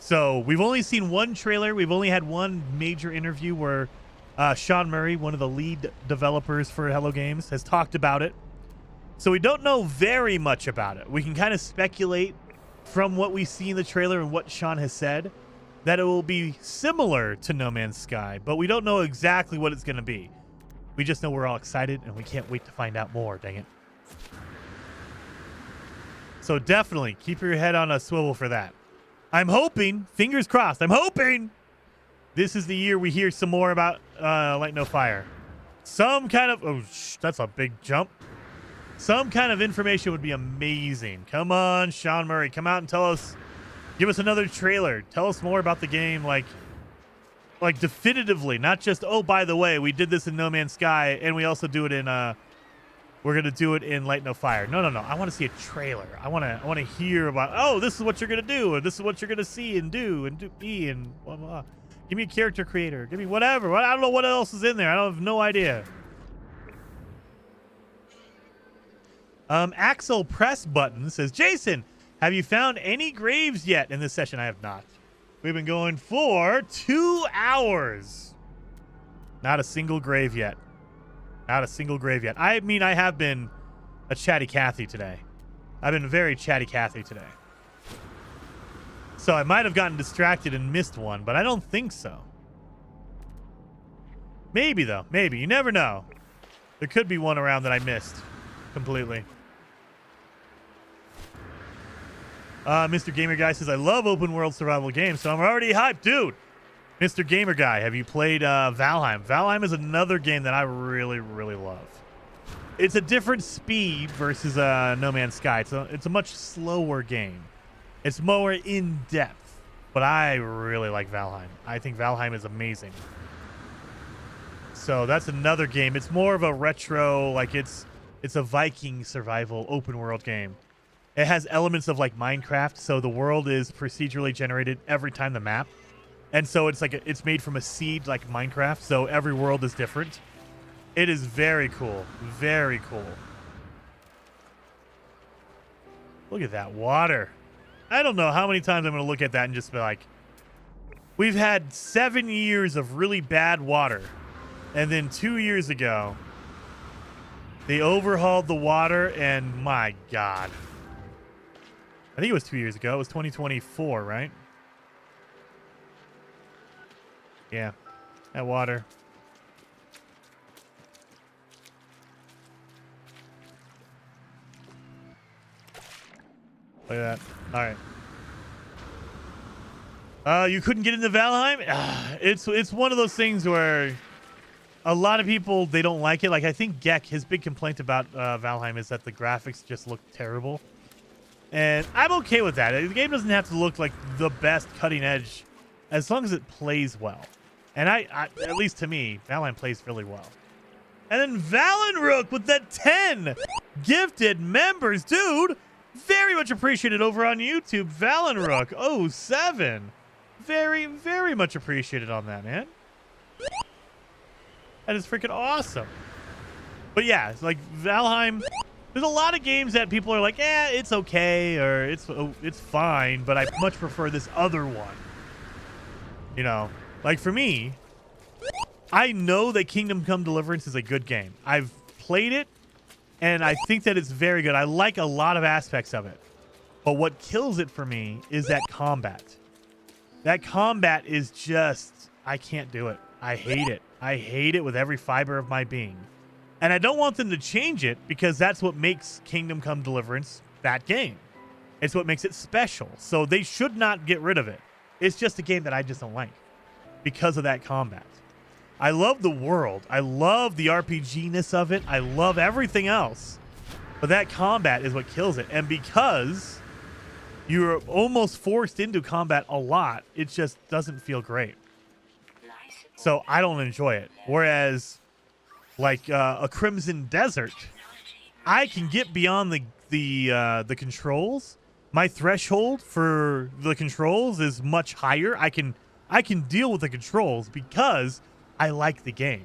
So we've only seen one trailer. We've only had one major interview where Sean Murray, one of the lead developers for Hello Games, has talked about it. So we don't know very much about it. We can kind of speculate from what we see in the trailer and what Sean has said that it will be similar to No Man's Sky, but we don't know exactly what it's going to be. We just know we're all excited and we can't wait to find out more, dang it. So definitely keep your head on a swivel for that. I'm hoping, fingers crossed, I'm hoping this is the year we hear some more about Light No Fire. Some kind of, that's a big jump. Some kind of information would be amazing. Come on, Sean Murray, come out and tell us. Give us another trailer. Tell us more about the game, like definitively, not just, oh, by the way, we did this in No Man's Sky, and we also do it in we're gonna do it in Light No Fire. No. I want to see a trailer. I want to hear about, oh, this is what you're gonna do, or this is what you're gonna see and do and be and blah blah. Give me a character creator. Give me whatever. I don't know what else is in there. I have no idea. Axel Press Button says, Jason, have you found any graves yet in this session? I have not. We've been going for 2 hours. Not a single grave yet. Not a single grave yet. I mean, I have been a chatty Cathy today. I've been very chatty Cathy today. So I might have gotten distracted and missed one, but I don't think so. Maybe, though. Maybe. You never know. There could be one around that I missed completely. Mr. Gamer Guy says, I love open world survival games, so I'm already hyped. Dude, Mr. Gamer Guy, have you played Valheim? Valheim is another game that I really, really love. It's a different speed versus No Man's Sky. It's a much slower game. It's more in-depth, but I really like Valheim. I think Valheim is amazing. So that's another game. It's more of a retro, like it's a Viking survival open world game. It has elements of like Minecraft, so the world is procedurally generated every time the map. And so it's like it's made from a seed like Minecraft, so every world is different. It is very cool. Very cool. Look at that water. I don't know how many times I'm going to look at that and just be like, we've had 7 years of really bad water. And then 2 years ago, they overhauled the water, and my God. I think it was 2 years ago. It was 2024, right? Yeah. That water. Look at that. All right. You couldn't get into Valheim? It's one of those things where a lot of people, they don't like it. Like, I think Geck, his big complaint about Valheim is that the graphics just look terrible. And I'm okay with that. The game doesn't have to look like the best cutting edge as long as it plays well. And I at least to me, Valheim plays really well. And then Valenrook with that 10 gifted members. Dude, very much appreciated over on YouTube. Valenrook 07. Very, very much appreciated on that, man. That is freaking awesome. But yeah, it's like Valheim. There's a lot of games that people are like, it's okay, or it's fine, but I much prefer this other one. You know, like for me, I know that Kingdom Come Deliverance is a good game. I've played it, and I think that it's very good. I like a lot of aspects of it. But what kills it for me is that combat. That combat is just, I can't do it. I hate it. I hate it with every fiber of my being. And I don't want them to change it because that's what makes Kingdom Come Deliverance that game. It's what makes it special. So they should not get rid of it. It's just a game that I just don't like because of that combat. I love the world. I love the RPG-ness of it. I love everything else. But that combat is what kills it. And because you're almost forced into combat a lot, it just doesn't feel great. So I don't enjoy it. Whereas like a Crimson Desert, I can get beyond the controls. My threshold for the controls is much higher. I can deal with the controls because I like the game.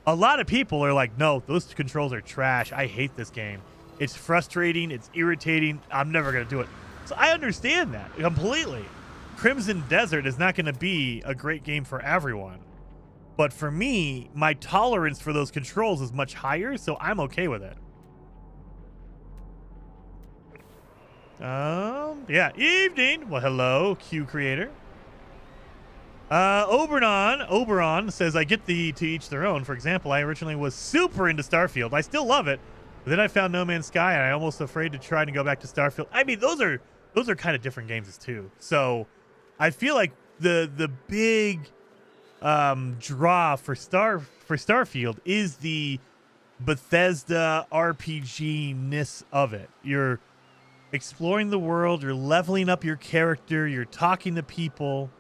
A lot of people are like, no, those controls are trash. I hate this game. It's frustrating. It's irritating. I'm never going to do it. So I understand that completely. Crimson Desert is not going to be a great game for everyone. But for me, my tolerance for those controls is much higher, so I'm okay with it. Yeah, evening. Well, hello, Q Creator. Oberon says, I get the to each their own. For example, I originally was super into Starfield. I still love it. But then I found No Man's Sky, and I'm almost afraid to try to go back to Starfield. I mean, those are kind of different games too. So I feel like the big draw for Starfield is the Bethesda RPG-ness of it. You're exploring the world, you're leveling up your character, you're talking to people.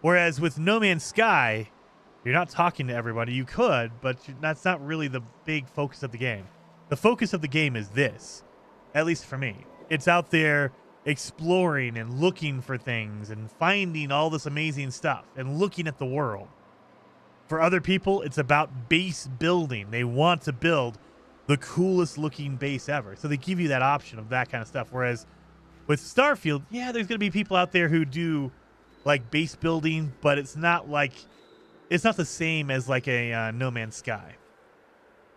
Whereas with No Man's Sky, you're not talking to everybody. You could, but that's not really the big focus of the game. The focus of the game is this, at least for me. It's out there exploring and looking for things and finding all this amazing stuff and looking at the world. For other people, it's about base building. They want to build the coolest looking base ever. So they give you that option of that kind of stuff. Whereas with Starfield, yeah, there's going to be people out there who do like base building, but it's not the same as like a No Man's Sky,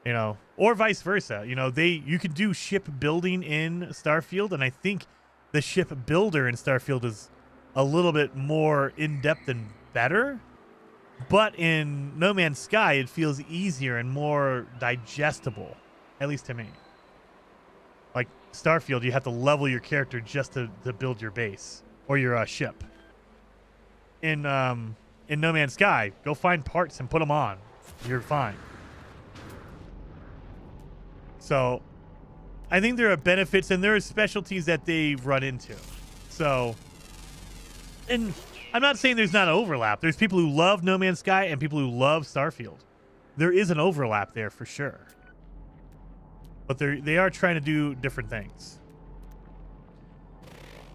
you know, or vice versa. You know, you can do ship building in Starfield, and I think the ship builder in Starfield is a little bit more in-depth and better. But in No Man's Sky, it feels easier and more digestible, at least to me. Like Starfield, you have to level your character just to build your base or your ship. In No Man's Sky, go find parts and put them on. You're fine. So I think there are benefits and there are specialties that they run into. So, and I'm not saying there's not an overlap. There's people who love No Man's Sky and people who love Starfield. There is an overlap there for sure. But they are trying to do different things.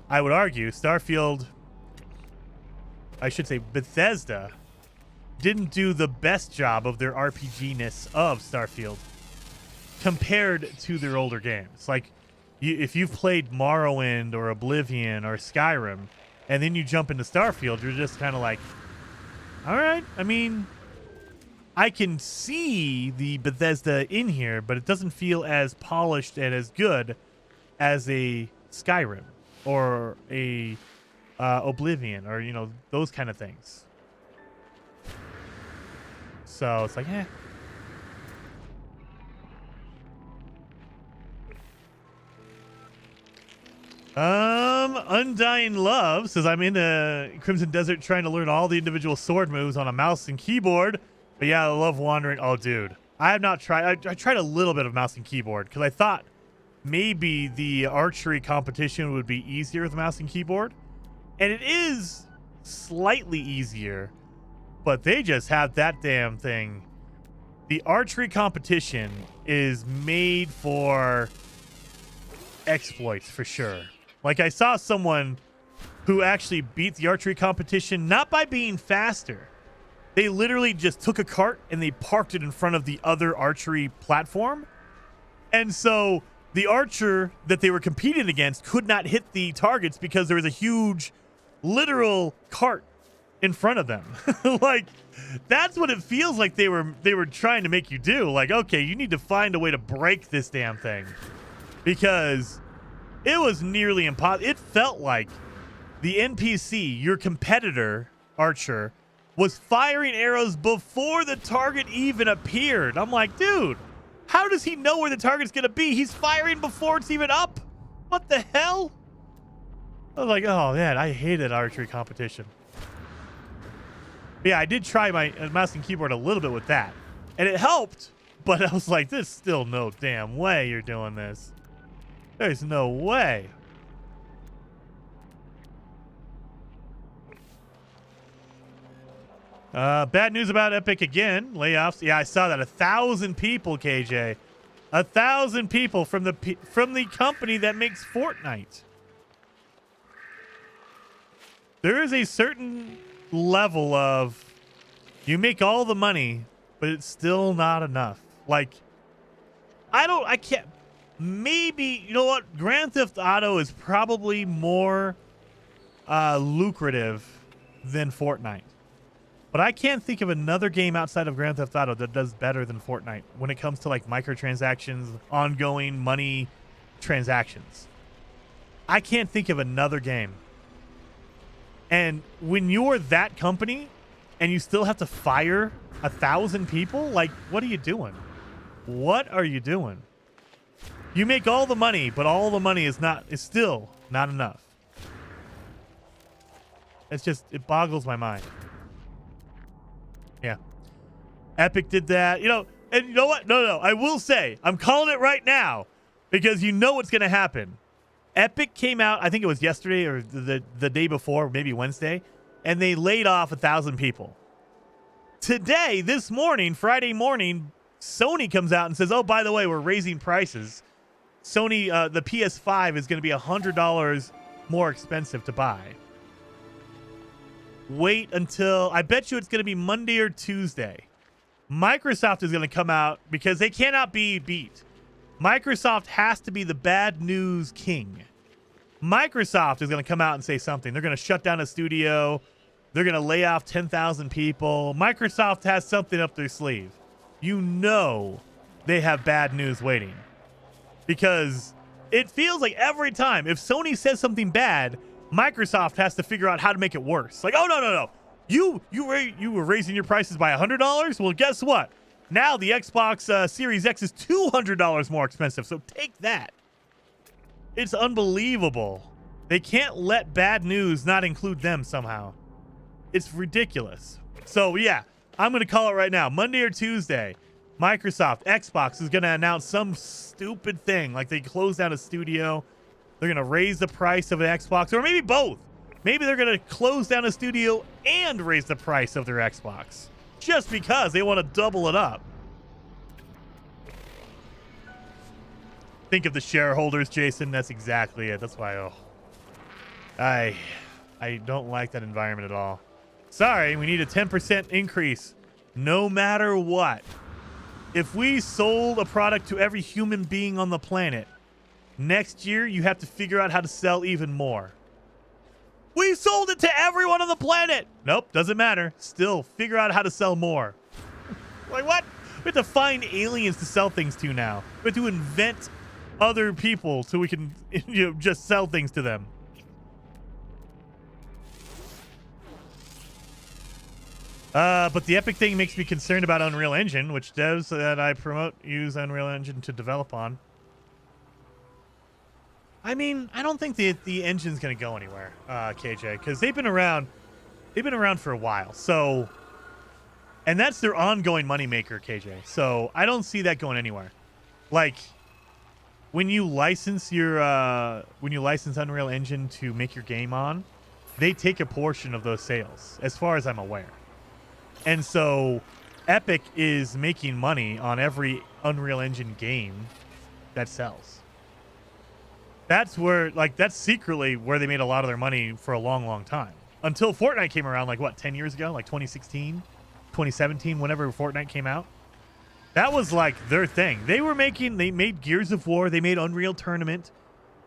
I would argue Starfield, I should say Bethesda, didn't do the best job of their RPG-ness of Starfield compared to their older games. Like, if you've played Morrowind or Oblivion or Skyrim, and then you jump into Starfield, you're just kind of like, all right, I mean, I can see the Bethesda in here, but it doesn't feel as polished and as good as a Skyrim or a Oblivion or, you know, those kind of things. So it's like, eh. Undying Love says, I'm in the Crimson Desert trying to learn all the individual sword moves on a mouse and keyboard. But yeah, I love wandering. Oh, dude. I have not tried. I tried a little bit of mouse and keyboard because I thought maybe the archery competition would be easier with mouse and keyboard. And it is slightly easier, but they just have that damn thing. The archery competition is made for exploits for sure. Like, I saw someone who actually beat the archery competition not by being faster. They literally just took a cart and they parked it in front of the other archery platform. And so the archer that they were competing against could not hit the targets because there was a huge literal cart in front of them. Like, that's what it feels like they were trying to make you do. Like, okay, you need to find a way to break this damn thing. Because it was nearly impossible. It felt like the NPC, your competitor, archer, was firing arrows before the target even appeared. I'm like, dude, how does he know where the target's going to be? He's firing before it's even up. What the hell? I was like, oh, man, I hated archery competition. But yeah, I did try my mouse and keyboard a little bit with that. And it helped, but I was like, there's still no damn way you're doing this. There's no way. Bad news about Epic again. Layoffs. Yeah, I saw that. 1,000 people, KJ. 1,000 people from the company that makes Fortnite. There is a certain level of you make all the money, but it's still not enough. Like, I can't. Maybe, you know what? Grand Theft Auto is probably more lucrative than Fortnite. But I can't think of another game outside of Grand Theft Auto that does better than Fortnite when it comes to like microtransactions, ongoing money transactions. I can't think of another game. And when you're that company and you still have to fire 1,000 people, like, what are you doing? What are you doing? You make all the money, but all the money is still not enough. It boggles my mind. Yeah. Epic did that. You know, And you know what? No. I will say, I'm calling it right now because you know what's going to happen. Epic came out, I think it was yesterday or the day before, maybe Wednesday, and they laid off 1,000 people. Today, this morning, Friday morning, Sony comes out and says, oh, by the way, we're raising prices. Sony, the PS5 is going to be $100 more expensive to buy. Wait until, I bet you it's going to be Monday or Tuesday. Microsoft is going to come out because they cannot be beat. Microsoft has to be the bad news king. Microsoft is going to come out and say something. They're going to shut down a studio. They're going to lay off 10,000 people. Microsoft has something up their sleeve. You know they have bad news waiting. Because it feels like every time, if Sony says something bad, Microsoft has to figure out how to make it worse. Like, oh, no. You were raising your prices by $100? Well, guess what? Now the Xbox Series X is $200 more expensive. So take that. It's unbelievable. They can't let bad news not include them somehow. It's ridiculous. So, yeah, I'm going to call it right now. Monday or Tuesday, Microsoft, Xbox is going to announce some stupid thing. Like they close down a studio. They're going to raise the price of an Xbox. Or maybe both. Maybe they're going to close down a studio and raise the price of their Xbox. Just because they want to double it up. Think of the shareholders, Jason. That's exactly it. That's why, I don't like that environment at all. Sorry, we need a 10% increase no matter what. If we sold a product to every human being on the planet, next year you have to figure out how to sell even more. We sold it to everyone on the planet. Nope, doesn't matter. Still, figure out how to sell more. Like what? We have to find aliens to sell things to now. We have to invent other people so we can just sell things to them. But the Epic thing makes me concerned about Unreal Engine, which devs that I promote use Unreal Engine to develop on. I mean, I don't think the engine's going to go anywhere, KJ, because they've been around for a while. So, and that's their ongoing moneymaker, KJ. So I don't see that going anywhere. Like when you license Unreal Engine to make your game on, they take a portion of those sales, as far as I'm aware. And so Epic is making money on every Unreal Engine game that sells. That's that's secretly where they made a lot of their money for a long, long time. Until Fortnite came around, 10 years ago? 2016, 2017, whenever Fortnite came out. That was their thing. They made Gears of War, they made Unreal Tournament.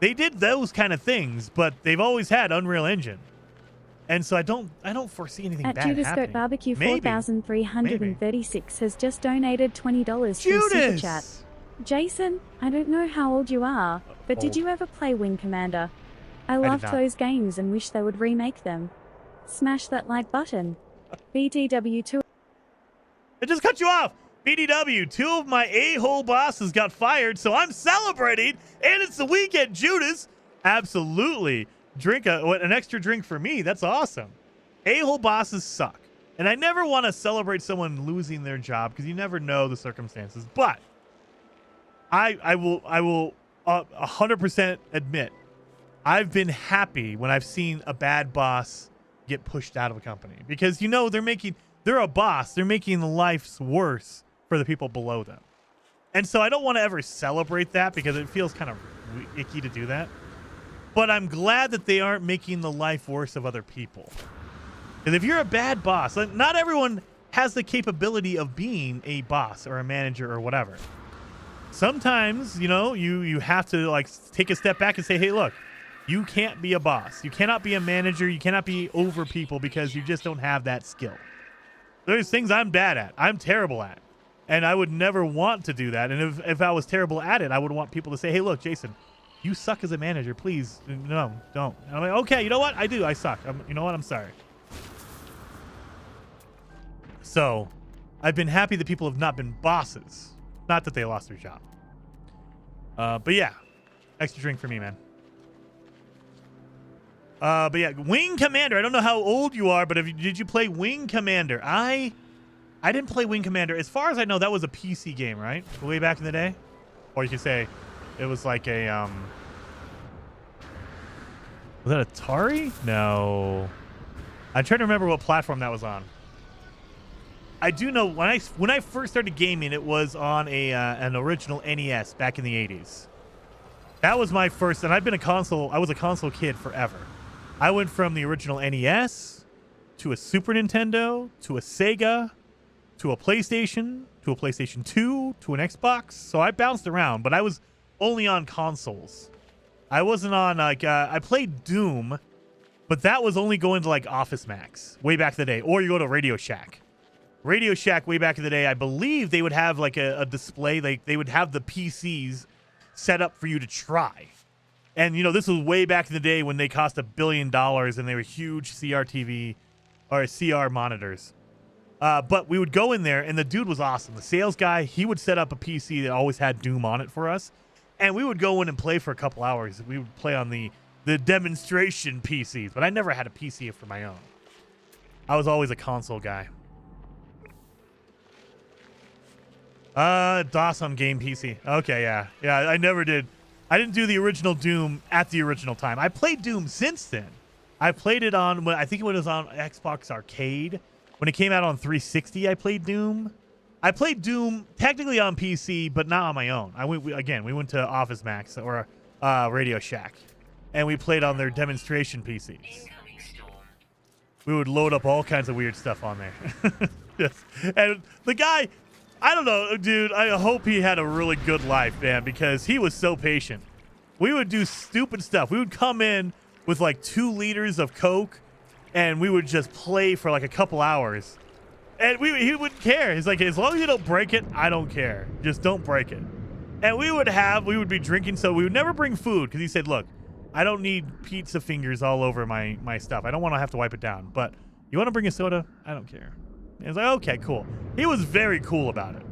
They did those kind of things, but they've always had Unreal Engine. And so I don't foresee anything bad happening. At Judas Goat Barbecue 4336 has just donated $20 through Super Chat. Jason, I don't know how old you are, but did you ever play Wing Commander? I loved those games and wish they would remake them. Smash that like button. BTW2. I just cut you off. BDW, 2 of my a-hole bosses got fired, so I'm celebrating, and it's the weekend, Judas. Absolutely. Drink an extra drink for me. That's awesome. A-hole bosses suck. And I never want to celebrate someone losing their job because you never know the circumstances. But I will 100% admit I've been happy when I've seen a bad boss get pushed out of a company because they're a boss. They're making lives worse for the people below them. And so I don't want to ever celebrate that because it feels kind of icky to do that. But I'm glad that they aren't making the life worse of other people. And if you're a bad boss, not everyone has the capability of being a boss or a manager or whatever. Sometimes, you have to take a step back and say, hey, look, you can't be a boss. You cannot be a manager. You cannot be over people because you just don't have that skill. There's things I'm bad at. I'm terrible at. And I would never want to do that. And if I was terrible at it, I would want people to say, hey, look, Jason, you suck as a manager. Please, no, don't. And I'm like, okay, you know what? I do. I suck. You know what? I'm sorry. So I've been happy that people have not been bosses. Not that they lost their job. But yeah, extra drink for me, man. But yeah, Wing Commander. I don't know how old you are, but did you play Wing Commander? I I didn't play Wing Commander. As far as I know, that was a PC game, right? Way back in the day? Or you could say it was like a, was that Atari? No. I'm trying to remember what platform that was on. I do know when I first started gaming, it was on an original NES back in the 80s. That was my first, and I was a console kid forever. I went from the original NES to a Super Nintendo to a Sega to a PlayStation 2 to an Xbox. So I bounced around, but I was only on consoles. I wasn't on I played Doom, but that was only going to like Office Max way back in the day, or you go to Radio Shack. Radio Shack way back in the day, I believe they would have like a display, like they would have the PCs set up for you to try. And, this was way back in the day when they cost $1 billion and they were huge CRTV or CR monitors. But we would go in there and the dude was awesome. The sales guy, he would set up a PC that always had Doom on it for us. And we would go in and play for a couple hours. We would play on the demonstration PCs, but I never had a PC for my own. I was always a console guy. DOS on game PC. Okay, yeah. Yeah, I never did. I didn't do the original Doom at the original time. I played Doom since then. I played it on, I think it was on Xbox Arcade. When it came out on 360, I played Doom. I played Doom technically on PC, but not on my own. We went to Office Max or Radio Shack, and we played on their demonstration PCs. We would load up all kinds of weird stuff on there. Yes. And the guy, I don't know, dude, I hope he had a really good life, man, because he was so patient. We would do stupid stuff. We would come in with like 2 liters of Coke, and we would just play for like a couple hours. And he wouldn't care. He's like, as long as you don't break it, I don't care. Just don't break it. And we would be drinking, so we would never bring food, because he said, look, I don't need pizza fingers all over my stuff. I don't want to have to wipe it down. But you want to bring a soda? I don't care. And it's like, okay, cool. He was very cool about it.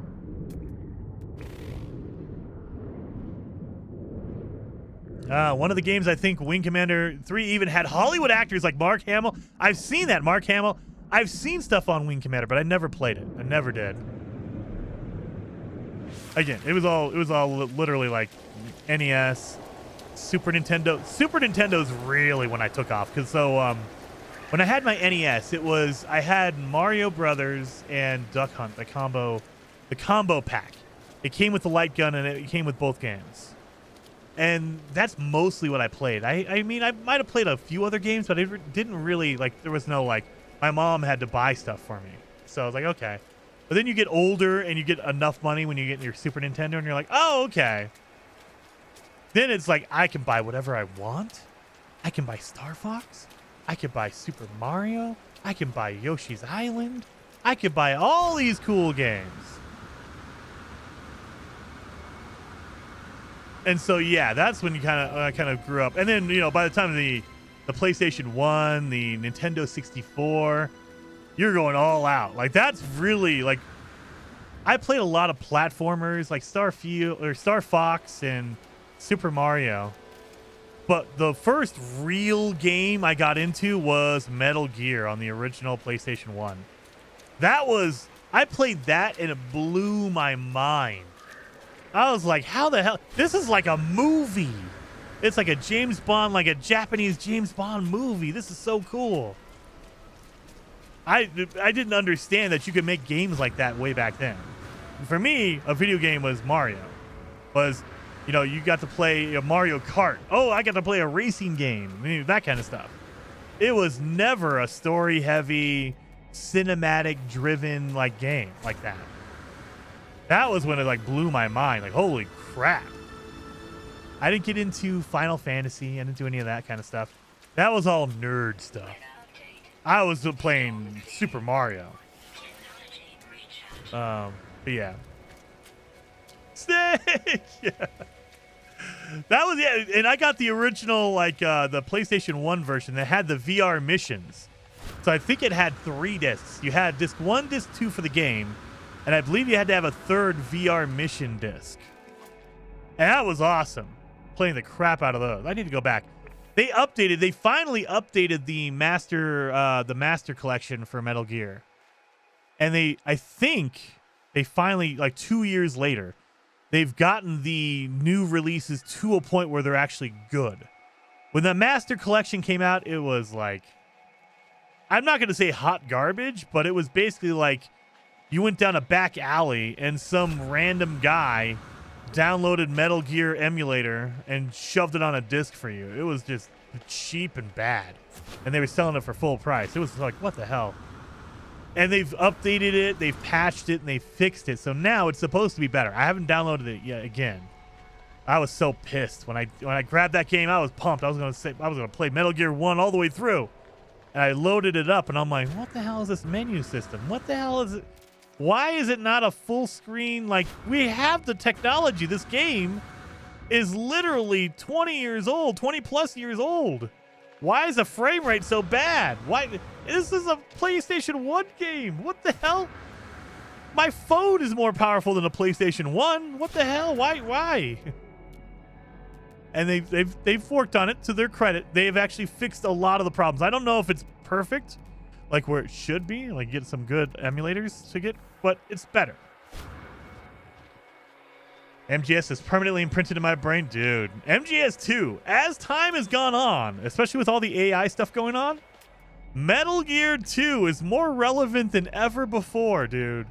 One of the games, I think Wing Commander 3 even had Hollywood actors like Mark Hamill. I've seen that, Mark Hamill. I've seen stuff on Wing Commander, but I never played it. I never did. Again, it was all literally like NES, Super Nintendo. Super Nintendo's really when I took off, because when I had my NES, I had Mario Brothers and Duck Hunt, the combo pack. It came with the light gun and it came with both games. And that's mostly what I played. I mean, I might have played a few other games, but it didn't really, like, there was no, like, my mom had to buy stuff for me. So I was like, okay. But then you get older and you get enough money when you get your Super Nintendo and you're like, oh, okay. Then it's like, I can buy whatever I want. I can buy Star Fox. I could buy Super Mario. I can buy Yoshi's Island. I could buy all these cool games. And so, yeah, that's when I kind of grew up. And then, by the time the PlayStation 1, the Nintendo 64, you're going all out. Like, that's really, like, I played a lot of platformers like Star Fox and Super Mario. But the first real game I got into was Metal Gear on the original PlayStation 1. I played that and it blew my mind. I was like, how the hell? This is like a movie. It's like a James Bond, like a Japanese James Bond movie. This is so cool. I didn't understand that you could make games like that way back then. For me, a video game was Mario. You got to play a Mario Kart. Oh, I got to play a racing game. I mean, that kind of stuff. It was never a story-heavy, cinematic-driven like game like that. That was when it like blew my mind. Like, holy crap. I didn't get into Final Fantasy. I didn't do any of that kind of stuff. That was all nerd stuff. I was playing Super Mario. But yeah. Snake! Yeah. That was, yeah, and I got the original, like, the PlayStation 1 version that had the VR missions. So I think it had 3 discs. You had disc 1, disc 2 for the game, and I believe you had to have a 3rd VR mission disc. And that was awesome. Playing the crap out of those. I need to go back. They finally updated the master collection for Metal Gear. And I think they finally, like 2 years later, they've gotten the new releases to a point where they're actually good. When the Master Collection came out, it was like, I'm not going to say hot garbage, but it was basically like you went down a back alley and some random guy downloaded Metal Gear emulator and shoved it on a disc for you. It was just cheap and bad. And they were selling it for full price. It was like, what the hell? And they've updated it, they've patched it, and they fixed it. So now it's supposed to be better. I haven't downloaded it yet again. I was so pissed when I grabbed that game. I was pumped. I was gonna play Metal Gear 1 all the way through. And I loaded it up, and I'm like, what the hell is this menu system? What the hell is it? Why is it not a full screen? Like, we have the technology. This game is literally 20 years old, 20 plus years old. Why is the frame rate so bad? Why? This is a PlayStation 1 game. What the hell? My phone is more powerful than a PlayStation 1. What the hell? Why? And they've worked on it. To their credit, they've actually fixed a lot of the problems. I don't know if it's perfect, like where it should be, like get some good emulators to get, but it's better. MGS is permanently imprinted in my brain. Dude, MGS 2, as time has gone on, especially with all the AI stuff going on, Metal Gear 2 is more relevant than ever before, dude.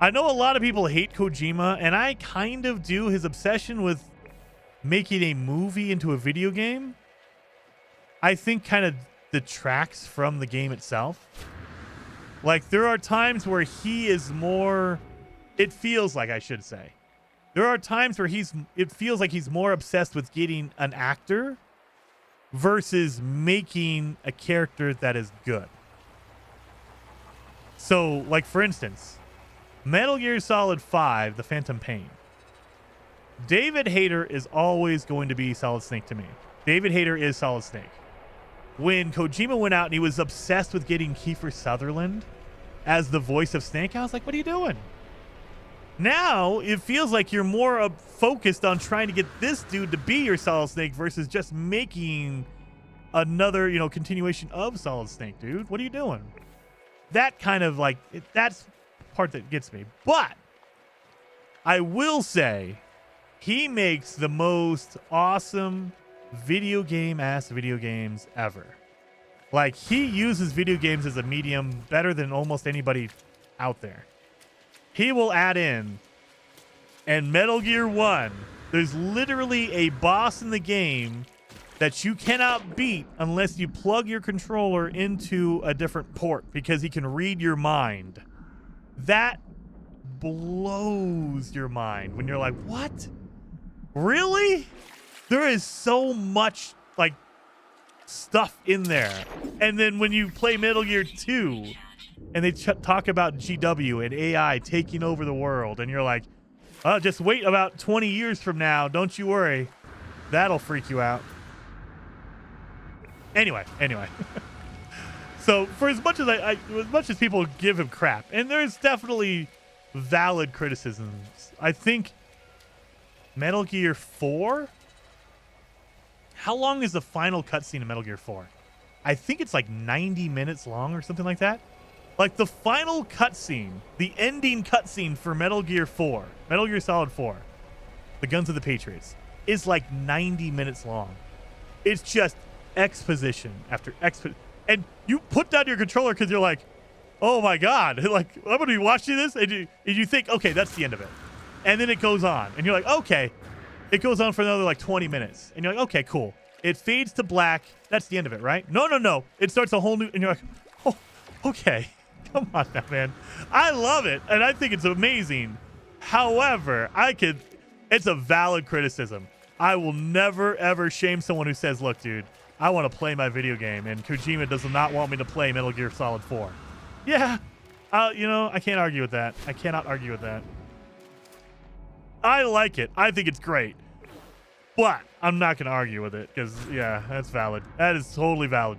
I know a lot of people hate Kojima, and I kind of do. His obsession with making a movie into a video game, I think kind of detracts from the game itself. Like, there are times where he is more, it feels like, I should say, there are times where it feels like he's more obsessed with getting an actor versus making a character that is good. So, like, for instance, Metal Gear Solid 5, The Phantom Pain. David Hayter is always going to be Solid Snake to me. David Hayter is Solid Snake. When Kojima went out and he was obsessed with getting Kiefer Sutherland as the voice of Snake, I was like, what are you doing? Now, it feels like you're more focused on trying to get this dude to be your Solid Snake versus just making another, continuation of Solid Snake, dude. What are you doing? That kind of that's part that gets me. But I will say he makes the most awesome video games ever. Like, he uses video games as a medium better than almost anybody out there. He will add in, and Metal Gear 1, there's literally a boss in the game that you cannot beat unless you plug your controller into a different port because he can read your mind. That blows your mind when you're like, what? Really? There is so much, stuff in there. And then when you play Metal Gear 2, and they talk about GW and AI taking over the world, and you're like, oh, just wait about 20 years from now. Don't you worry. That'll freak you out. Anyway. So for as much as people give him crap, and there's definitely valid criticisms, I think Metal Gear 4, how long is the final cutscene in Metal Gear 4? I think it's like 90 minutes long or something like that. Like, the final cutscene, the ending cutscene for Metal Gear 4, Metal Gear Solid 4, The Guns of the Patriots, is like 90 minutes long. It's just exposition after exposition. And you put down your controller because you're like, oh my God, like, I'm going to be watching this. And you think, okay, that's the end of it. And then it goes on. And you're like, okay. It goes on for another 20 minutes. And you're like, okay, cool. It fades to black. That's the end of it, right? No. It starts a whole new, and you're like, oh, okay. Come on now, man. I love it, and I think it's amazing. However, it's a valid criticism. I will never, ever shame someone who says, look, dude, I want to play my video game, and Kojima does not want me to play Metal Gear Solid 4. Yeah, I can't argue with that. I cannot argue with that. I like it. I think it's great. But I'm not going to argue with it, because, yeah, that's valid. That is totally valid.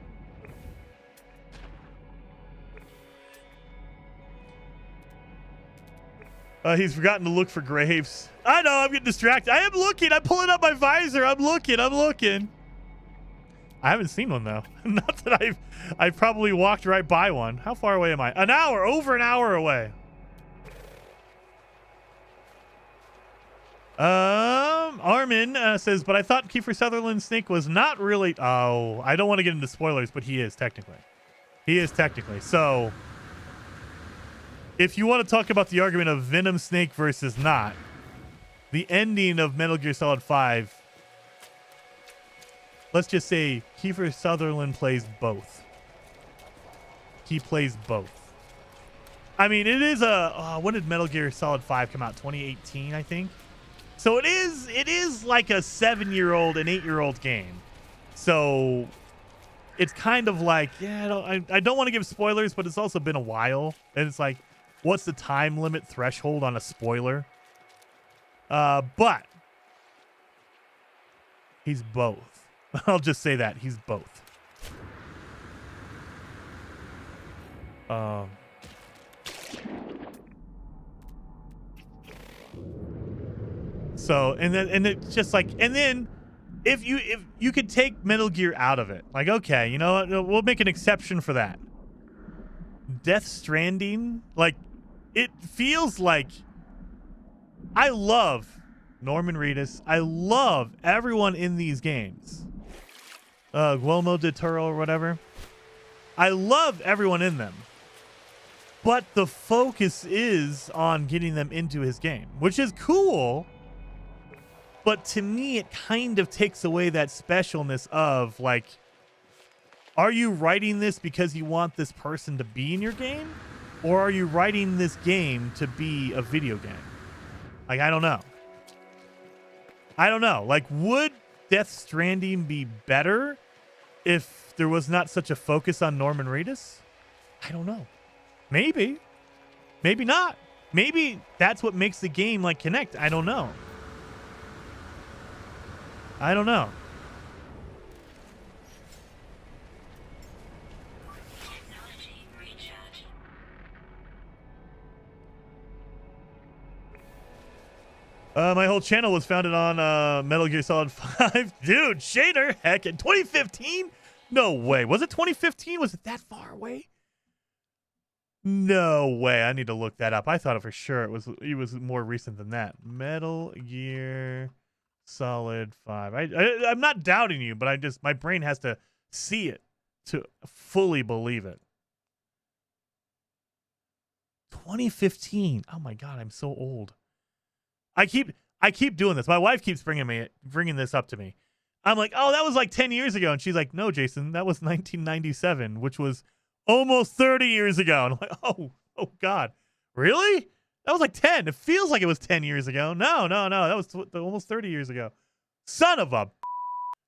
He's forgotten to look for graves. I know, I'm getting distracted. I am looking. I'm pulling up my visor. I'm looking. I haven't seen one though. Not that I've probably walked right by one. How far away am I? An hour, over an hour away. Armin says, but I thought Kiefer Sutherland's snake was not really. Oh, I don't want to get into spoilers, but he is technically. He is technically. So, if you want to talk about the argument of Venom Snake versus not, the ending of Metal Gear Solid 5, let's just say Kiefer Sutherland plays both. He plays both. I mean, it is when did Metal Gear Solid 5 come out? 2018, I think. So it is like a 7-year-old and 8-year-old game. So it's kind of like, yeah, I don't want to give spoilers, but it's also been a while. And it's like, what's the time limit threshold on a spoiler? But he's both. I'll just say that. He's both. So, and it's just like, and then if you could take Metal Gear out of it, like, okay, you know what, we'll make an exception for that. Death Stranding, like, it feels like, I love Norman Reedus. I love everyone in these games. Guillermo del Toro or whatever. I love everyone in them. But the focus is on getting them into his game, which is cool. But to me, it kind of takes away that specialness of, like, are you writing this because you want this person to be in your game? Or are you writing this game to be a video game? Like, I don't know. I don't know. Like, would Death Stranding be better if there was not such a focus on Norman Reedus? I don't know. Maybe. Maybe not. Maybe that's what makes the game, like, connect. I don't know. I don't know. My whole channel was founded on Metal Gear Solid 5. Dude, Shader, heck, in 2015? No way. Was it 2015? Was it that far away? No way. I need to look that up. I thought it for sure it was more recent than that. Metal Gear Solid 5. I'm not doubting you, but my brain has to see it to fully believe it. 2015. Oh my God, I'm so old. I keep doing this. My wife keeps bringing this up to me. I'm like, oh, that was like 10 years ago. And she's like, no, Jason, that was 1997, which was almost 30 years ago. And I'm like, oh God, really? That was like 10. It feels like it was 10 years ago. No. That was almost 30 years ago. Son of a...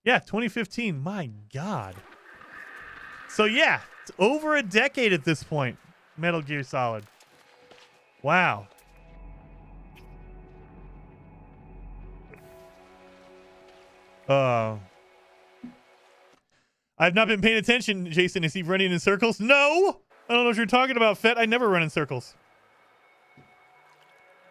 Yeah, 2015. My God. So yeah, it's over a decade at this point. Metal Gear Solid. Wow. I've not been paying attention, Jason. Is he running in circles? No! I don't know what you're talking about, Fett. I never run in circles.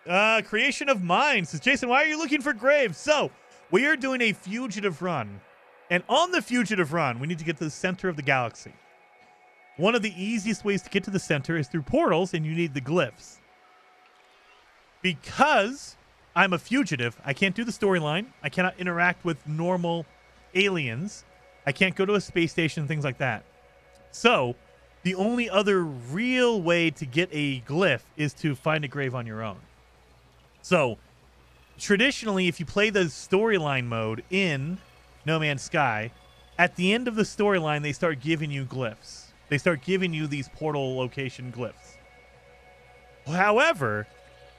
Creation of Mind says, Jason, why are you looking for graves? So, we are doing a fugitive run. And on the fugitive run, we need to get to the center of the galaxy. One of the easiest ways to get to the center is through portals, and you need the glyphs. Because I'm a fugitive, I can't do the storyline. I cannot interact with normal aliens. I can't go to a space station, things like that. So, the only other real way to get a glyph is to find a grave on your own. So, traditionally, if you play the storyline mode in No Man's Sky, at the end of the storyline, they start giving you glyphs. They start giving you these portal location glyphs. However,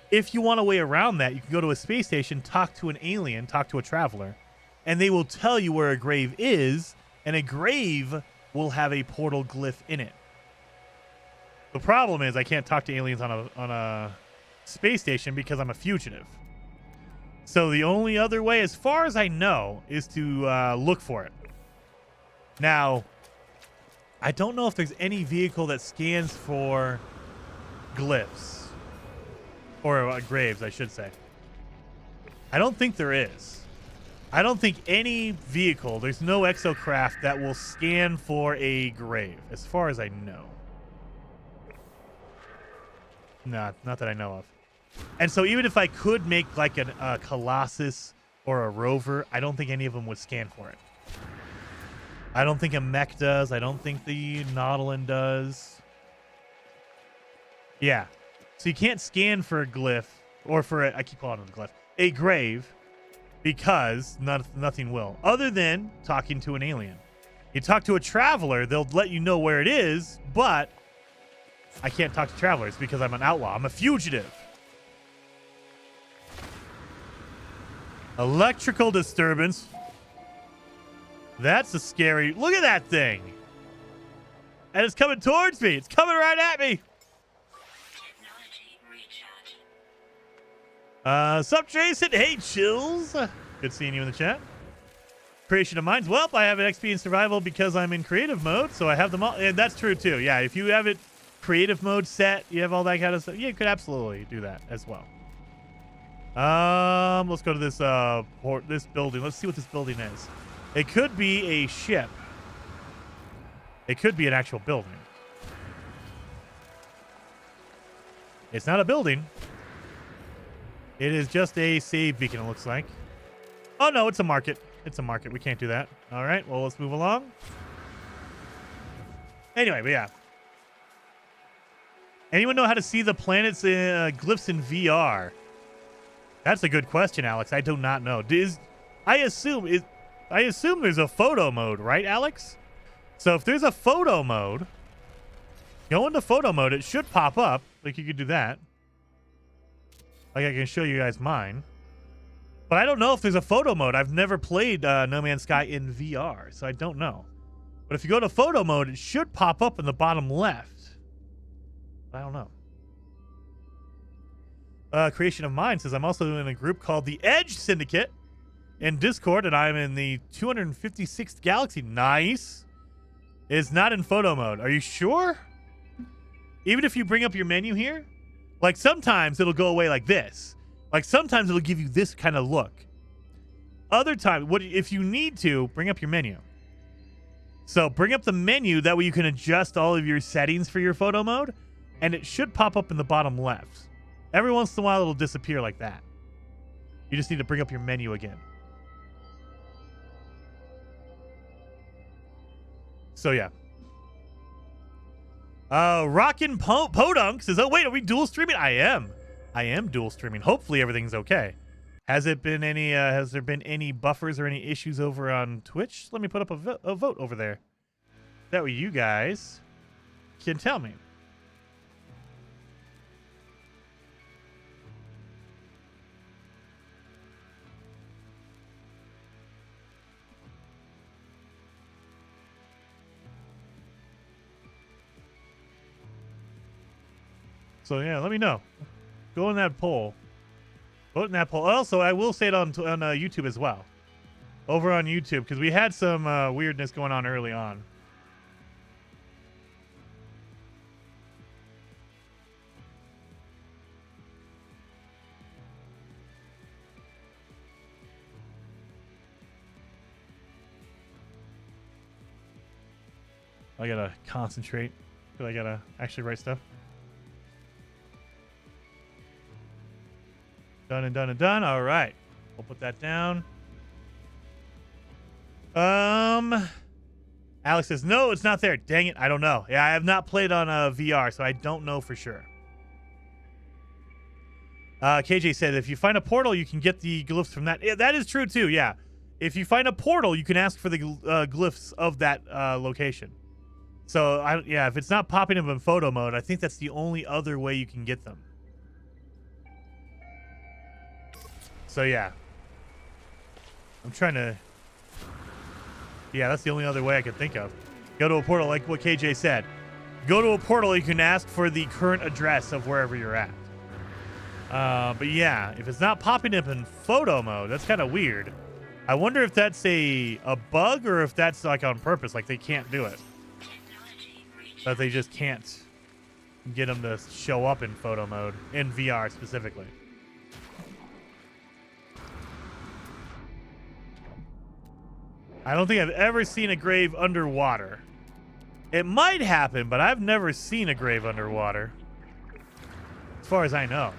if you want a way around that, you can go to a space station, talk to an alien, talk to a traveler, and they will tell you where a grave is, and a grave will have a portal glyph in it. The problem is I can't talk to aliens on a space station because I'm a fugitive. So the only other way, as far as I know, is to look for it. Now, I don't know if there's any vehicle that scans for glyphs. Or graves, I should say. I don't think there is. I don't think any vehicle, there's no exocraft that will scan for a grave, as far as I know. Not that I know of. And so even if I could make like a Colossus or a rover, I don't think any of them would scan for it. I don't think a mech does. I don't think the Nautilin does. Yeah. So you can't scan for a glyph, or for I keep calling it a glyph, a grave, because nothing will, other than talking to an alien. You talk to a traveler, they'll let you know where it is, but I can't talk to travelers because I'm an outlaw. I'm a fugitive. Electrical disturbance. That's a scary... Look at that thing. And it's coming towards me. It's coming right at me. Sup, Jason? Hey, Chills. Good seeing you in the chat. Creation of Minds. Well, I have an XP in survival because I'm in creative mode, so I have them all. And that's true, too. Yeah, if you have it creative mode set, you have all that kind of stuff. Yeah, you could absolutely do that as well. Let's go to this this building. Let's see what this building is. It could be a ship. It could be an actual building. It's not a building. It is just a save beacon, it looks like. Oh, no, it's a market. It's a market. We can't do that. All right, well, let's move along. Anyway, but yeah. Anyone know how to see the planets glyphs in VR? That's a good question, Alex. I do not know. I assume there's a photo mode, right, Alex? So if there's a photo mode, go into photo mode. It should pop up. Like you could do that. Like I can show you guys mine. But I don't know if there's a photo mode. I've never played No Man's Sky in VR, so I don't know. But if you go to photo mode, it should pop up in the bottom left. I don't know. Creation of Mind says, I'm also in a group called the Edge Syndicate in Discord, and I'm in the 256th galaxy. Nice. It's not in photo mode. Are you sure? Even if you bring up your menu here, like sometimes it'll go away like this. Like sometimes it'll give you this kind of look. Other times, if you need to, bring up your menu. So bring up the menu, that way you can adjust all of your settings for your photo mode, and it should pop up in the bottom left. Every once in a while, it'll disappear like that. You just need to bring up your menu again. So, yeah. Rockin' Podunk says, oh, wait, are we dual streaming? I am dual streaming. Hopefully, everything's okay. Has there been any buffers or any issues over on Twitch? Let me put up a vote over there. That way you guys can tell me. So yeah, let me know. Go in that poll. Vote in that poll. Also, I will say it on YouTube as well. Over on YouTube, because we had some weirdness going on early on. I gotta concentrate. Because I gotta actually write stuff. Done and done and done. All right. We'll put that down. Alex says, no, it's not there. Dang it. I don't know. Yeah, I have not played on VR, so I don't know for sure. KJ said, if you find a portal, you can get the glyphs from that. Yeah, that is true, too. Yeah. If you find a portal, you can ask for the glyphs of that location. So, yeah, if it's not popping up in photo mode, I think that's the only other way you can get them. So, yeah. I'm trying to... Yeah, that's the only other way I can think of. Go to a portal, like what KJ said. Go to a portal, you can ask for the current address of wherever you're at. But, yeah, if it's not popping up in photo mode, that's kind of weird. I wonder if that's a bug or if that's, like, on purpose. Like, they can't do it. That they just can't get them to show up in photo mode. In VR, specifically. I don't think I've ever seen a grave underwater. It might happen, but I've never seen a grave underwater. As far as I know.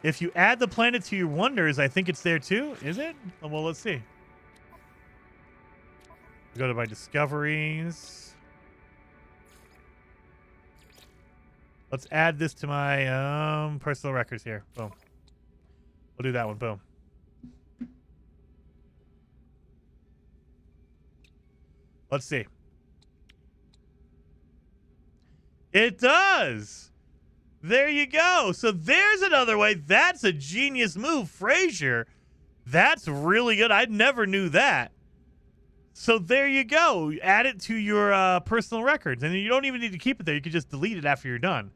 If you add the planet to your wonders, I think it's there too. Is it? Well, let's see. Go to my discoveries. Let's add this to my personal records here. Boom. We'll do that one. Boom. Let's see. It does. There you go. So there's another way. That's a genius move, Frazier. That's really good. I never knew that. So there you go. Add it to your personal records. And you don't even need to keep it there. You can just delete it after you're done.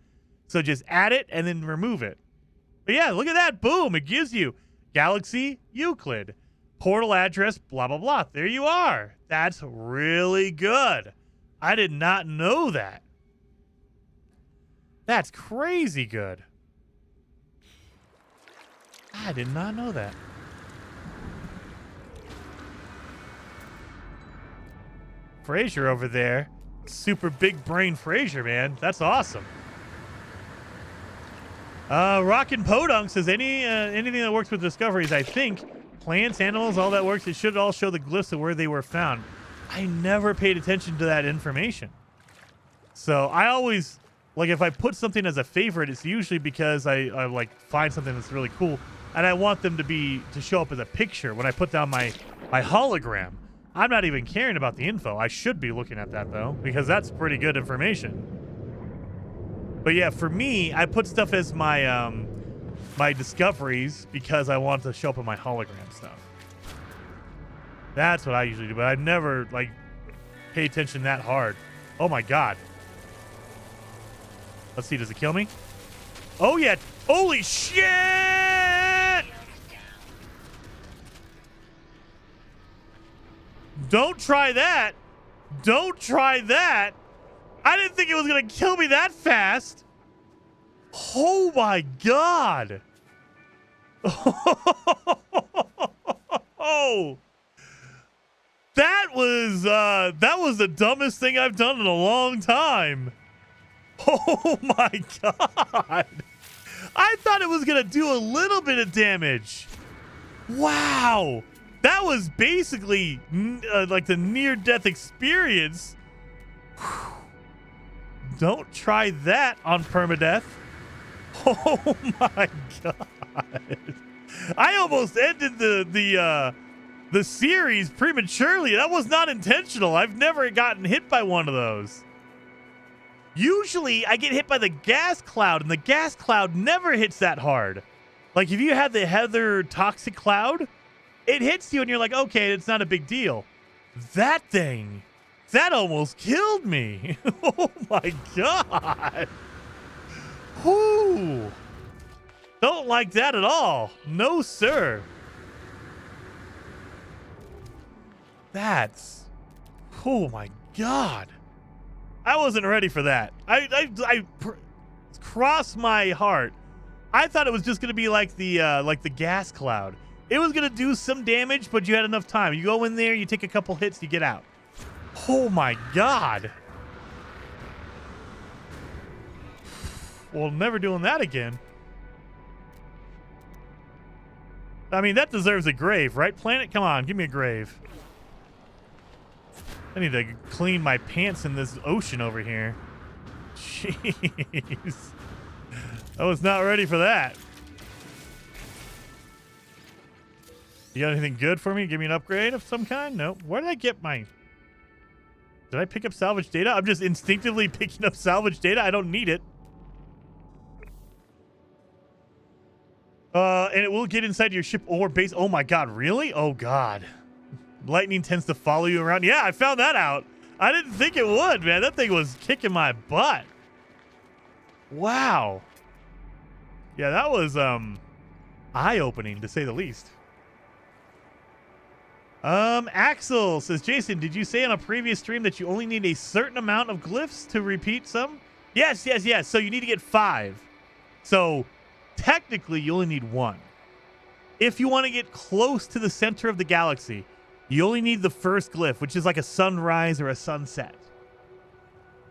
So just add it and then remove it. But yeah, look at that. Boom. It gives you Galaxy Euclid. Portal address, blah, blah, blah. There you are. That's really good. I did not know that. That's crazy good. I did not know that. Frazier over there. Super big brain Frazier, man. That's awesome. Rockin' Podunk says anything that works with discoveries, I think. Plants, animals, all that works. It should all show the glyphs of where they were found. I never paid attention to that information. So I always, like, if I put something as a favorite, it's usually because I like find something that's really cool and I want them to show up as a picture when I put down my hologram. I'm not even caring about the info. I should be looking at that though, because that's pretty good information. But yeah, for me, I put stuff as my my discoveries because I want to show up in my hologram stuff. That's what I usually do, but I've never like pay attention that hard. Oh my god. Let's see, does it kill me? Oh yeah. Holy shit! Don't try that. Don't try that. I didn't think it was gonna kill me that fast. Oh my god. Oh, that was the dumbest thing I've done in a long time. Oh my god. I thought it was gonna do a little bit of damage. Wow. That was basically like the near-death experience. Whew. Don't try that on Permadeath. Oh my god. I almost ended the series prematurely. That was not intentional. I've never gotten hit by one of those. Usually I get hit by the gas cloud, and the gas cloud never hits that hard. Like if you had the Heather toxic cloud, it hits you and you're like, okay, it's not a big deal. That thing, that almost killed me. Oh my god. Whoo. Don't like that at all. No, sir. That's... Oh, my God. I wasn't ready for that. I crossed my heart. I thought it was just going to be like the gas cloud. It was going to do some damage, but you had enough time. You go in there, you take a couple hits, you get out. Oh, my God. Well, never doing that again. I mean, that deserves a grave, right, Planet? Come on, give me a grave. I need to clean my pants in this ocean over here. Jeez. I was not ready for that. You got anything good for me? Give me an upgrade of some kind? No. Where did I get my... Did I pick up salvage data? I'm just instinctively picking up salvage data. I don't need it. And it will get inside your ship or base. Oh my god, really? Oh god. Lightning tends to follow you around. Yeah, I found that out. I didn't think it would, man. That thing was kicking my butt. Wow. Yeah, that was eye-opening to say the least. Axel says, Jason, did you say on a previous stream that you only need a certain amount of glyphs to repeat some? Yes. So you need to get 5. So technically you only need 1. If you want to get close to the center of the galaxy, you only need the first glyph, which is like a sunrise or a sunset.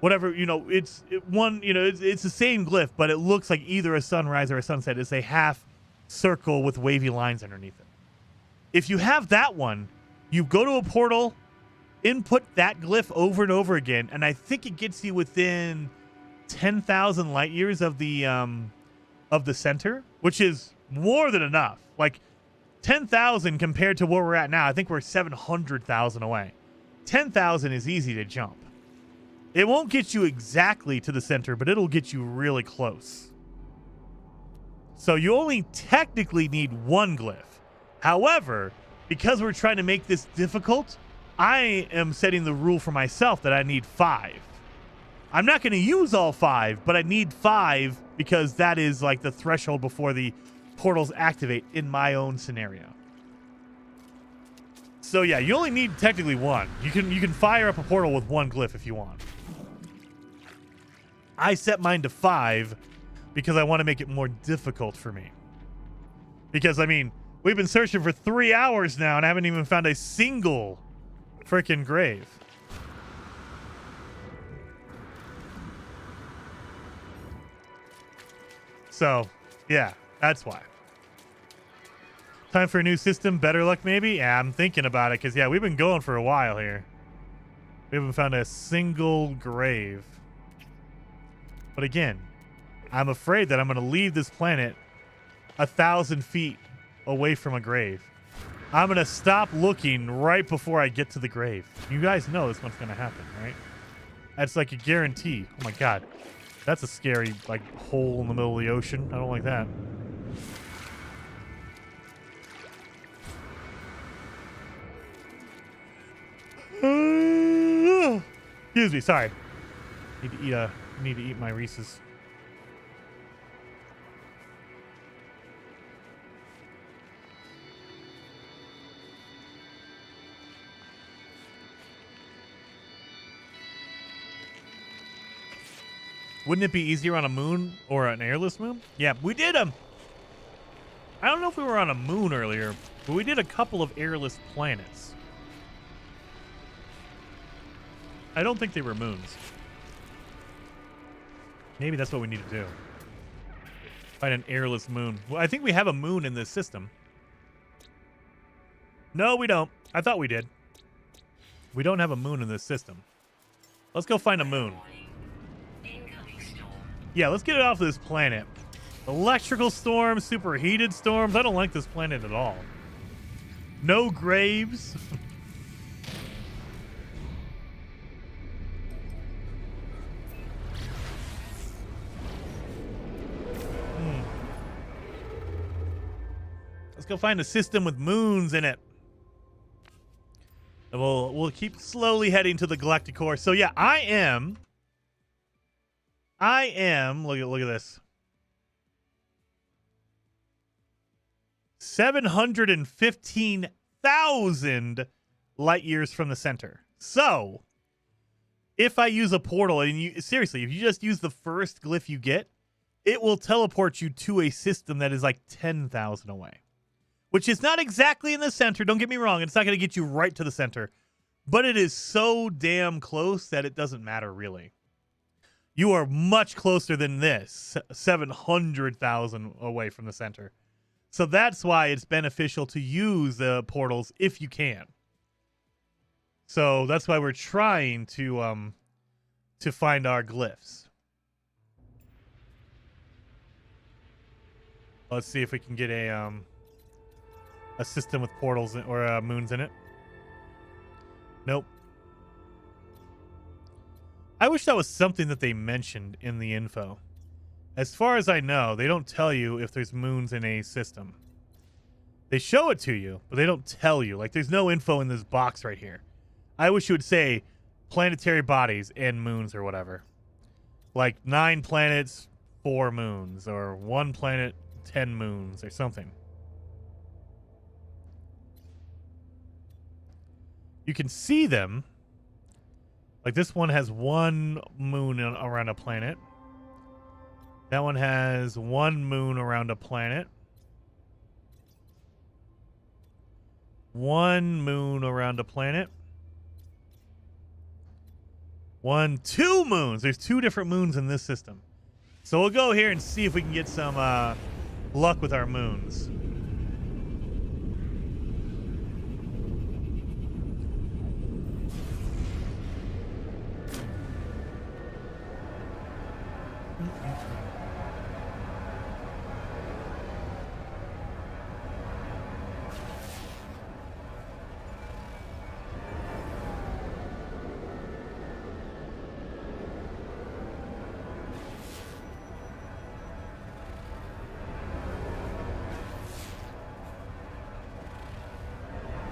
Whatever, it's the same glyph, but it looks like either a sunrise or a sunset. It's a half circle with wavy lines underneath it. If you have that one, you go to a portal, input that glyph over and over again, and I think it gets you within 10,000 light years of the center, which is more than enough. Like 10,000 compared to where we're at now, I think we're 700,000 away. 10,000 is easy to jump. It won't get you exactly to the center, but it'll get you really close. So you only technically need one glyph. However, because we're trying to make this difficult, I am setting the rule for myself that I need 5. I'm not going to use all 5, but I need 5 because that is like the threshold before the portals activate in my own scenario. So yeah, you only need technically 1. You can fire up a portal with 1 glyph if you want. I set mine to 5 because I want to make it more difficult for me. Because, I mean, we've been searching for 3 hours now and I haven't even found a single freaking grave. So, yeah, that's why. Time for a new system, better luck maybe? Yeah, I'm thinking about it because, yeah, we've been going for a while here. We haven't found a single grave. But again, I'm afraid that I'm going to leave this planet 1,000 feet away from a grave. I'm going to stop looking right before I get to the grave. You guys know this one's going to happen, right? That's like a guarantee. Oh my God. That's a scary, like, hole in the middle of the ocean. I don't like that. Excuse me, sorry. Need to eat my Reese's. Wouldn't it be easier on a moon or an airless moon? Yeah, we did them. I don't know if we were on a moon earlier, but we did a couple of airless planets. I don't think they were moons. Maybe that's what we need to do. Find an airless moon. Well, I think we have a moon in this system. No, we don't. I thought we did. We don't have a moon in this system. Let's go find a moon. Yeah, let's get it off of this planet. Electrical storms, superheated storms. I don't like this planet at all. No graves. Let's go find a system with moons in it. And we'll keep slowly heading to the galactic core. So yeah, I am look at this. 715,000 light years from the center. So, if I use a portal and if you just use the first glyph you get, it will teleport you to a system that is like 10,000 away. Which is not exactly in the center. Don't get me wrong. It's not going to get you right to the center. But it is so damn close that it doesn't matter, really. You are much closer than this. 700,000 away from the center. So that's why it's beneficial to use the portals if you can. So that's why we're trying to find our glyphs. Let's see if we can get a system with portals or moons in it. Nope. I wish that was something that they mentioned in the info. As far as I know, they don't tell you if there's moons in a system. They show it to you, but they don't tell you. Like, there's no info in this box right here. I wish you would say planetary bodies and moons or whatever. Like 9 planets, 4 moons, or 1 planet, 10 moons, or something. You can see them. Like this one has 1 moon around a planet. That one has 1 moon around a planet. 1 moon around a planet. 2 moons. There's 2 different moons in this system. So we'll go here and see if we can get some luck with our moons.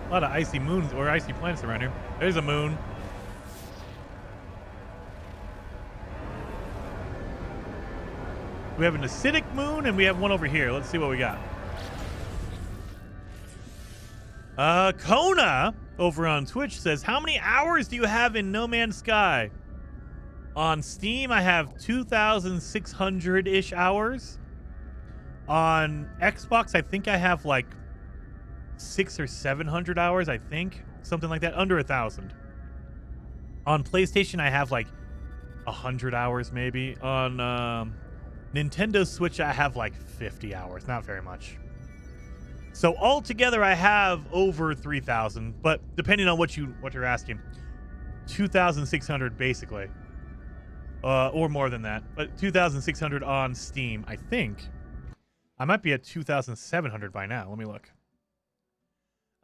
A lot of icy moons or icy planets around here. There's a moon. We have an acidic moon and we have one over here. Let's see what we got. Kona over on Twitch says, how many hours do you have in No Man's Sky? On Steam, I have 2,600-ish hours. On Xbox, I think I have like 600 or 700 hours, I think. Something like that. Under 1,000. On PlayStation, I have like 100 hours maybe. On Nintendo Switch, I have like 50 hours. Not very much. So altogether, I have over 3,000. But depending on what you're asking, 2,600 basically. Or more than that. But 2,600 on Steam, I think. I might be at 2,700 by now. Let me look.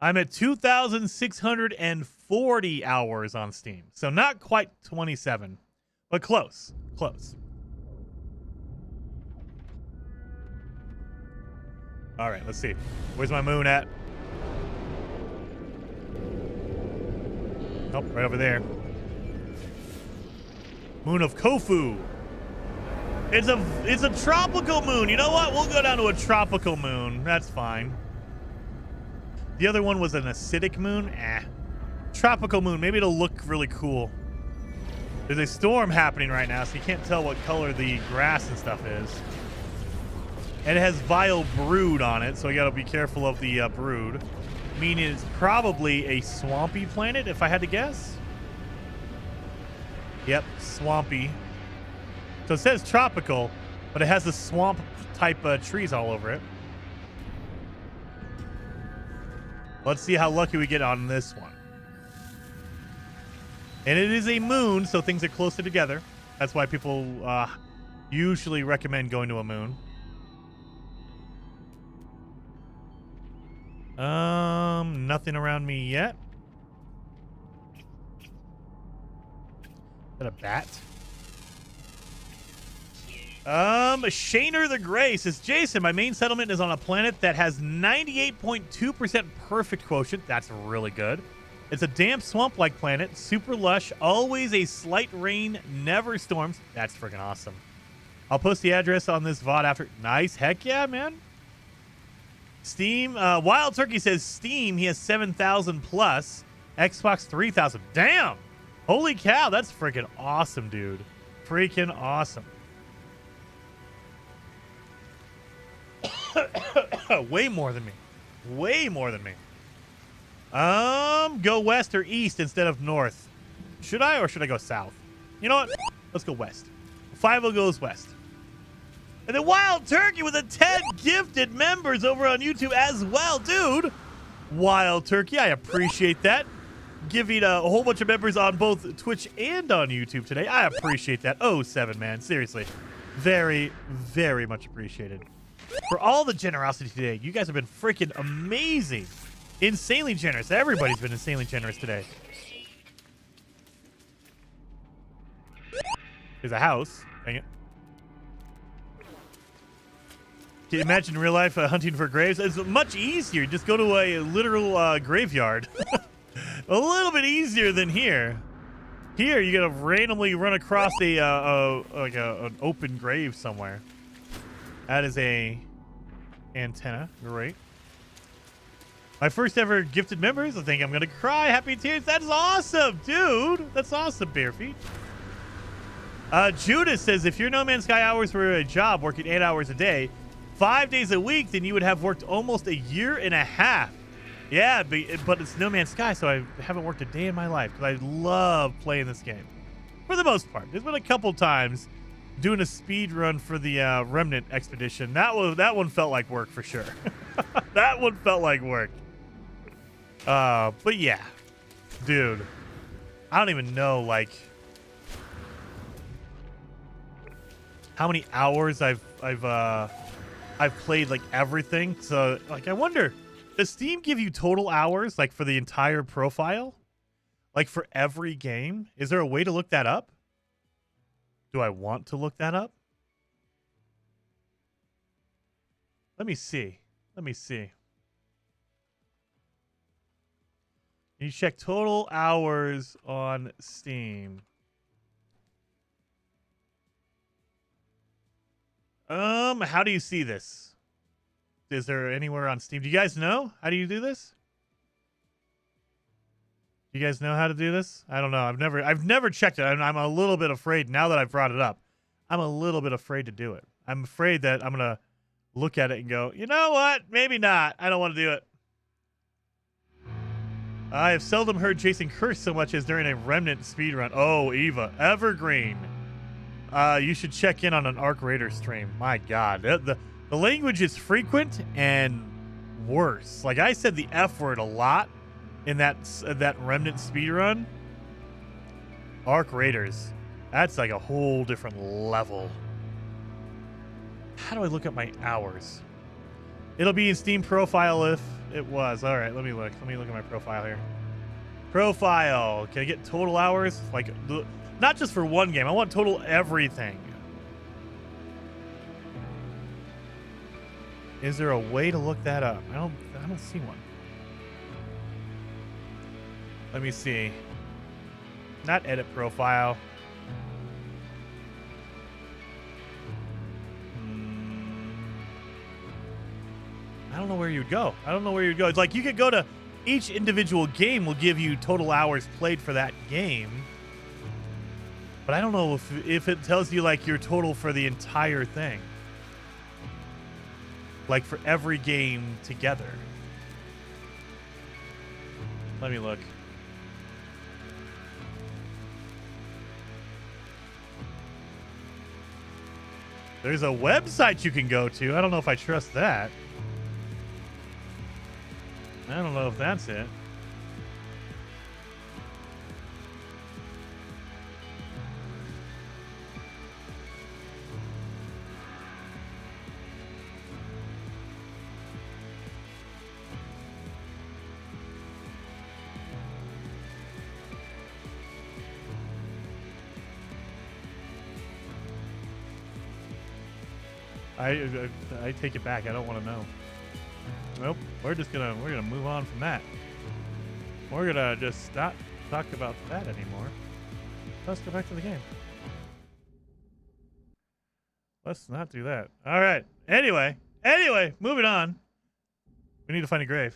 I'm at 2,640 hours on Steam. So not quite 27, but close. Close. All right, let's see. Where's my moon at? Oh, right over there. Moon of Kofu. It's a tropical moon. You know what? We'll go down to a tropical moon. That's fine. The other one was an acidic moon. Tropical moon. Maybe it'll look really cool. There's a storm happening right now, so you can't tell what color the grass and stuff is. And it has vile brood on it, so you gotta be careful of the brood. Meaning it's probably a swampy planet, if I had to guess. Yep, swampy. So it says tropical, but it has the swamp type trees all over it. Let's see how lucky we get on this one. And it is a moon, so things are closer together. That's why people usually recommend going to a moon. Nothing around me yet. Is that a bat? Shaner the Gray says, Jason, my main settlement is on a planet that has 98.2% perfect quotient. That's really good. It's a damp swamp-like planet, super lush, always a slight rain, never storms. That's freaking awesome. I'll post the address on this VOD after. Nice. Heck yeah, man. Steam. Wild Turkey says Steam, he has 7,000 plus. Xbox 3,000. Damn. Holy cow. That's freaking awesome, dude. Freaking awesome. Way more than me. Way more than me. Go west or east instead of north. Should I or should I go south? You know what? Let's go west. 5 goes west. And then Wild Turkey with a 10 gifted members over on YouTube as well, dude. Wild Turkey, I appreciate that. Giving a whole bunch of members on both Twitch and on YouTube today. I appreciate that. 07, man. Seriously. Very, very much appreciated. For all the generosity today, you guys have been freaking amazing. Insanely generous. Everybody's been insanely generous today. There's a house. Dang it. Can you imagine real life hunting for graves? It's much easier. Just go to a literal graveyard. A little bit easier than here. Here, you gotta randomly run across an open grave somewhere. That is a antenna. Great. My first ever gifted members. I think I'm gonna cry. Happy tears. That's awesome, dude. That's awesome, Bare Feet. Judas says, if your No Man's Sky hours were a job working 8 hours a day, 5 days a week, then you would have worked almost a year and a half. Yeah, but it's No Man's Sky, so I haven't worked a day in my life because I love playing this game. For the most part. There's been a couple times doing a speed run for the Remnant expedition. That one felt like work for sure. That one felt like work. But yeah. Dude. I don't even know, like, how many hours I've played, like, everything. So, like, I wonder, does Steam give you total hours, like, for the entire profile? Like, for every game? Is there a way to look that up? Do I want to look that up? Let me see. You check total hours on Steam. How do you see this? Is there anywhere on Steam? Do you guys know? How do you do this? Do you guys know how to do this? I don't know. I've never checked it. I'm a little bit afraid now that I've brought it up. I'm a little bit afraid to do it. I'm afraid that I'm gonna look at it and go, you know what? Maybe not. I don't want to do it. I have seldom heard Jason curse so much as during a Remnant speedrun. Oh, Eva, Evergreen. You should check in on an Arc Raider stream. My God, the language is frequent and worse. Like I said the F word a lot in that Remnant speedrun. Arc Raiders. That's like a whole different level. How do I look at my hours? It'll be in Steam profile if it was. All right, let me look. Let me look at my profile here. Profile. Can I get total hours? Like, not just for one game. I want total everything. Is there a way to look that up? I don't see one. Let me see. Not edit profile. I don't know where you'd go. It's like you could go to each individual game will give you total hours played for that game. But I don't know if it tells you like your total for the entire thing. Like for every game together. Let me look. There's a website you can go to. I don't know if I trust that. I don't know if that's it. I take it back. I don't want to know. Nope. We're gonna move on from that. We're gonna just stop talk about that anymore. Let's go back to the game. Let's not do that. All right. Anyway, moving on. We need to find a grave.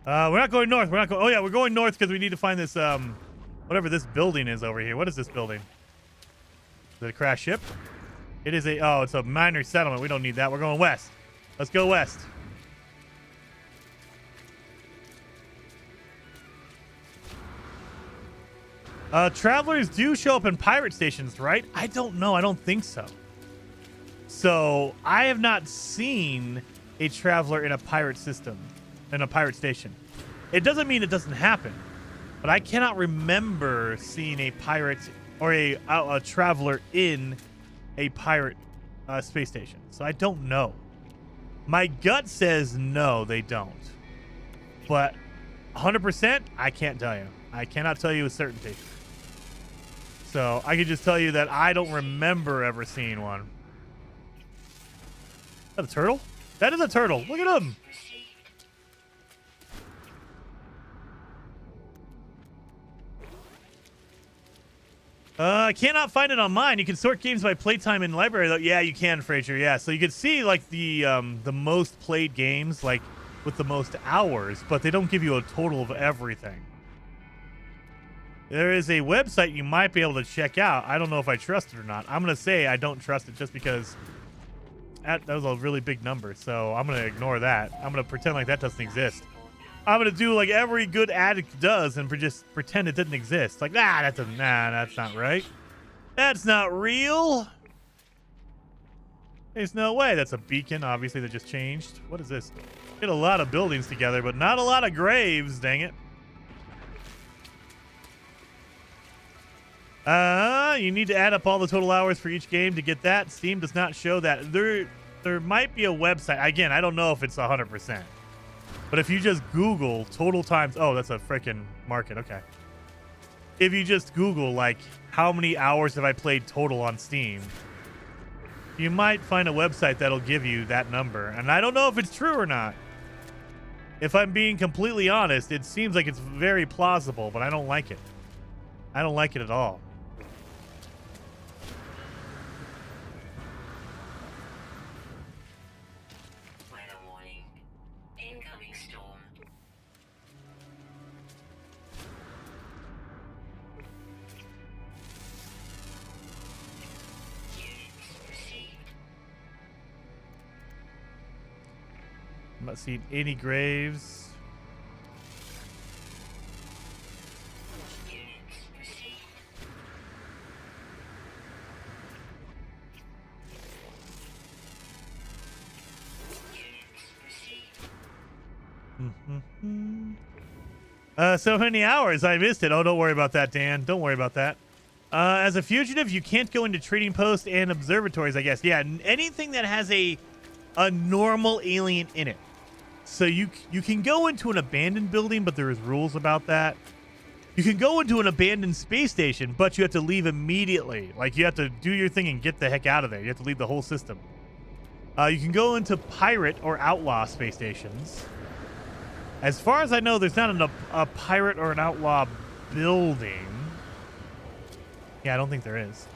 We're not going north. Oh yeah, we're going north because we need to find this whatever this building is over here. What is this building? Is it a crash ship? It is it's a minor settlement. We don't need that. We're going west. Let's go west. Travelers do show up in pirate stations, right? I don't know. I don't think so. So I have not seen a traveler in a pirate system, in a pirate station. It doesn't mean it doesn't happen, but I cannot remember seeing a pirate or a traveler in a pirate space station. So I don't know. My gut says no, they don't. But 100%, I can't tell you. I cannot tell you with certainty. So I can just tell you that I don't remember ever seeing one. Is that a turtle? That is a turtle. Look at him. I cannot find it on mine. You can sort games by playtime in library, though. Yeah, you can, Fraser. Yeah, so you can see like the most played games, like with the most hours, but they don't give you a total of everything. There is a website you might be able to check out. I don't know if I trust it or not. I'm gonna say I don't trust it just because that was a really big number, so I'm going to ignore that. I'm going to pretend like that doesn't exist. I'm going to do like every good addict does and just pretend it didn't exist. Like, that's not right. That's not real. There's no way. That's a beacon, obviously, that just changed. What is this? Get a lot of buildings together, but not a lot of graves, dang it. You need to add up all the total hours for each game to get that. Steam does not show that. There might be a website. Again, I don't know if it's 100%. But if you just Google total times... Oh, that's a freaking market. Okay. If you just Google, like, how many hours have I played total on Steam, you might find a website that'll give you that number. And I don't know if it's true or not. If I'm being completely honest, it seems like it's very plausible, but I don't like it. I don't like it at all. Weather warning. Incoming storm. Units received. I'm not seeing any graves. So many hours. I missed it. Oh, don't worry about that, Dan. Don't worry about that. As a fugitive, you can't go into trading posts and observatories, I guess. Yeah, anything that has a normal alien in it. So you can go into an abandoned building, but there is rules about that. You can go into an abandoned space station, but you have to leave immediately. Like, you have to do your thing and get the heck out of there. You have to leave the whole system. You can go into pirate or outlaw space stations. As far as I know, there's not a pirate or an outlaw building. Yeah, I don't think there is.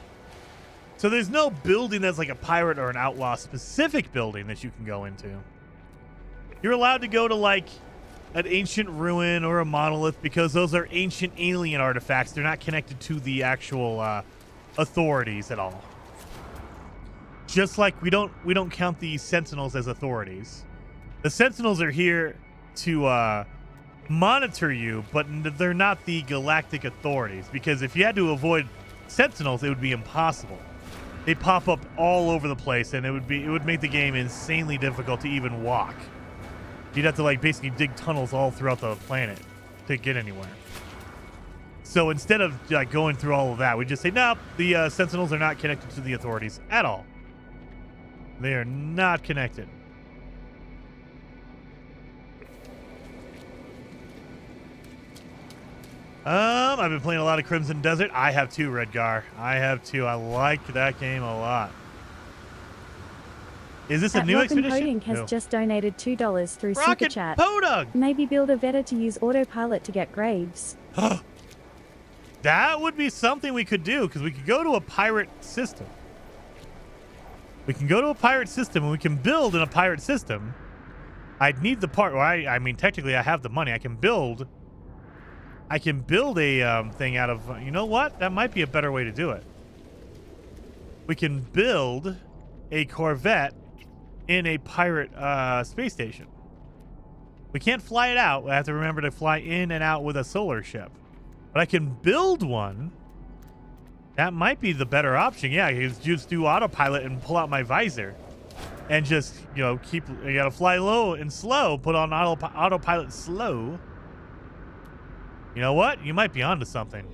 So there's no building that's like a pirate or an outlaw specific building that you can go into. You're allowed to go to like an ancient ruin or a monolith because those are ancient alien artifacts. They're not connected to the actual authorities at all. Just like we don't count the Sentinels as authorities. The Sentinels are here to monitor you, but they're not the galactic authorities, because if you had to avoid Sentinels, it would be impossible. They pop up all over the place, and it would make the game insanely difficult to even walk. You'd have to like basically dig tunnels all throughout the planet to get anywhere. So instead of like going through all of that, we just say, nope, the Sentinels are not connected to the authorities at all. They are not connected. I've been playing a lot of Crimson Desert. I have too, Redgar. I have too. I like that game a lot. Is this a new expedition? Podink has just donated $2 through Super Rocket Chat. Podunk! Maybe build a Veta to use autopilot to get graves. That would be something we could do, because we could go to a pirate system. We can go to a pirate system, and we can build in a pirate system. I'd need the part. Well, I mean, technically, I have the money. I can build a thing out of... you know what? That might be a better way to do it. We can build a Corvette in a pirate space station. We can't fly it out. I have to remember to fly in and out with a solar ship. But I can build one. That might be the better option. Yeah, I just do autopilot and pull out my visor. And just, you know, you gotta fly low and slow. Put on autopilot slow. You know what? You might be onto something.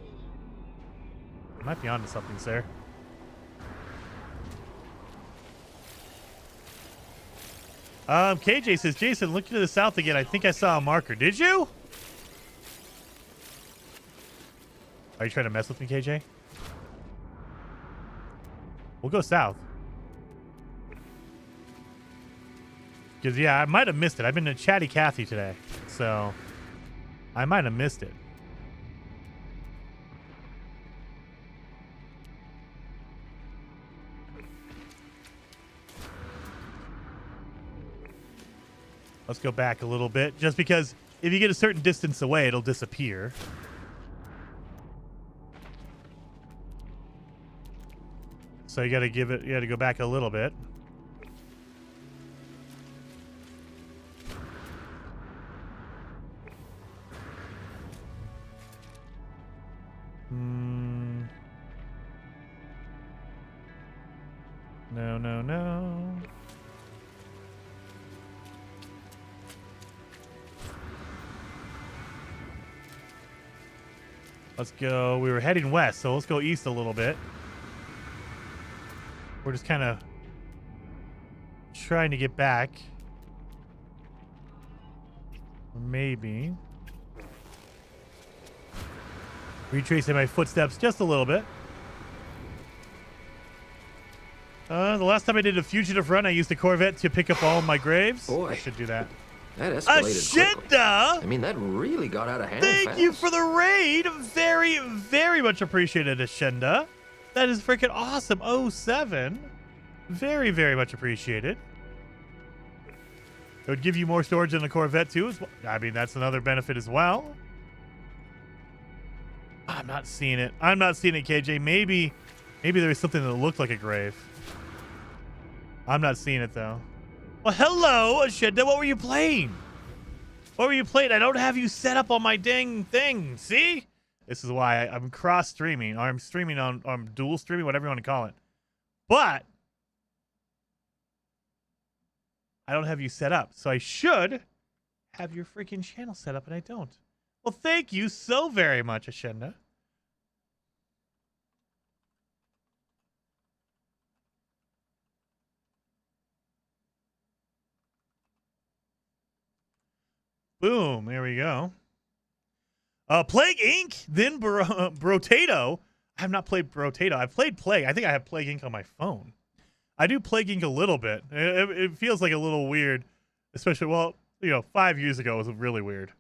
You might be onto something, sir. KJ says, Jason, look to the south again. I think I saw a marker. Did you? Are you trying to mess with me, KJ? We'll go south. Because, yeah, I might have missed it. I've been to Chatty Cathy today. So, I might have missed it. Let's go back a little bit, just because if you get a certain distance away, it'll disappear. So you got to go back a little bit. No, no, no. Let's go. We were heading west, so let's go east a little bit. We're just kind of trying to get back. Maybe. Retracing my footsteps just a little bit. The last time I did a fugitive run, I used a Corvette to pick up all my graves. Boy. I should do that. That escalated quickly. Ashenda! I mean, that really got out of hand Thank fast. you for the raid. Very, very much appreciated, Ashenda. That is freaking awesome. 07. Very, very much appreciated. It would give you more storage in the Corvette, too. I mean, that's another benefit as well. I'm not seeing it. I'm not seeing it, KJ. Maybe there was something that looked like a grave. I'm not seeing it, though. Well, hello, Ashenda. What were you playing? What were you playing? I don't have you set up on my dang thing. See? This is why I'm cross-streaming. Or I'm streaming on dual streaming, whatever you want to call it. But I don't have you set up. So I should have your freaking channel set up, and I don't. Well, thank you so very much, Ashenda. Boom. There we go. Plague Inc. Then Brotato. I have not played Brotato. I've played Plague. I think I have Plague Inc. on my phone. I do Plague Inc. a little bit. It feels like a little weird. Especially, well, 5 years ago it was really weird.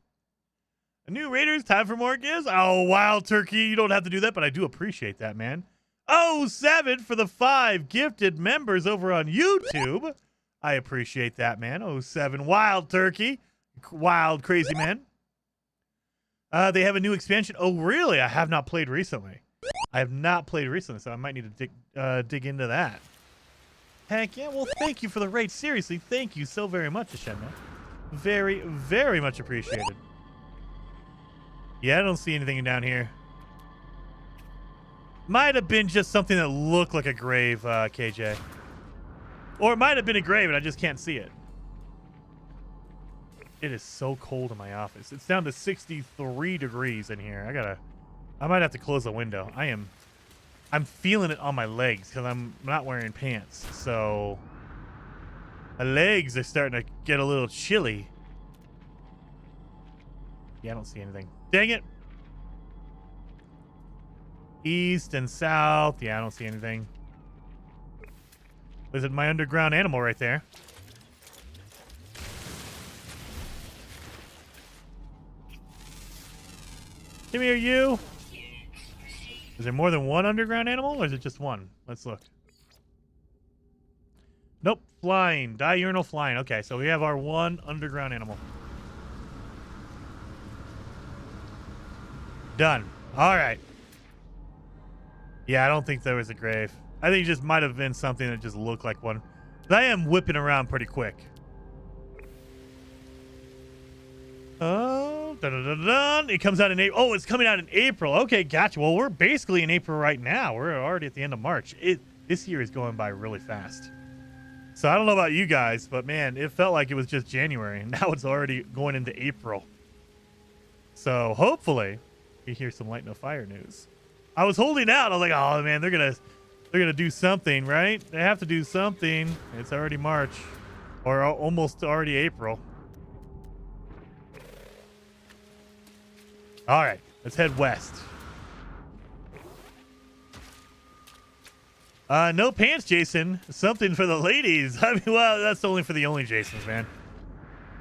A new Raiders, time for more gifts? Oh, Wild Turkey. You don't have to do that, but I do appreciate that, man. 07 for the 5 gifted members over on YouTube. I appreciate that, man. 07 Wild Turkey. Wild, crazy man. They have a new expansion. Oh, really? I have not played recently. I have not played recently, so I might need to dig into that. Heck yeah. Well, thank you for the raid. Seriously, thank you so very much, Ashenda. Very, very much appreciated. Yeah, I don't see anything down here. Might have been just something that looked like a grave, KJ. Or it might have been a grave and I just can't see it. It is so cold in my office. It's down to 63 degrees in here. I might have to close the window. I'm feeling it on my legs because I'm not wearing pants. So my legs are starting to get a little chilly. Yeah, I don't see anything. Dang it. East and south. Yeah, I don't see anything. Was it my underground animal right there? Come here, you. Is there more than one underground animal, or is it just one? Let's look. Nope, flying. Diurnal flying. Okay, so we have our one underground animal. Done. All right. Yeah, I don't think there was a grave. I think it just might have been something that just looked like one. But I am whipping around pretty quick. Oh, dun-dun-dun-dun. It comes out in April. Oh, it's coming out in April. Okay, gotcha. Well, we're basically in April right now. We're already at the end of March. This year is going by really fast. So I don't know about you guys, but man, it felt like it was just January. And now it's already going into April. So hopefully we hear some Light No Fire news. I was holding out. I was like, oh man, they're gonna do something, right? They have to do something. It's already March, or almost already April. All right, let's head west. No pants, Jason. Something for the ladies. I mean, well, that's only for the only Jasons, man.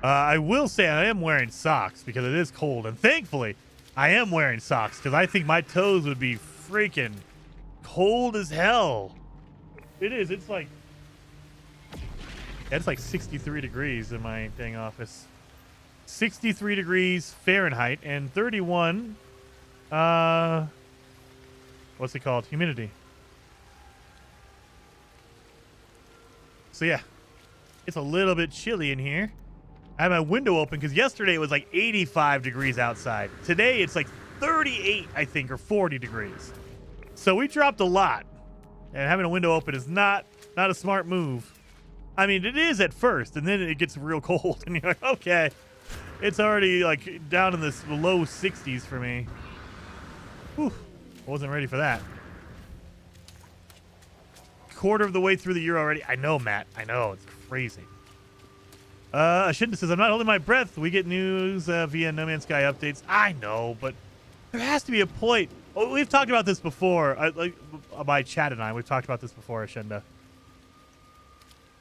I will say I am wearing socks because it is cold, and thankfully, I am wearing socks because I think my toes would be freaking cold as hell. It is. It's like 63 degrees in my dang office. 63 degrees Fahrenheit and 31 what's it called? Humidity. So yeah, it's a little bit chilly in here. I have my window open because yesterday it was like 85 degrees outside. Today it's like 38, I think, or 40 degrees. So we dropped a lot. And having a window open is not Not a smart move. I mean, it is at first, and then it gets real cold, and you're like, okay. It's already, like, down in the low 60s for me. Whew. Wasn't ready for that. Quarter of the way through the year already. I know, Matt. I know. It's crazy. Ashinda says, I'm not holding my breath. We get news via No Man's Sky updates. I know, but there has to be a point. Oh, we've talked about this before. My chat and I, we've talked about this before, Ashinda.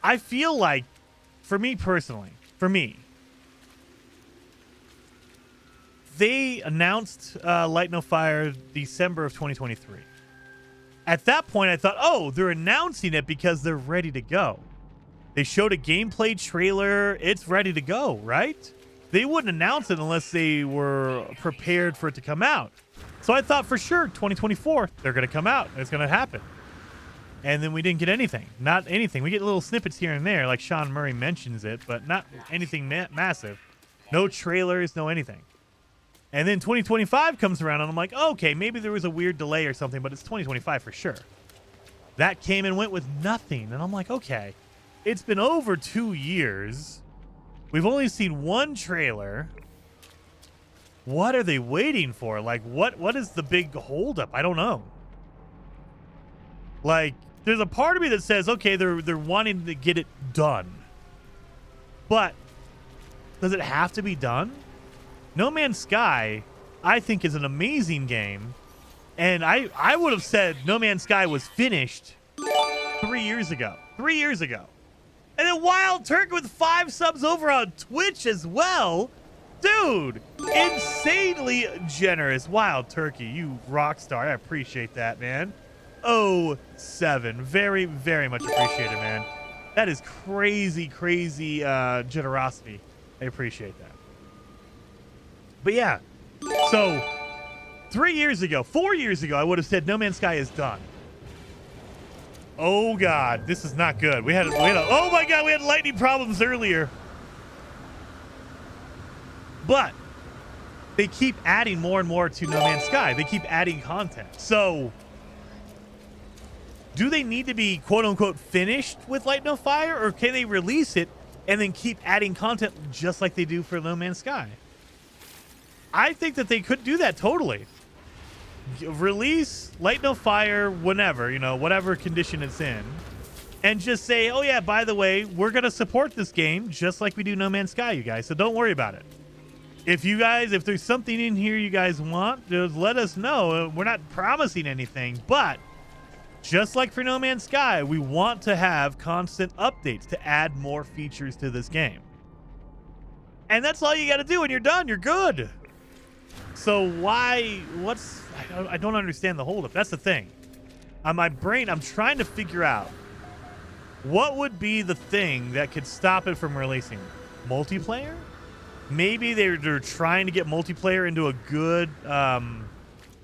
I feel like, for me personally, they announced Light No Fire December of 2023. At that point, I thought, oh, they're announcing it because they're ready to go. They showed a gameplay trailer. It's ready to go, right? They wouldn't announce it unless they were prepared for it to come out. So I thought for sure 2024, they're going to come out. It's going to happen. And then we didn't get anything. Not anything. We get little snippets here and there, like Sean Murray mentions it, but not anything massive. No trailers, no anything. And then 2025 comes around, and I'm like, okay, maybe there was a weird delay or something, but it's 2025 for sure. That came and went with nothing. And I'm like, okay, it's been over 2 years. We've only seen one trailer. What are they waiting for? Like, what is the big holdup? I don't know. Like, there's a part of me that says, okay, they're wanting to get it done. But does it have to be done? No Man's Sky, I think, is an amazing game. And I would have said No Man's Sky was finished 3 years ago. 3 years ago. And then Wild Turkey with 5 subs over on Twitch as well. Dude, insanely generous. Wild Turkey, you rock star. I appreciate that, man. 07. Very, very much appreciated, man. That is crazy, crazy generosity. I appreciate that. But yeah, so 3 years ago, 4 years ago, I would have said No Man's Sky is done. Oh God, this is not good. We had oh my God, we had lightning problems earlier. But they keep adding more and more to No Man's Sky. They keep adding content. So do they need to be quote unquote finished with Light No Fire, or can they release it and then keep adding content just like they do for No Man's Sky? I think that they could do that totally. Release Light No Fire whenever, you know, whatever condition it's in, and just say, oh yeah, by the way, we're going to support this game just like we do No Man's Sky, you guys. So don't worry about it. If there's something in here you guys want, just let us know. We're not promising anything, but just like for No Man's Sky, we want to have constant updates to add more features to this game. And that's all you got to do, and you're done. You're good. So I don't understand the holdup. That's the thing. On my brain, I'm trying to figure out what would be the thing that could stop it from releasing. Multiplayer? Maybe they're trying to get multiplayer into a good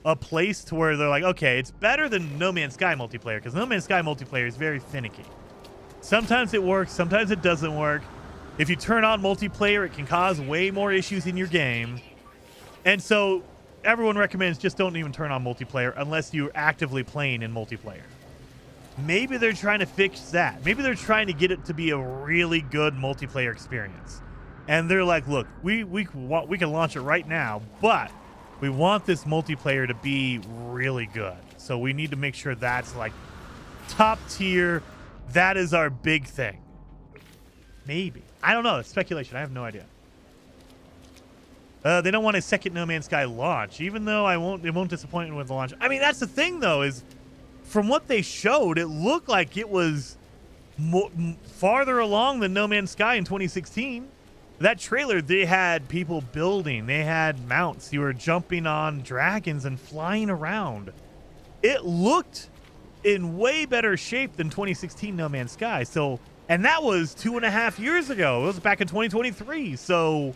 a place to where they're like, okay, it's better than No Man's Sky multiplayer, because No Man's Sky multiplayer is very finicky. Sometimes it works, sometimes it doesn't work. If you turn on multiplayer, it can cause way more issues in your game. And so everyone recommends just don't even turn on multiplayer unless you're actively playing in multiplayer. Maybe they're trying to fix that. Maybe they're trying to get it to be a really good multiplayer experience. And they're like, look, we can launch it right now, but we want this multiplayer to be really good. So we need to make sure that's like top tier. That is our big thing. Maybe. I don't know. It's speculation. I have no idea. They don't want a second No Man's Sky launch, even though it won't disappoint me with the launch. I mean, that's the thing, though, is from what they showed, it looked like it was farther along than No Man's Sky in 2016. That trailer, they had people building. They had mounts. You were jumping on dragons and flying around. It looked in way better shape than 2016 No Man's Sky. So, and that was 2.5 years ago. It was back in 2023. So,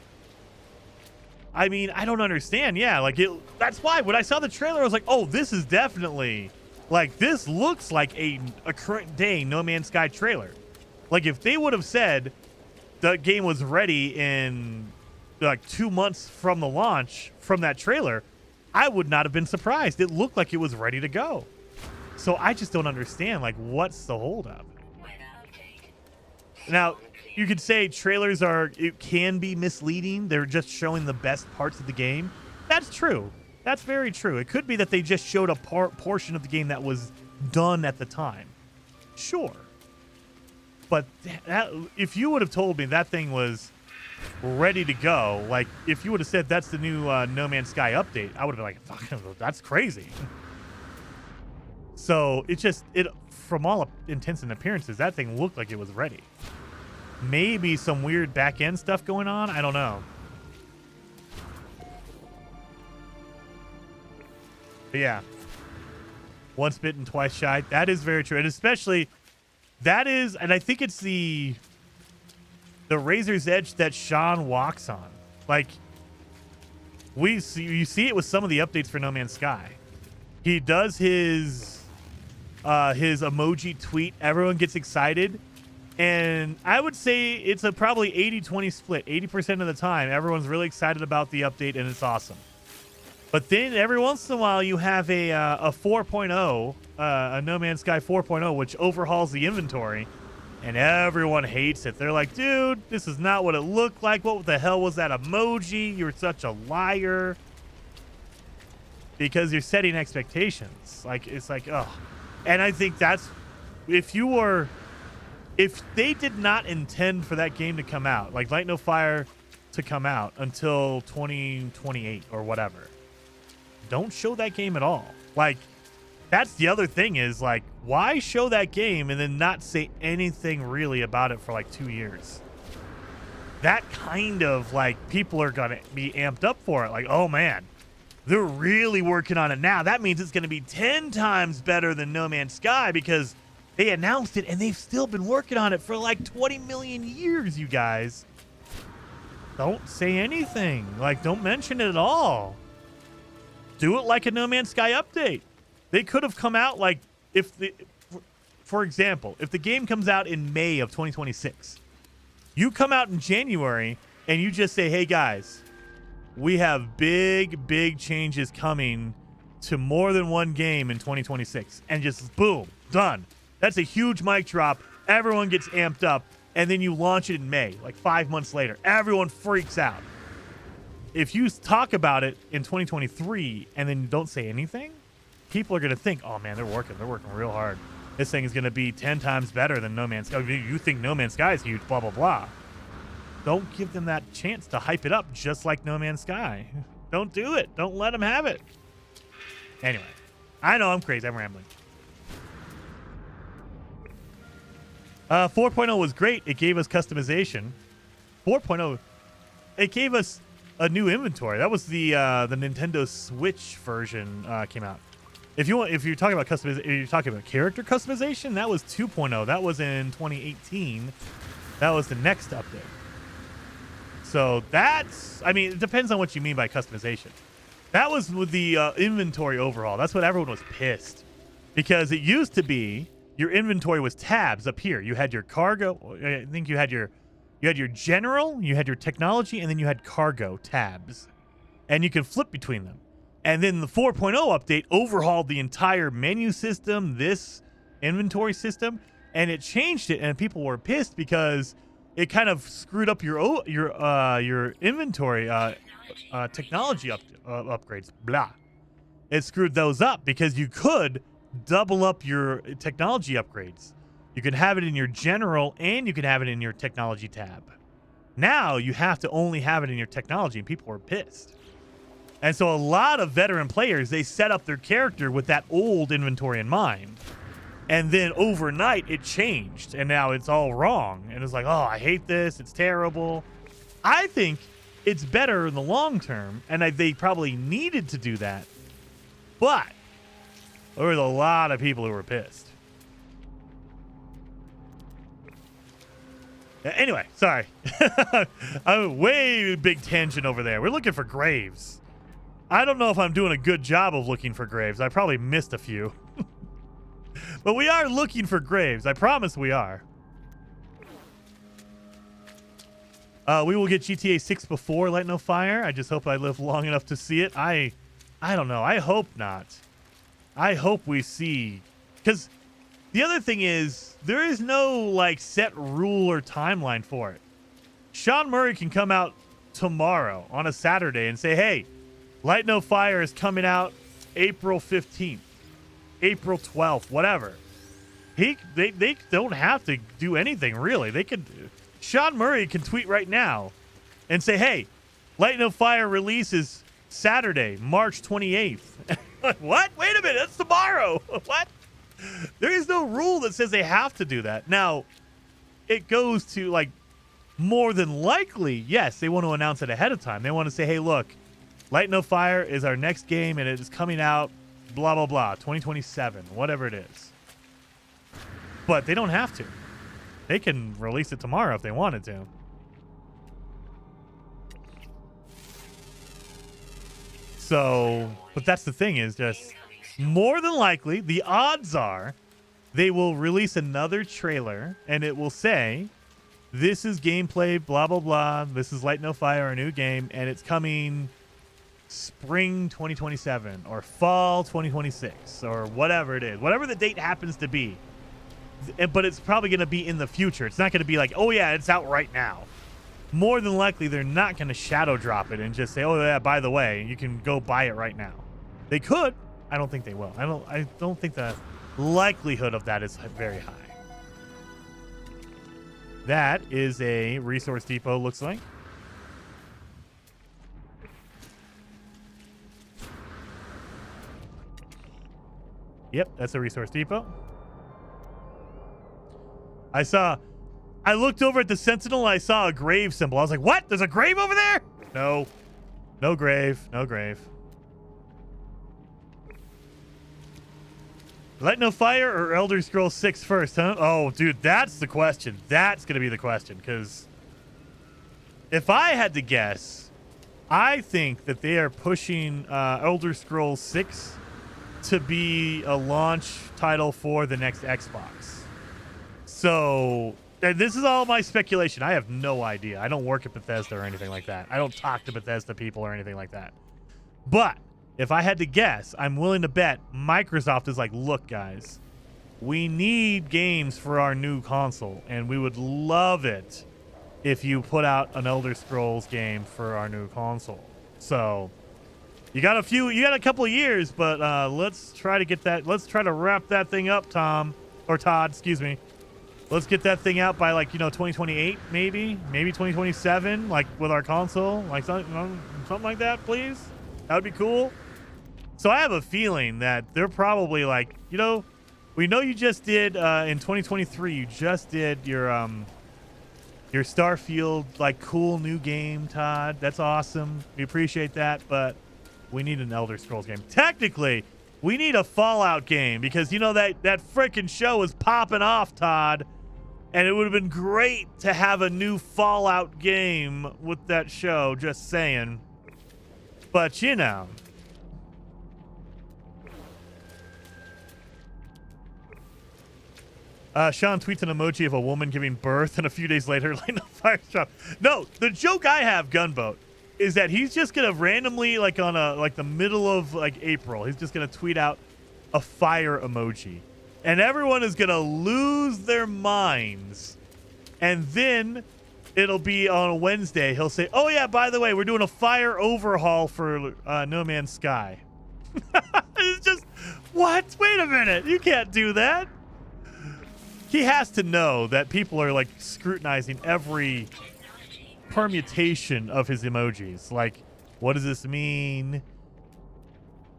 I mean, I don't understand. Yeah, like that's why when I saw the trailer, I was like, oh, this is definitely, like, this looks like a current day No Man's Sky trailer. Like, if they would have said the game was ready in like 2 months from the launch from that trailer, I would not have been surprised. It looked like it was ready to go. So I just don't understand, like, what's the holdup? Well, Now, you could say trailers it can be misleading. They're just showing the best parts of the game. That's true. That's very true. It could be that they just showed a portion of the game that was done at the time. Sure. But if you would have told me that thing was ready to go, like if you would have said that's the new No Man's Sky update, I would have been like, fuck, that's crazy. So it from all intents and appearances, that thing looked like it was ready. Maybe some weird back end stuff going on. I don't know. But yeah. Once bitten, twice shy. That is very true. And especially and I think it's the razor's edge that Sean walks on. Like you see it with some of the updates for No Man's Sky. He does his emoji tweet. Everyone gets excited. And I would say it's a probably 80-20 split. 80% of the time, everyone's really excited about the update and it's awesome. But then every once in a while, you have a 4.0, a No Man's Sky 4.0, which overhauls the inventory, and everyone hates it. They're like, dude, this is not what it looked like. What the hell was that emoji? You're such a liar. Because you're setting expectations. Like, it's like, oh. And I think that's, if they did not intend for that game to come out, like Light No Fire to come out until 2028 or whatever, don't show that game at all. Like, that's the other thing is, like, why show that game and then not say anything really about it for like 2 years? That kind of, like, people are going to be amped up for it. Like, oh man, they're really working on it now. That means it's going to be 10 times better than No Man's Sky because they announced it and they've still been working on it for like 20 million years, you guys. Don't say anything. Like, don't mention it at all. Do it like a No Man's Sky update. They could have come out like, for example, if the game comes out in May of 2026, you come out in January and you just say, hey guys, we have big changes coming to more than one game in 2026, and just boom, done. That's a huge mic drop. Everyone gets amped up, and then you launch it in May, like 5 months later. Everyone freaks out. If you talk about it in 2023 and then don't say anything, people are going to think, oh man, they're working real hard. This thing is going to be 10 times better than No Man's Sky. You think No Man's Sky is huge, blah, blah, blah. Don't give them that chance to hype it up just like No Man's Sky. Don't do it. Don't let them have it. Anyway, I know I'm crazy. I'm rambling. 4.0 was great. It gave us customization. 4.0, it gave us a new inventory. That was the Nintendo Switch version came out. If you're talking about customization, you're talking about character customization. That was 2.0. That was in 2018. That was the next update. So that's, I mean, it depends on what you mean by customization. That was with the inventory overhaul. That's what everyone was pissed, because it used to be your inventory was tabs up here. You had your cargo. I think you had your general, you had your technology, and then you had cargo tabs, and you could flip between them. And then the 4.0 update overhauled the entire menu system, this inventory system, and it changed it. And people were pissed because it kind of screwed up your inventory technology upgrades. Blah. It screwed those up because you could double up your technology upgrades. You could have it in your general and you could have it in your technology tab. Now you have to only have it in your technology, and people were pissed. And so a lot of veteran players, they set up their character with that old inventory in mind. And then overnight it changed, and now it's all wrong. And it's like, oh, I hate this. It's terrible. I think it's better in the long term, and they probably needed to do that. But there was a lot of people who were pissed. Anyway, sorry. I'm way big tangent over there. We're looking for graves. I don't know if I'm doing a good job of looking for graves. I probably missed a few. But we are looking for graves. I promise we are. We will get GTA 6 before Light No Fire. I just hope I live long enough to see it. I don't know. I hope not. I hope we see, because The other thing is there is no like set rule or timeline for it. Sean Murray can come out tomorrow on a Saturday and say, hey, Light No Fire is coming out April 15th, April 12th, whatever. They don't have to do anything, really. Sean Murray can tweet right now and say, hey, Light No Fire releases Saturday, March 28th. What? Wait a minute. That's tomorrow. What? There is no rule that says they have to do that. Now, it goes to, like, more than likely, yes, they want to announce it ahead of time. They want to say, hey, look, Light No Fire is our next game, and it is coming out, blah, blah, blah, 2027, whatever it is. But they don't have to. They can release it tomorrow if they wanted to. So, but that's the thing is just more than likely, the odds are they will release another trailer and it will say, this is gameplay, blah, blah, blah. This is Light No Fire, a new game, and it's coming spring 2027 or fall 2026 or whatever it is. Whatever the date happens to be. But it's probably going to be in the future. It's not going to be like, oh, yeah, it's out right now. More than likely, they're not going to shadow drop it and just say, oh, yeah, by the way, you can go buy it right now. They could. I don't think they will. I don't think the likelihood of that is very high. That is a resource depot, looks like. Yep, that's a resource depot. I looked over at the Sentinel and I saw a grave symbol. I was like, what? There's a grave over there? No. No grave. No grave. Light No Fire or Elder Scrolls 6 first, huh? Oh, dude, that's the question. That's going to be the question, because if I had to guess, I think that they are pushing Elder Scrolls 6 to be a launch title for the next Xbox. So, and this is all my speculation. I have no idea. I don't work at Bethesda or anything like that. I don't talk to Bethesda people or anything like that. But if I had to guess, I'm willing to bet Microsoft is like, look, guys, we need games for our new console, and we would love it if you put out an Elder Scrolls game for our new console. So you got a couple of years, but let's try to get that. Let's try to wrap that thing up, Todd, excuse me. Let's get that thing out by 2028, maybe 2027, like with our console, like something like that, please. That would be cool. So I have a feeling that they're probably like, we know you just did in 2023. You just did your Starfield cool new game, Todd. That's awesome. We appreciate that, but we need an Elder Scrolls game. Technically, we need a Fallout game because that freaking show is popping off, Todd. And it would have been great to have a new Fallout game with that show, just saying. But, Sean tweets an emoji of a woman giving birth, and a few days later, Light No Fire shop. No, the joke I have, Gunboat, is that he's just going to randomly, on the middle of, April, he's just going to tweet out a fire emoji. And everyone is going to lose their minds. And then it'll be on a Wednesday. He'll say, oh, yeah, by the way, we're doing a fire overhaul for No Man's Sky. It's just, what? Wait a minute. You can't do that. He has to know that people are, scrutinizing every permutation of his emojis. What does this mean?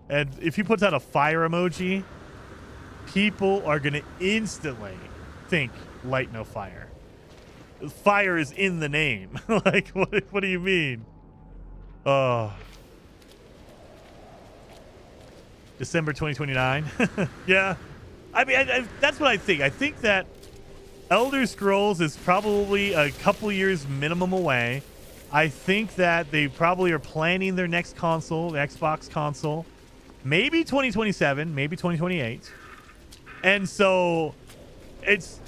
And if he puts out a fire emoji, people are going to instantly think Light No Fire. Fire is in the name. What do you mean? Oh. December 2029. Yeah. I mean, that's what I think. I think that Elder Scrolls is probably a couple years minimum away. I think that they probably are planning their next console, the Xbox console. Maybe 2027, maybe 2028. And so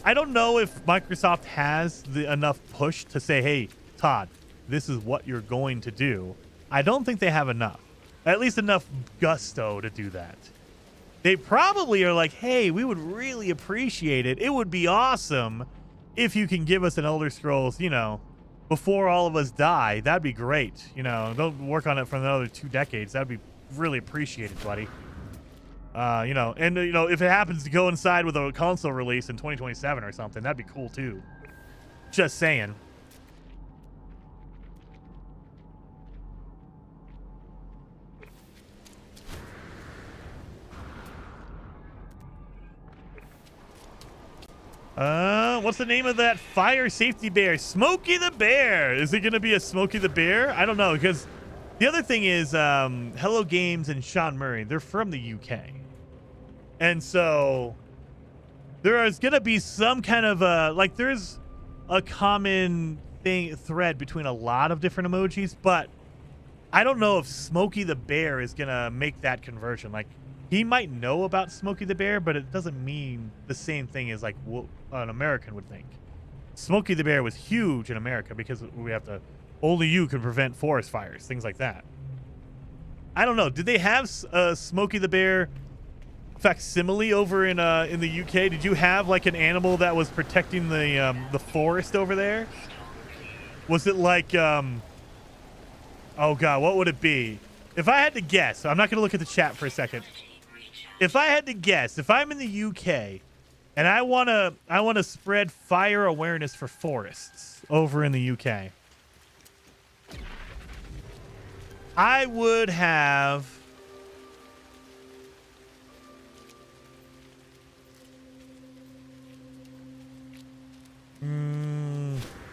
I don't know if Microsoft has enough push to say, hey, Todd, this is what you're going to do. I don't think they have enough. At least enough gusto to do that. they probably are like, hey, we would really appreciate it. It would be awesome if you can give us an Elder Scrolls, you know, before all of us die. That'd be great. You know, they'll work on it for another 2 decades. That'd be really appreciated, buddy. You know, and, you know, if it happens to coincide with a console release in 2027 or something, that'd be cool, too. Just saying. What's the name of that fire safety bear? Smokey the Bear. Is it going to be a Smokey the Bear? I don't know, because the other thing is Hello Games and Sean Murray, they're from the UK. And so there is going to be some kind of like there's a common thread between a lot of different emojis, but I don't know if Smokey the Bear is going to make that conversion. Like, he might know about Smokey the Bear, but it doesn't mean the same thing as like what an American would think. Smokey the Bear was huge in America because we have to, only you can prevent forest fires, things like that. I don't know. Did they have Smokey the Bear facsimile over in the UK? Did you have like an animal that was protecting the forest over there? Was it like oh god, what would it be? If I had to guess, I'm not going to look at the chat for a second. If I had to guess, if I'm in the UK and I want to spread fire awareness for forests over in the UK, I would have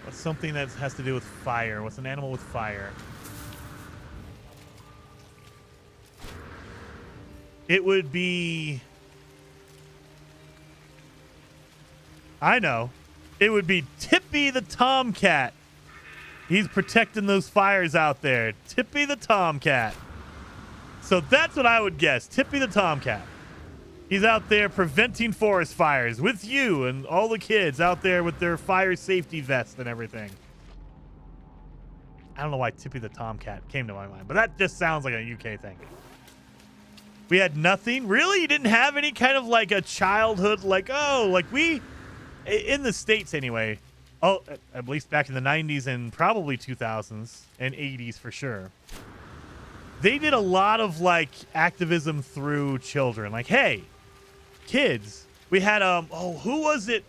what's something that has to do with fire? What's an animal with fire? It would be, I know, it would be Tippy the Tomcat. He's protecting those fires out there. Tippy the Tomcat. So that's what I would guess. Tippy the Tomcat. He's out there preventing forest fires with you and all the kids out there with their fire safety vests and everything. I don't know why Tippy the Tomcat came to my mind, but that just sounds like a UK thing. We had nothing? Really? You didn't have any kind of like a childhood, like, oh, like we, in the States anyway, oh, at least back in the 90s and probably 2000s and 80s for sure. They did a lot of like activism through children. Like, hey, kids, we had, who was it?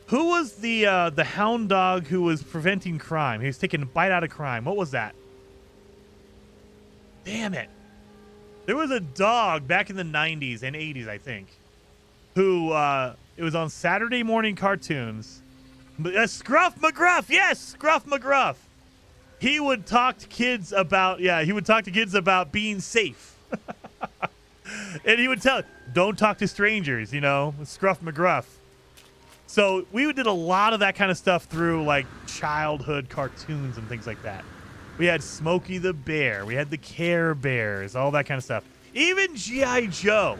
Who was the hound dog who was preventing crime? He was taking a bite out of crime. What was that? Damn it. There was a dog back in the 90s and 80s, I think, who, it was on Saturday morning cartoons. Scruff McGruff, yes, Scruff McGruff. He would talk to kids about, being safe. And he would tell, don't talk to strangers, you know, Scruff McGruff. So we did a lot of that kind of stuff through, like, childhood cartoons and things like that. We had Smokey the Bear. We had the Care Bears, all that kind of stuff. Even G.I. Joe.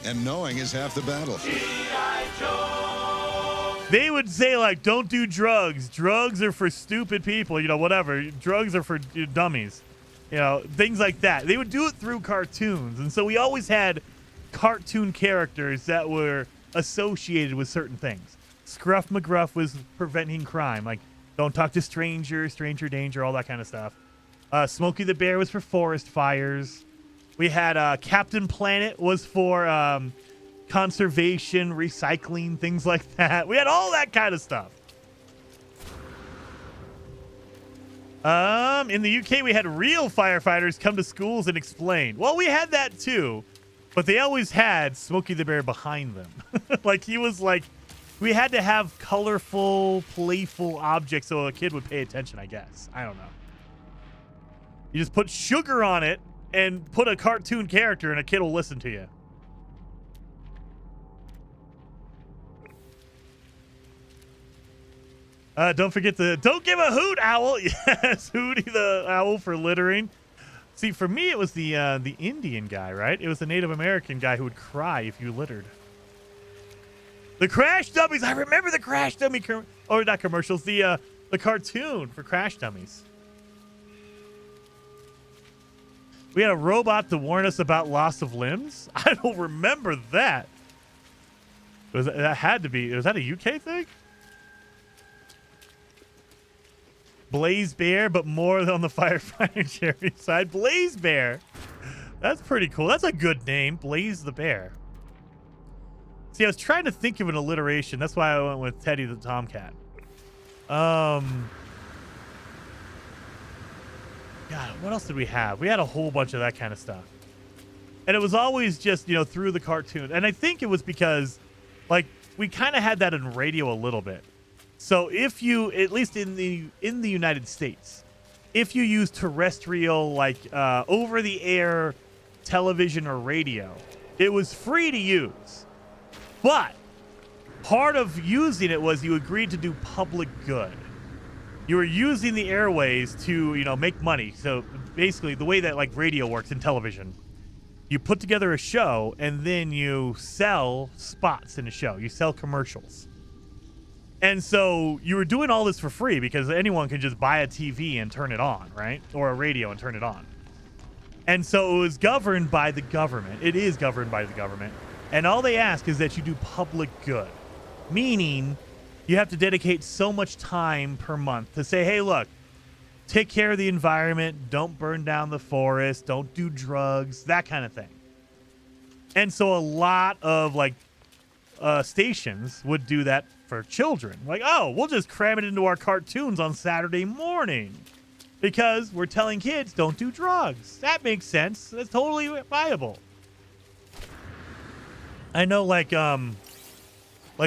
And knowing is half the battle. G.I. Joe. They would say, like, don't do drugs. Drugs are for stupid people, you know, whatever. Drugs are for dummies. You know, things like that. They would do it through cartoons. And so we always had cartoon characters that were associated with certain things. Scruff McGruff was preventing crime. Like, don't talk to strangers, stranger danger, all that kind of stuff. Smokey the Bear was for forest fires. We had Captain Planet was for conservation, recycling, things like that. We had all that kind of stuff. In the UK, we had real firefighters come to schools and explain. Well, we had that too, but they always had Smokey the Bear behind them. Like, he was like, we had to have colorful, playful objects so a kid would pay attention, I guess. I don't know. You just put sugar on it and put a cartoon character and a kid will listen to you. Don't forget don't give a hoot, owl. Yes, Hootie the owl for littering. See, for me, it was the Indian guy, right? It was the Native American guy who would cry if you littered. The Crash Dummies. I remember the Crash Dummy, or not commercials, the cartoon for Crash Dummies. We had a robot to warn us about loss of limbs. I don't remember that. That had to be. Was that a UK thing? Blaze Bear, but more on the firefighter Jerry side. Blaze Bear. That's pretty cool. That's a good name. Blaze the Bear. See, I was trying to think of an alliteration. That's why I went with Teddy the Tomcat. God, what else did we have? We had a whole bunch of that kind of stuff. And it was always just, through the cartoon. And I think it was because, like, we kind of had that in radio a little bit. So if you, at least in the United States, if you use terrestrial, like, over-the-air television or radio, it was free to use. But part of using it was you agreed to do public good. You were using the airways to, make money. So basically the way that like radio works in television, you put together a show and then you sell spots in a show. You sell commercials. And so you were doing all this for free because anyone can just buy a TV and turn it on, right? Or a radio and turn it on. And so it was governed by the government. It is governed by the government. And all they ask is that you do public good, meaning you have to dedicate so much time per month to say, hey, look, take care of the environment. Don't burn down the forest. Don't do drugs, that kind of thing. And so a lot of like stations would do that for children. Like, oh, we'll just cram it into our cartoons on Saturday morning because we're telling kids don't do drugs. That makes sense. That's totally viable. I know, like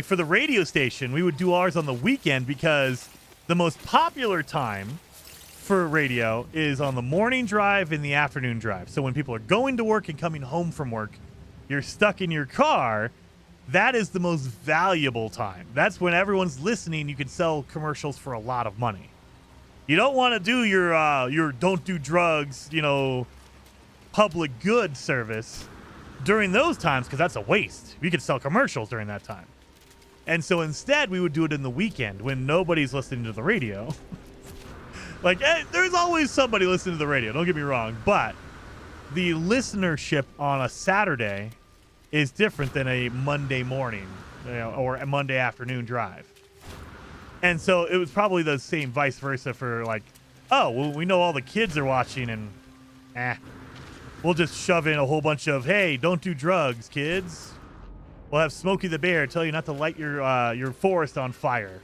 for the radio station, we would do ours on the weekend because the most popular time for radio is on the morning drive and the afternoon drive. So when people are going to work and coming home from work, you're stuck in your car. That is the most valuable time. That's when everyone's listening. You can sell commercials for a lot of money. You don't want to do your don't do drugs, public good service during those times because that's a waste. We could sell commercials during that time. And so instead, we would do it in the weekend when nobody's listening to the radio. Like, hey, there's always somebody listening to the radio. Don't get me wrong. But the listenership on a Saturday is different than a Monday morning or a Monday afternoon drive. And so it was probably the same vice versa for like, oh, well, we know all the kids are watching and we'll just shove in a whole bunch of, hey, don't do drugs, kids. We'll have Smokey the Bear tell you not to light your forest on fire.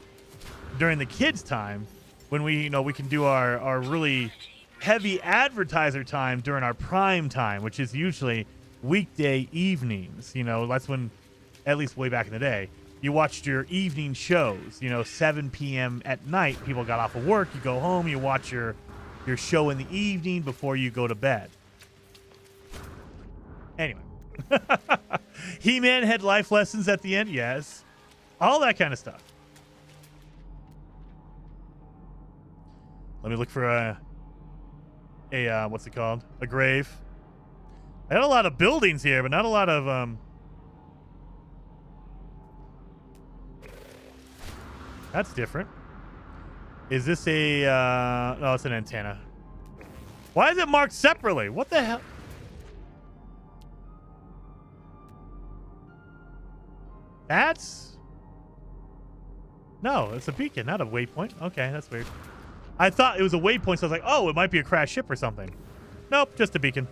During the kids' time, when we can do our really heavy advertiser time during our prime time, which is usually weekday evenings. That's when, at least way back in the day, you watched your evening shows. 7 p.m. at night, people got off of work. You go home, you watch your show in the evening before you go to bed. Anyway. He-Man had life lessons at the end, yes. All that kind of stuff. Let me look for a what's it called? A grave. I had a lot of buildings here, but not a lot of That's different. Is this a no, it's an antenna. Why is it marked separately? What the hell? No, it's a beacon, not a waypoint. Okay, that's weird. I thought it was a waypoint, so I was like, oh, it might be a crashed ship or something. Nope, just a beacon.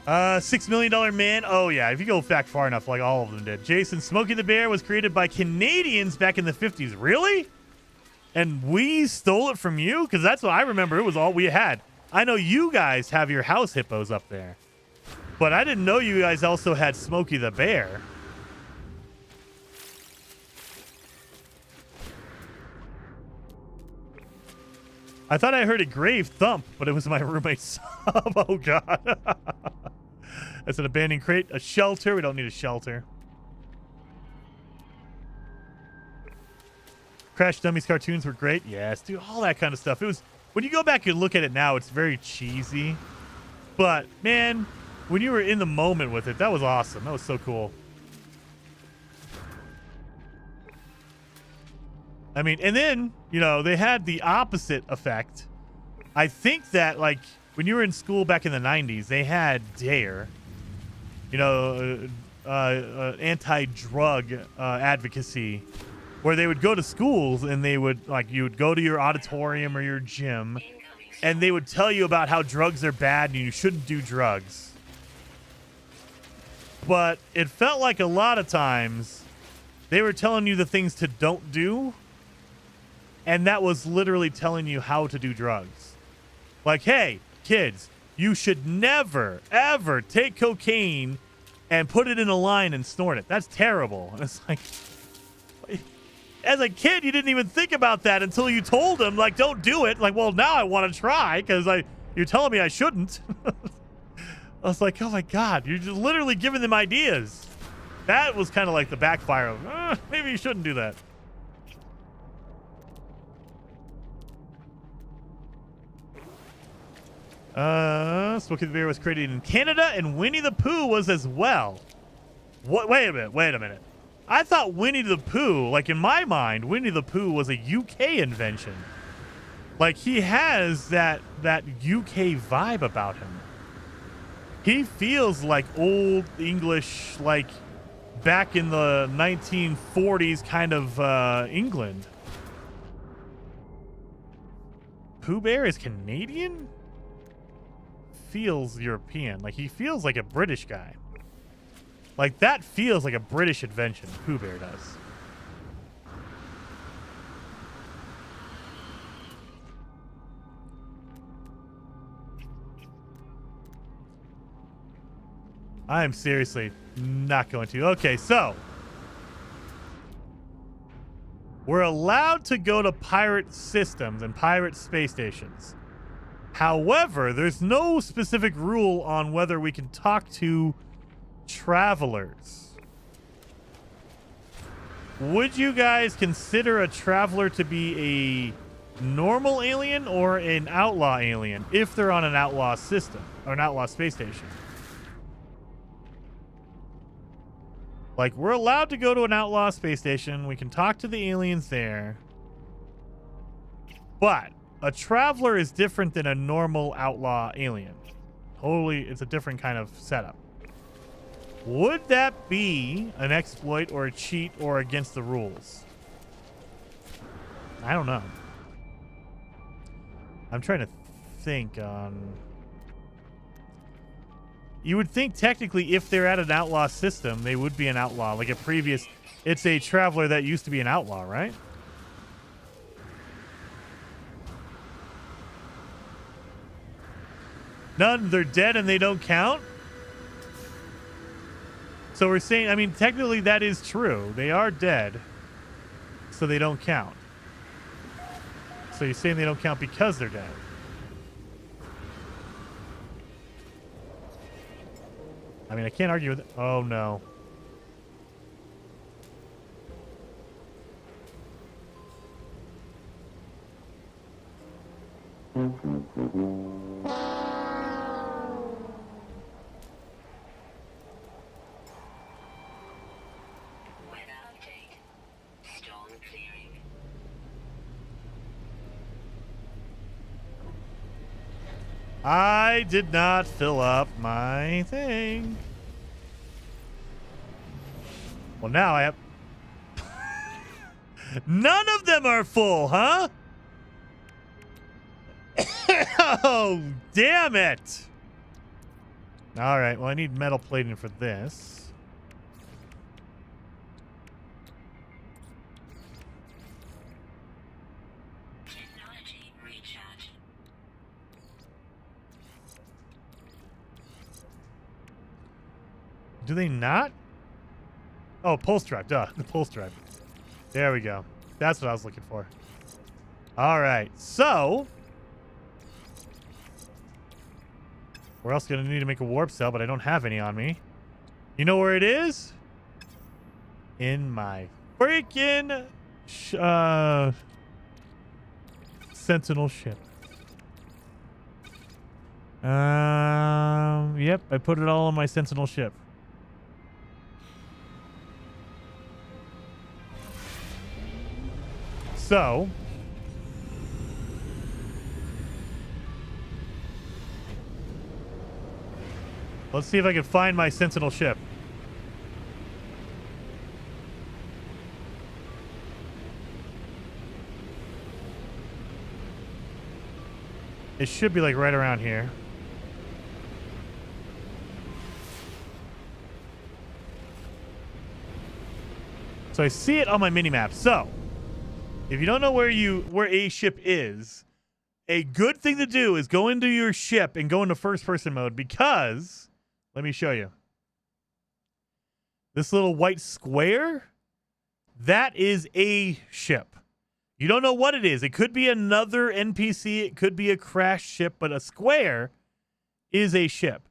$6 Million Man. Oh, yeah, if you go back far enough, like all of them did. Jason, Smokey the Bear was created by Canadians back in the 50s. Really? And we stole it from you? Because that's what I remember. It was all we had. I know you guys have your house hippos up there. But I didn't know you guys also had Smokey the Bear. I thought I heard a grave thump, but it was my roommate's sub. Oh, God. That's an abandoned crate. A shelter. We don't need a shelter. Crash Dummies cartoons were great. Yes, dude. All that kind of stuff. It was, when you go back and look at it now, it's very cheesy. But, man, when you were in the moment with it, that was awesome. That was so cool. I mean, and then, they had the opposite effect. I think that, like, when you were in school back in the 90s, they had DARE, anti-drug advocacy, where they would go to schools and they would, like, you would go to your auditorium or your gym, and they would tell you about how drugs are bad and you shouldn't do drugs. But it felt like a lot of times they were telling you the things to don't do, and that was literally telling you how to do drugs. Like, hey, kids, you should never, ever take cocaine and put it in a line and snort it. That's terrible. And it's like, as a kid, you didn't even think about that until you told them, like, don't do it. Like, well, now I want to try because you're telling me I shouldn't. I was like, oh my God, you're just literally giving them ideas. That was kind of like the backfire of, maybe you shouldn't do that. Smokey the Bear was created in Canada, and Winnie the Pooh was as well. What? Wait a minute. I thought Winnie the Pooh, like in my mind, Winnie the Pooh was a UK invention. Like he has that UK vibe about him. He feels like old English, like back in the 1940s kind of England. Pooh Bear is Canadian? Feels European. Like he feels like a British guy. Like that feels like a British invention. Pooh Bear does. I am seriously not going to. Okay, so we're allowed to go to pirate systems and pirate space stations. However, there's no specific rule on whether we can talk to travelers. Would you guys consider a traveler to be a normal alien or an outlaw alien if they're on an outlaw system or an outlaw space station? Like, we're allowed to go to an outlaw space station. We can talk to the aliens there. But a traveler is different than a normal outlaw alien. Totally, it's a different kind of setup. Would that be an exploit or a cheat or against the rules? I don't know. I'm trying to think on... You would think technically if they're at an outlaw system, they would be an outlaw. Like a previous... It's a traveler that used to be an outlaw, right? None, they're dead and they don't count? So we're saying, I mean, technically that is true. They are dead, so they don't count. So you're saying they don't count because they're dead. I mean, I can't argue with it. Oh, no. I did not fill up my thing. Well, now I have... None of them are full, huh? Oh, damn it. All right, well, I need metal plating for this. Technology recharge. Do they not? Oh, pulse drive. Duh. The pulse drive. There we go. That's what I was looking for. All right. So, we're also going to need to make a warp cell, but I don't have any on me. You know where it is? In my freaking Sentinel ship. Yep. I put it all on my Sentinel ship. So, Let's see if I can find my Sentinel ship. It should be like right around here. So I see it on my mini-map. So, if you don't know where a ship is, a good thing to do is go into your ship and go into first-person mode because, let me show you. This little white square, that is a ship. You don't know what it is. It could be another NPC. It could be a crash ship, but a square is a ship.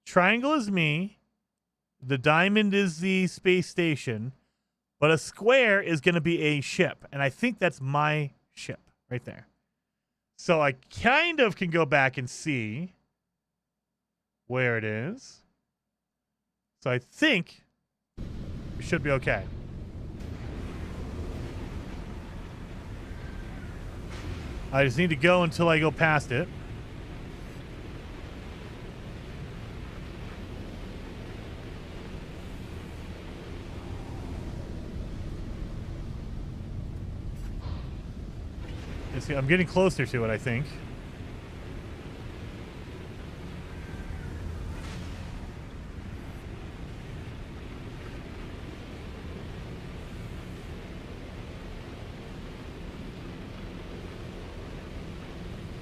Triangle is me. The diamond is the space station. But a square is going to be a ship. And I think that's my ship right there. So I kind of can go back and see where it is. So I think we should be okay. I just need to go until I go past it. I'm getting closer to it, I think.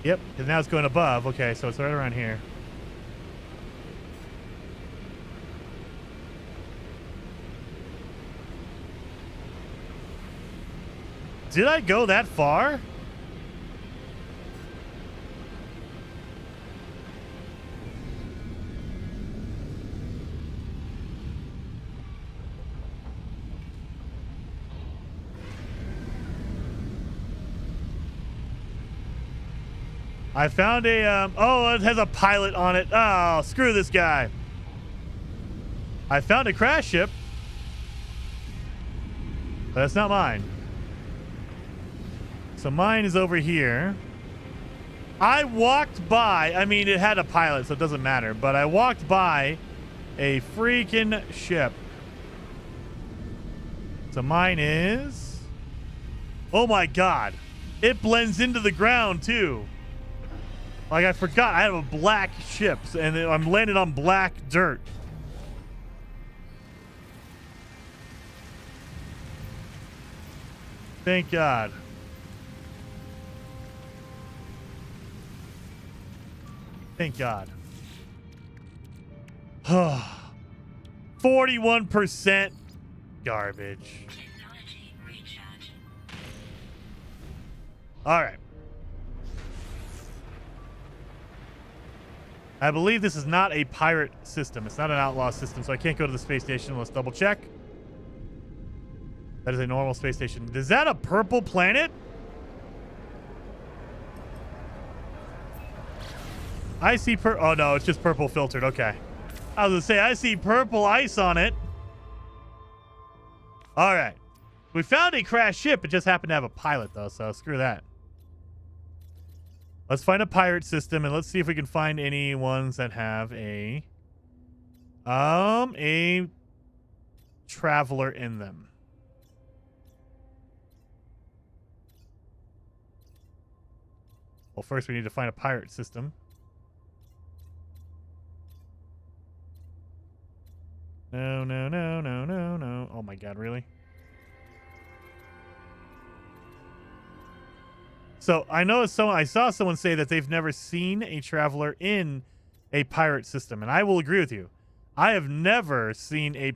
Yep, and now it's going above. Okay, so it's right around here. Did I go that far? I found a, oh, it has a pilot on it. Oh, screw this guy. I found a crash ship. But that's not mine. So mine is over here. I walked by, I mean, it had a pilot, so it doesn't matter, but I walked by a freaking ship. So mine is, oh my God. It blends into the ground too. Like, I forgot I have a black ship, and I'm landing on black dirt. Thank God. Thank God. 41% garbage. Technology recharge. All right. I believe this is not a pirate system. It's not an outlaw system, so I can't go to the space station. Let's double check. That is a normal space station. Is that a purple planet? I see oh no, it's just purple filtered. Okay. I was gonna say, I see purple ice on it. All right. We found a crashed ship. It just happened to have a pilot, though, so screw that. Let's find a pirate system, and let's see if we can find any ones that have a traveler in them. Well, first we need to find a pirate system. No, no, no, no, no, no. Oh my God, really? So I know I saw someone say that they've never seen a traveler in a pirate system, and I will agree with you. I have never seen a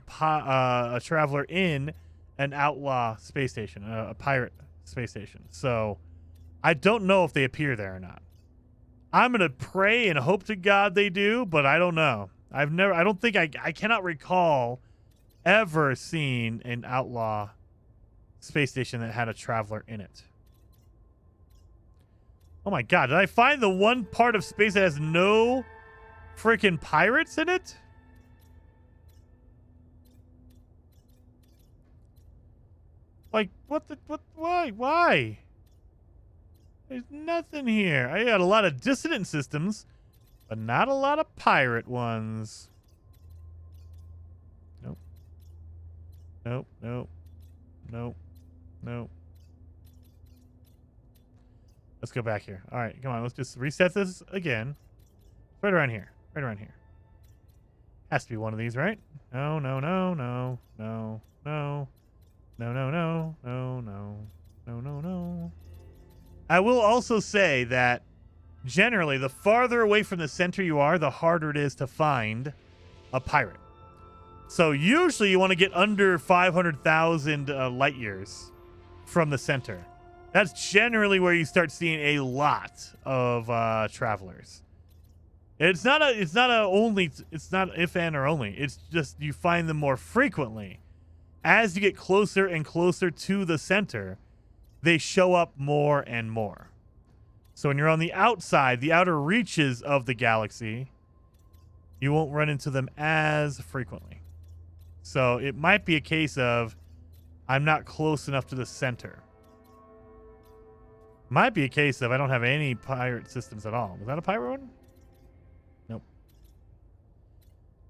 traveler in an outlaw space station, a pirate space station. So I don't know if they appear there or not. I'm gonna pray and hope to God they do, but I don't know. I cannot recall ever seeing an outlaw space station that had a traveler in it. Oh my God, did I find the one part of space that has no freaking pirates in it? Like, why? There's nothing here. I got a lot of dissonant systems, but not a lot of pirate ones. Nope. Nope, nope, nope, nope. Let's go back here. All right, come on. Let's just reset this again. Right around here. Right around here. Has to be one of these, right? No, no, no, no, no, no, no, no, no, no, no, no, no, no. I will also say that generally, the farther away from the center you are, the harder it is to find a pirate. So usually you want to get under 500,000 light years from the center. That's generally where you start seeing a lot of travelers. It's not if and or only. It's just you find them more frequently. As you get closer and closer to the center, they show up more and more. So when you're on the outside, the outer reaches of the galaxy, you won't run into them as frequently. So it might be a case of I'm not close enough to the center. Might be a case of I don't have any pirate systems at all. Was that a pirate one? Nope.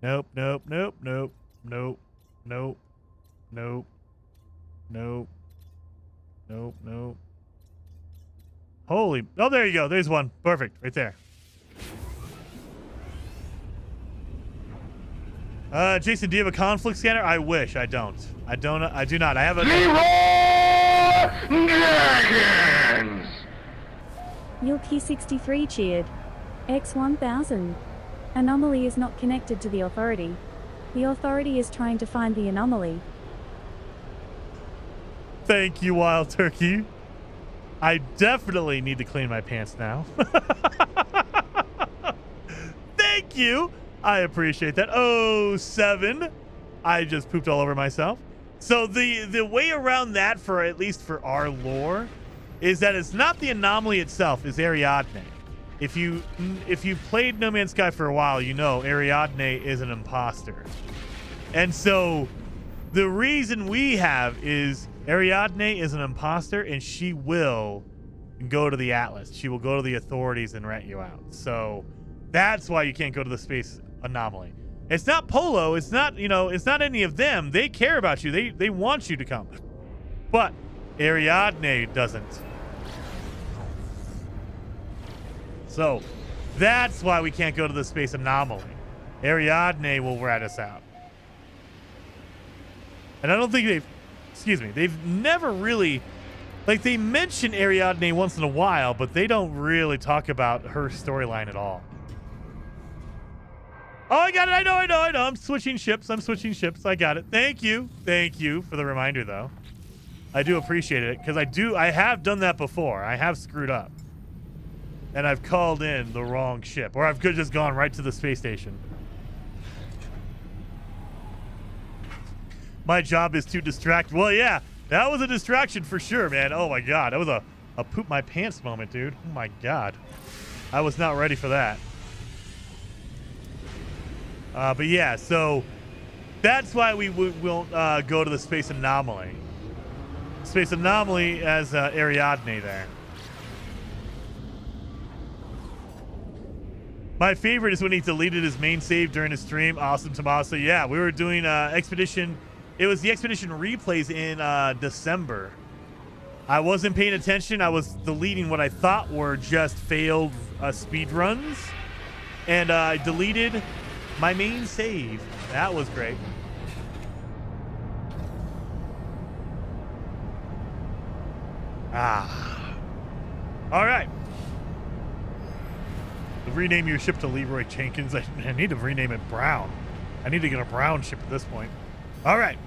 Nope, nope, nope, nope, nope, nope, nope, nope, nope, nope. Holy. Oh, there you go. There's one. Perfect. Right there. Jason, do you have a conflict scanner? I wish. I don't. I do not. I have a... Dragons! Yulki63 cheered. X1000. Anomaly is not connected to the authority. The authority is trying to find the anomaly. Thank you, Wild Turkey. I definitely need to clean my pants now. Thank you. I appreciate that. Oh, 7. I just pooped all over myself. So the way around that, for at least for our lore, is that it's not the anomaly itself, it's Ariadne. If you've played No Man's Sky for a while, you know Ariadne is an imposter. And so the reason we have is Ariadne is an imposter, and she will go to the Atlas. She will go to the authorities and rat you out. So that's why you can't go to the space anomaly. It's not Polo. It's not, it's not any of them. They care about you. They want you to come. But Ariadne doesn't. So that's why we can't go to the space anomaly. Ariadne will rat us out. And I don't think they've never really, they mention Ariadne once in a while, but they don't really talk about her storyline at all. Oh, I got it. I know. I'm switching ships. I got it. Thank you for the reminder, though. I do appreciate it, because I have done that before. I have screwed up. And I've called in the wrong ship, or I've just gone right to the space station. My job is to distract. Well, yeah, that was a distraction for sure, man. Oh my God, that was a poop my pants moment, dude. Oh my God, I was not ready for that. But yeah, so that's why we won't go to the space anomaly. Space anomaly as Ariadne there. My favorite is when he deleted his main save during his stream. Awesome, Tommaso. Yeah, we were doing Expedition. It was the Expedition replays in December. I wasn't paying attention. I was deleting what I thought were just failed speed runs. And I deleted my main save. That was great. All right. Rename your ship to Leroy Jenkins. I need to rename it Brown. I need to get a brown ship at this point. All right.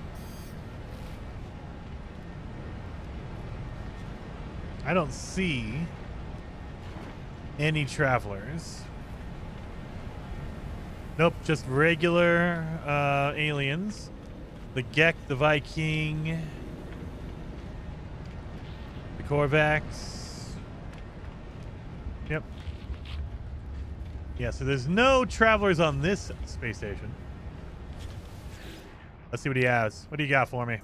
I don't see any travelers. Nope, just regular aliens. The Gek, the Viking, the Korvax. Yep. Yeah, so there's no travelers on this space station. Let's see what he has. What do you got for me?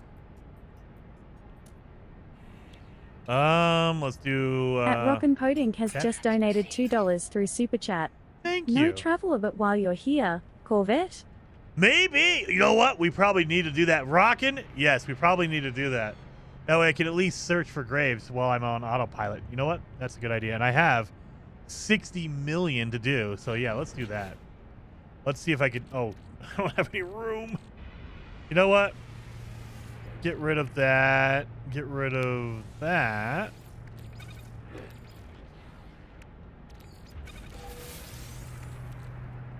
Let's do... At Rockin' Podink has just donated $2 through Super Chat. Thank Thank you. No travel of it while you're here, Corvette. Maybe. You know what? We probably need to do that. Rockin'? Yes, we probably need to do that. That way I can at least search for graves while I'm on autopilot. You know what? That's a good idea. And I have 60 million to do. So, yeah, let's do that. Let's see if I can... Oh, I don't have any room. You know what? Get rid of that. Get rid of that.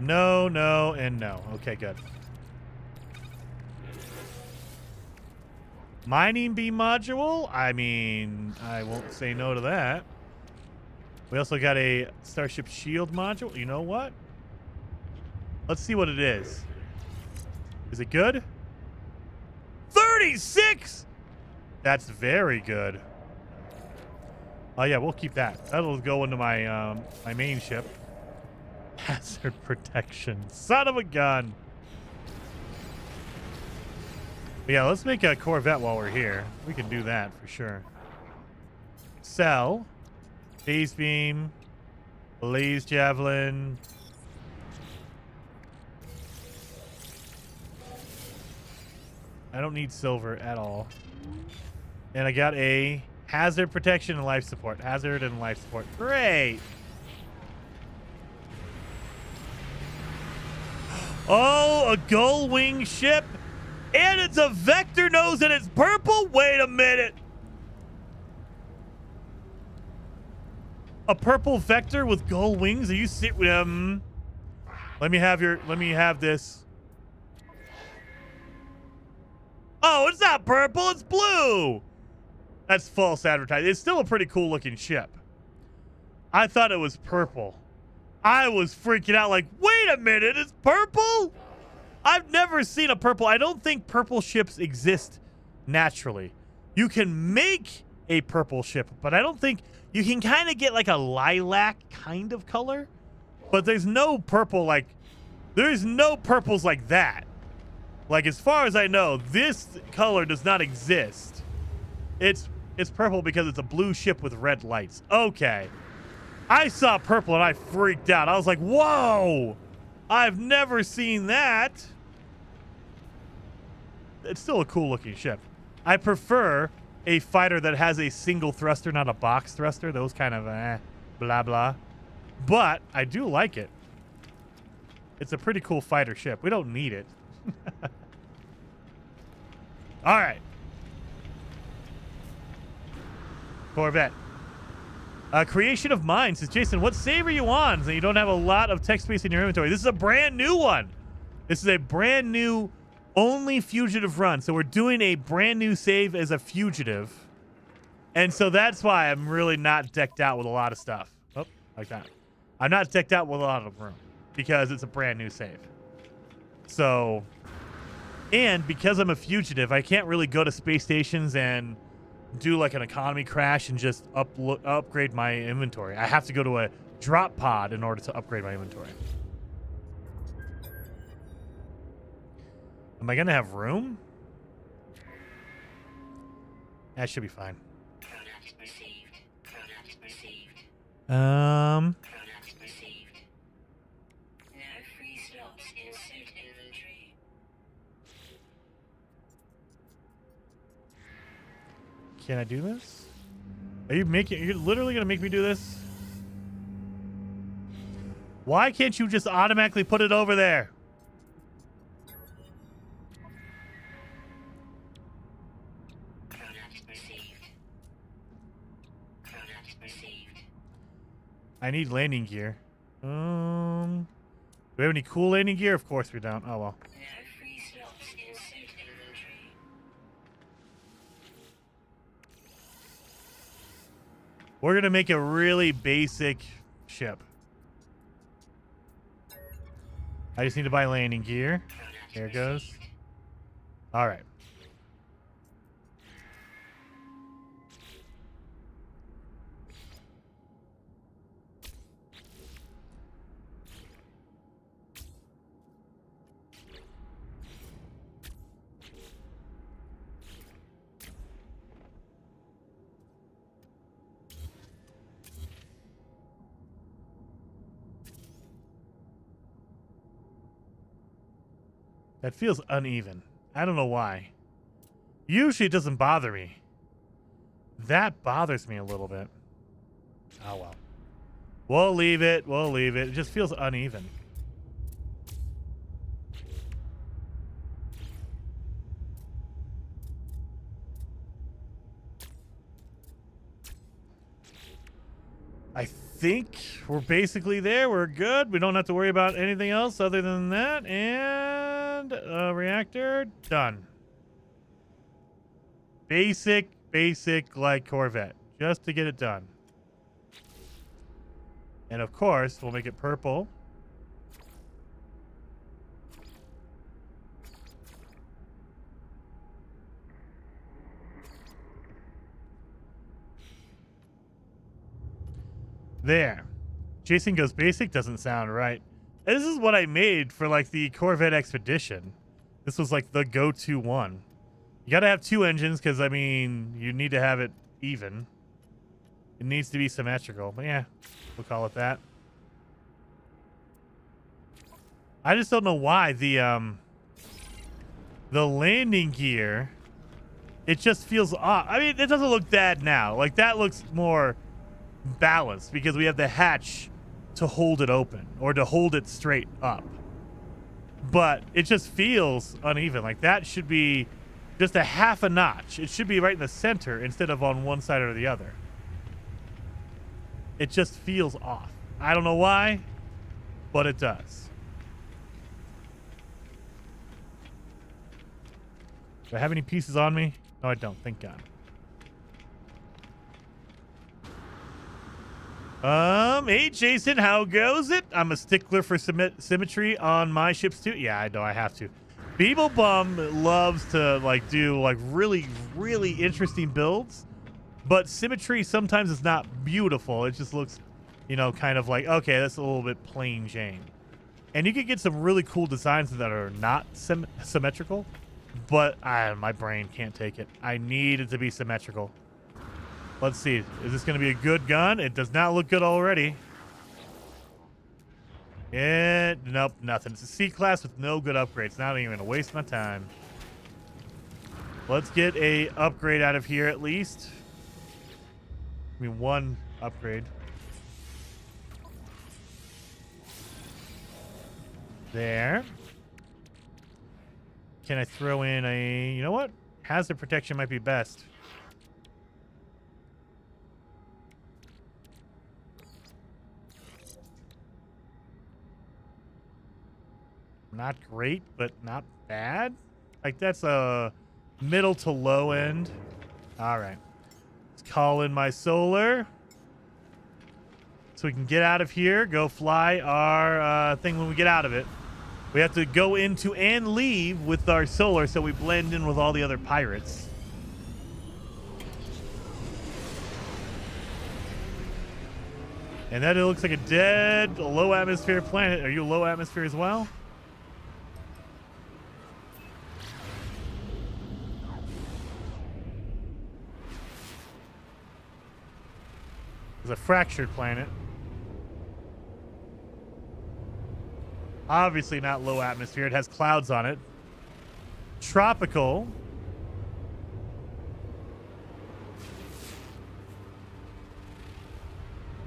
No, no, and no. Okay, good. Mining beam module? I mean, I won't say no to that. We also got a Starship Shield module. You know what? Let's see what it is. Is it good? 36! That's very good. Oh, yeah, we'll keep that. That'll go into my my main ship. Hazard protection. Son of a gun. But yeah, let's make a Corvette while we're here. We can do that for sure. Sell. Phase beam. Blaze javelin. I don't need silver at all. And I got a hazard protection and life support. Hazard and life support. Great. Oh, a gull wing ship. And it's a vector nose and it's purple. Wait a minute. A purple vector with gull wings? Are you serious? Let me have this. Oh, it's not purple, it's blue. That's false advertising. It's still a pretty cool looking ship. I thought it was purple. I was freaking out like, wait a minute, it's purple? I've never seen a purple. I don't think purple ships exist naturally. You can make a purple ship, but I don't think you can kind of get like a lilac kind of color, but there's no purple there's no purples like that. Like, as far as I know, this color does not exist. It's purple because it's a blue ship with red lights. Okay. I saw purple and I freaked out. I was like, whoa! I've never seen that. It's still a cool looking ship. I prefer a fighter that has a single thruster, not a box thruster. Those kind of blah, blah. But I do like it. It's a pretty cool fighter ship. We don't need it. All right. Corvette. Creation of Mind says, Jason, what save are you on? So you don't have a lot of tech space in your inventory. This is a brand new one. This is a brand new only fugitive run. So we're doing a brand new save as a fugitive. And so that's why I'm really not decked out with a lot of stuff. Oh, like that. I'm not decked out with a lot of room because it's a brand new save. So, and because I'm a fugitive, I can't really go to space stations and do like an economy crash and just upgrade my inventory. I have to go to a drop pod in order to upgrade my inventory. Am I going to have room? That should be fine. Product received. Product received. Um... Product received. No free slots in suit inventory. Can I do this? You're literally going to make me do this? Why can't you just automatically put it over there? Product received. Product received. I need landing gear. Do we have any cool landing gear? Of course we don't. Oh, well. No free slots in suit inventory. We're going to make a really basic ship. I just need to buy landing gear. There it goes. All right. That feels uneven. I don't know why. Usually it doesn't bother me. That bothers me a little bit. Oh, well. We'll leave it. We'll leave it. It just feels uneven. I think we're basically there. We're good. We don't have to worry about anything else other than that. And reactor done. Basic like Corvette, just to get it done. And of course, we'll make it purple. There. Jason goes basic doesn't sound right. This is what I made for like the Corvette Expedition. This was like the go-to one. You gotta have two engines because, I mean, you need to have it even. It needs to be symmetrical. But yeah, we'll call it that. I just don't know why the landing gear, it just feels off. I mean, it doesn't look bad now. Like, that looks more balanced because we have the hatch to hold it open or to hold it straight up. But it just feels uneven. Like, that should be just a half a notch. It should be right in the center instead of on one side or the other. It just feels off. I don't know why, but it does. Do I have any pieces on me? No, I don't. Thank God. Hey, Jason, how goes it? I'm a stickler for symmetry on my ships, too. Yeah, I know. I have to. Beeble Bum loves to like do like really, really interesting builds, but symmetry sometimes is not beautiful. It just looks, you know, kind of like, okay, that's a little bit plain Jane. And you can get some really cool designs that are not symmetrical, but my brain can't take it. I need it to be symmetrical. Let's see. Is this going to be a good gun? It does not look good already. Nope, nothing. It's a C-class with no good upgrades. Not even going to waste my time. Let's get a upgrade out of here at least. I mean, one upgrade. There. Can I throw in a... You know what? Hazard protection might be best. Not great, but not bad. Like, that's a middle to low end. All right. Let's call in my solar. So we can get out of here, go fly our thing when we get out of it. We have to go into and leave with our solar so we blend in with all the other pirates. And then it looks like a dead low atmosphere planet. Are you low atmosphere as well? It's a fractured planet. Obviously not low atmosphere. It has clouds on it. Tropical.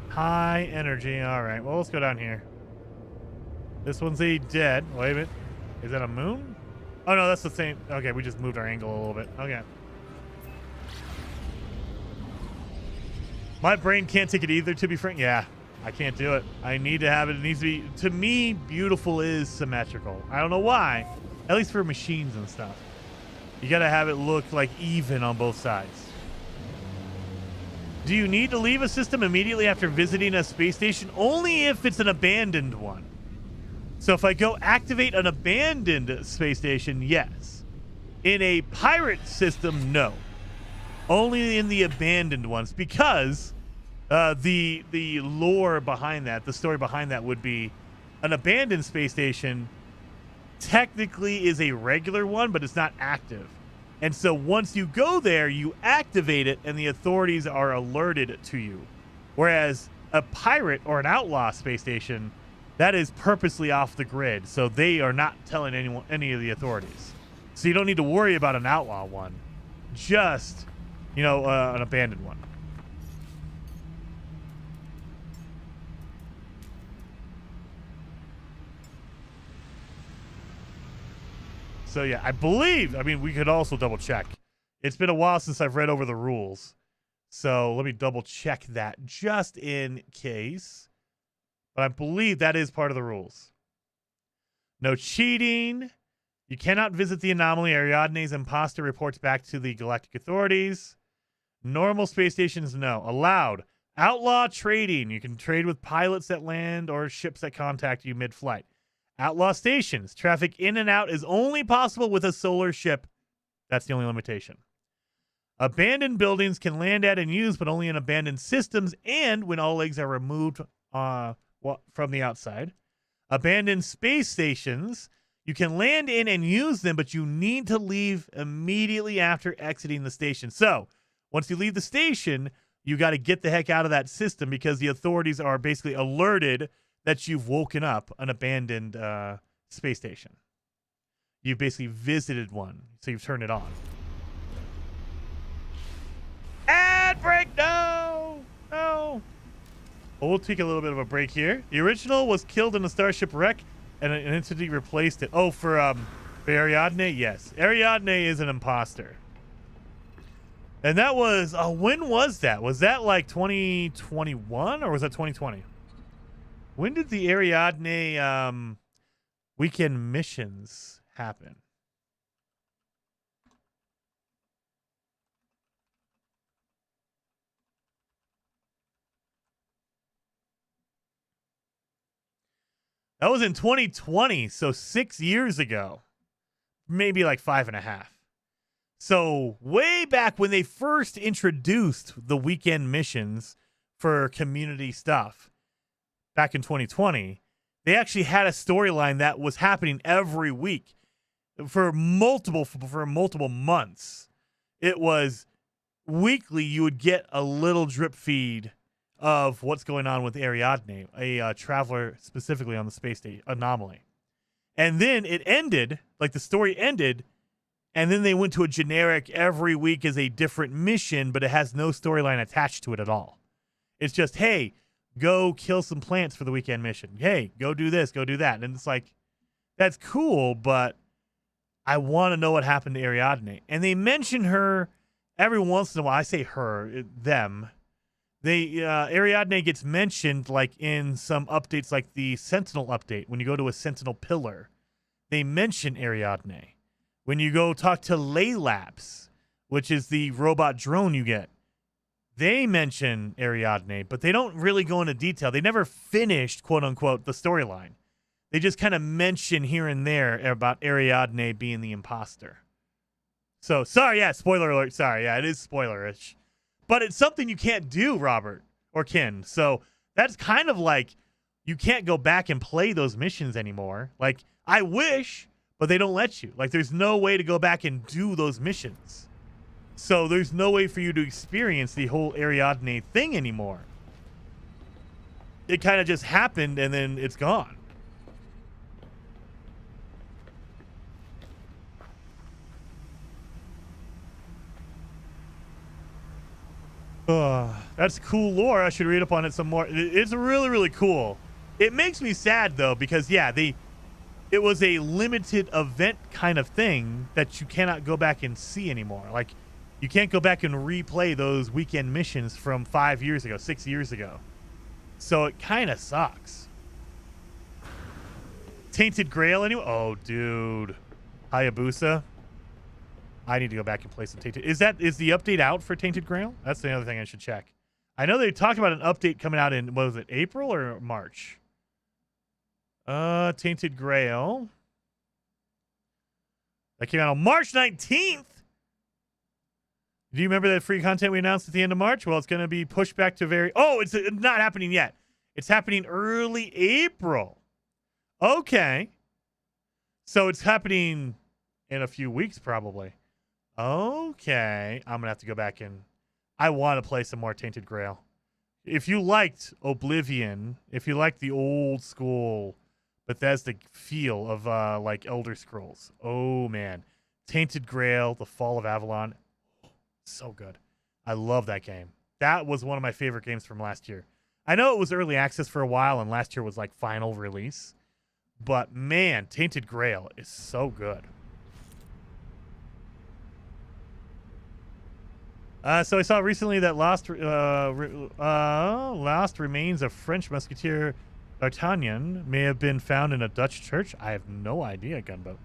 High energy. All right. Well, let's go down here. This one's a dead. Wait a minute. Is that a moon? Oh, no, that's the same. Okay, we just moved our angle a little bit. Okay. My brain can't take it either, to be frank. Yeah, I can't do it. I need to have it. It needs to be, to me, beautiful is symmetrical. I don't know why. At least for machines and stuff. You got to have it look like even on both sides. Do you need to leave a system immediately after visiting a space station? Only if it's an abandoned one. So if I go activate an abandoned space station, yes. In a pirate system, no. Only in the abandoned ones, because the lore behind that, the story behind that would be an abandoned space station technically is a regular one, but it's not active. And so once you go there, you activate it and the authorities are alerted to you. Whereas a pirate or an outlaw space station, That is purposely off the grid, so they are not telling anyone, any of the authorities. So you don't need to worry about an outlaw one, just, you know, an abandoned one. So yeah, I believe, I mean, we could also double check. It's been a while since I've read over the rules. So let me double check that just in case. But I believe that is part of the rules. No cheating. You cannot visit the anomaly. Ariadne's imposter reports back to the galactic authorities. Normal space stations, no. Allowed. Outlaw trading. You can trade with pilots that land or ships that contact you mid-flight. Outlaw stations. Traffic in and out is only possible with a solar ship. That's the only limitation. Abandoned buildings can land at and use, but only in abandoned systems and when all legs are removed from the outside. Abandoned space stations. You can land in and use them, but you need to leave immediately after exiting the station. So once you leave the station, you got to get the heck out of that system because the authorities are basically alerted that you've woken up an abandoned space station. You've basically visited one, so you've turned it on. Ad break, no! No! Well, we'll take a little bit of a break here. The original was killed in a starship wreck, and an entity replaced it. Oh, for Ariadne? Yes. Ariadne is an imposter. And that was, when was that? Was that like 2021 or was that 2020? When did the Ariadne weekend missions happen? That was in 2020, so 6 years ago. Maybe like 5.5. So way back when they first introduced the weekend missions for community stuff, back in 2020, they actually had a storyline that was happening every week for multiple months. It was weekly. You would get a little drip feed of what's going on with Ariadne, a traveler specifically on the space station anomaly. And then it ended, like the story ended, and then they went to a generic every week as a different mission, but it has no storyline attached to it at all. It's just, hey, go kill some plants for the weekend mission. Hey, go do this, go do that. And it's like, that's cool, but I want to know what happened to Ariadne. And they mention her every once in a while. I say her, them. Ariadne gets mentioned like in some updates, like the Sentinel update. When you go to a Sentinel pillar, they mention Ariadne. When you go talk to Laylabs, which is the robot drone you get, they mention Ariadne, but they don't really go into detail. They never finished, quote unquote, the storyline. They just kind of mention here and there about Ariadne being the imposter. So, sorry, yeah, spoiler alert. Sorry, yeah, it is spoilerish. But it's something you can't do, Robert or Ken. So that's kind of like you can't go back and play those missions anymore. Like, I wish, but they don't let you. Like, there's no way to go back and do those missions. So there's no way for you to experience the whole Ariadne thing anymore. It kind of just happened and then it's gone. That's cool lore. I should read up on it some more. It's really, really cool. It makes me sad though, because yeah, it was a limited event kind of thing that you cannot go back and see anymore. Like, you can't go back and replay those weekend missions from 5 years ago, 6 years ago. So it kind of sucks. Tainted Grail anyway? Oh, dude. Hayabusa? I need to go back and play some Tainted. Is the update out for Tainted Grail? That's the other thing I should check. I know they talked about an update coming out in, what was it, April or March? Tainted Grail. That came out on March 19th. Do you remember that free content we announced at the end of March? Well, it's going to be pushed back to it's not happening yet. It's happening early April. Okay. So it's happening in a few weeks probably. Okay. I'm going to have to go back and I want to play some more Tainted Grail if you liked Oblivion, if you liked the old school Bethesda feel of like Elder Scrolls, oh man, Tainted Grail, The Fall of Avalon, so good. I love that game. That was one of my favorite games from last year. I know it was early access for a while, and last year was like final release, but man, Tainted Grail is so good. So I saw recently that lost remains of French musketeer D'Artagnan may have been found in a Dutch church. I have no idea, Gunboat.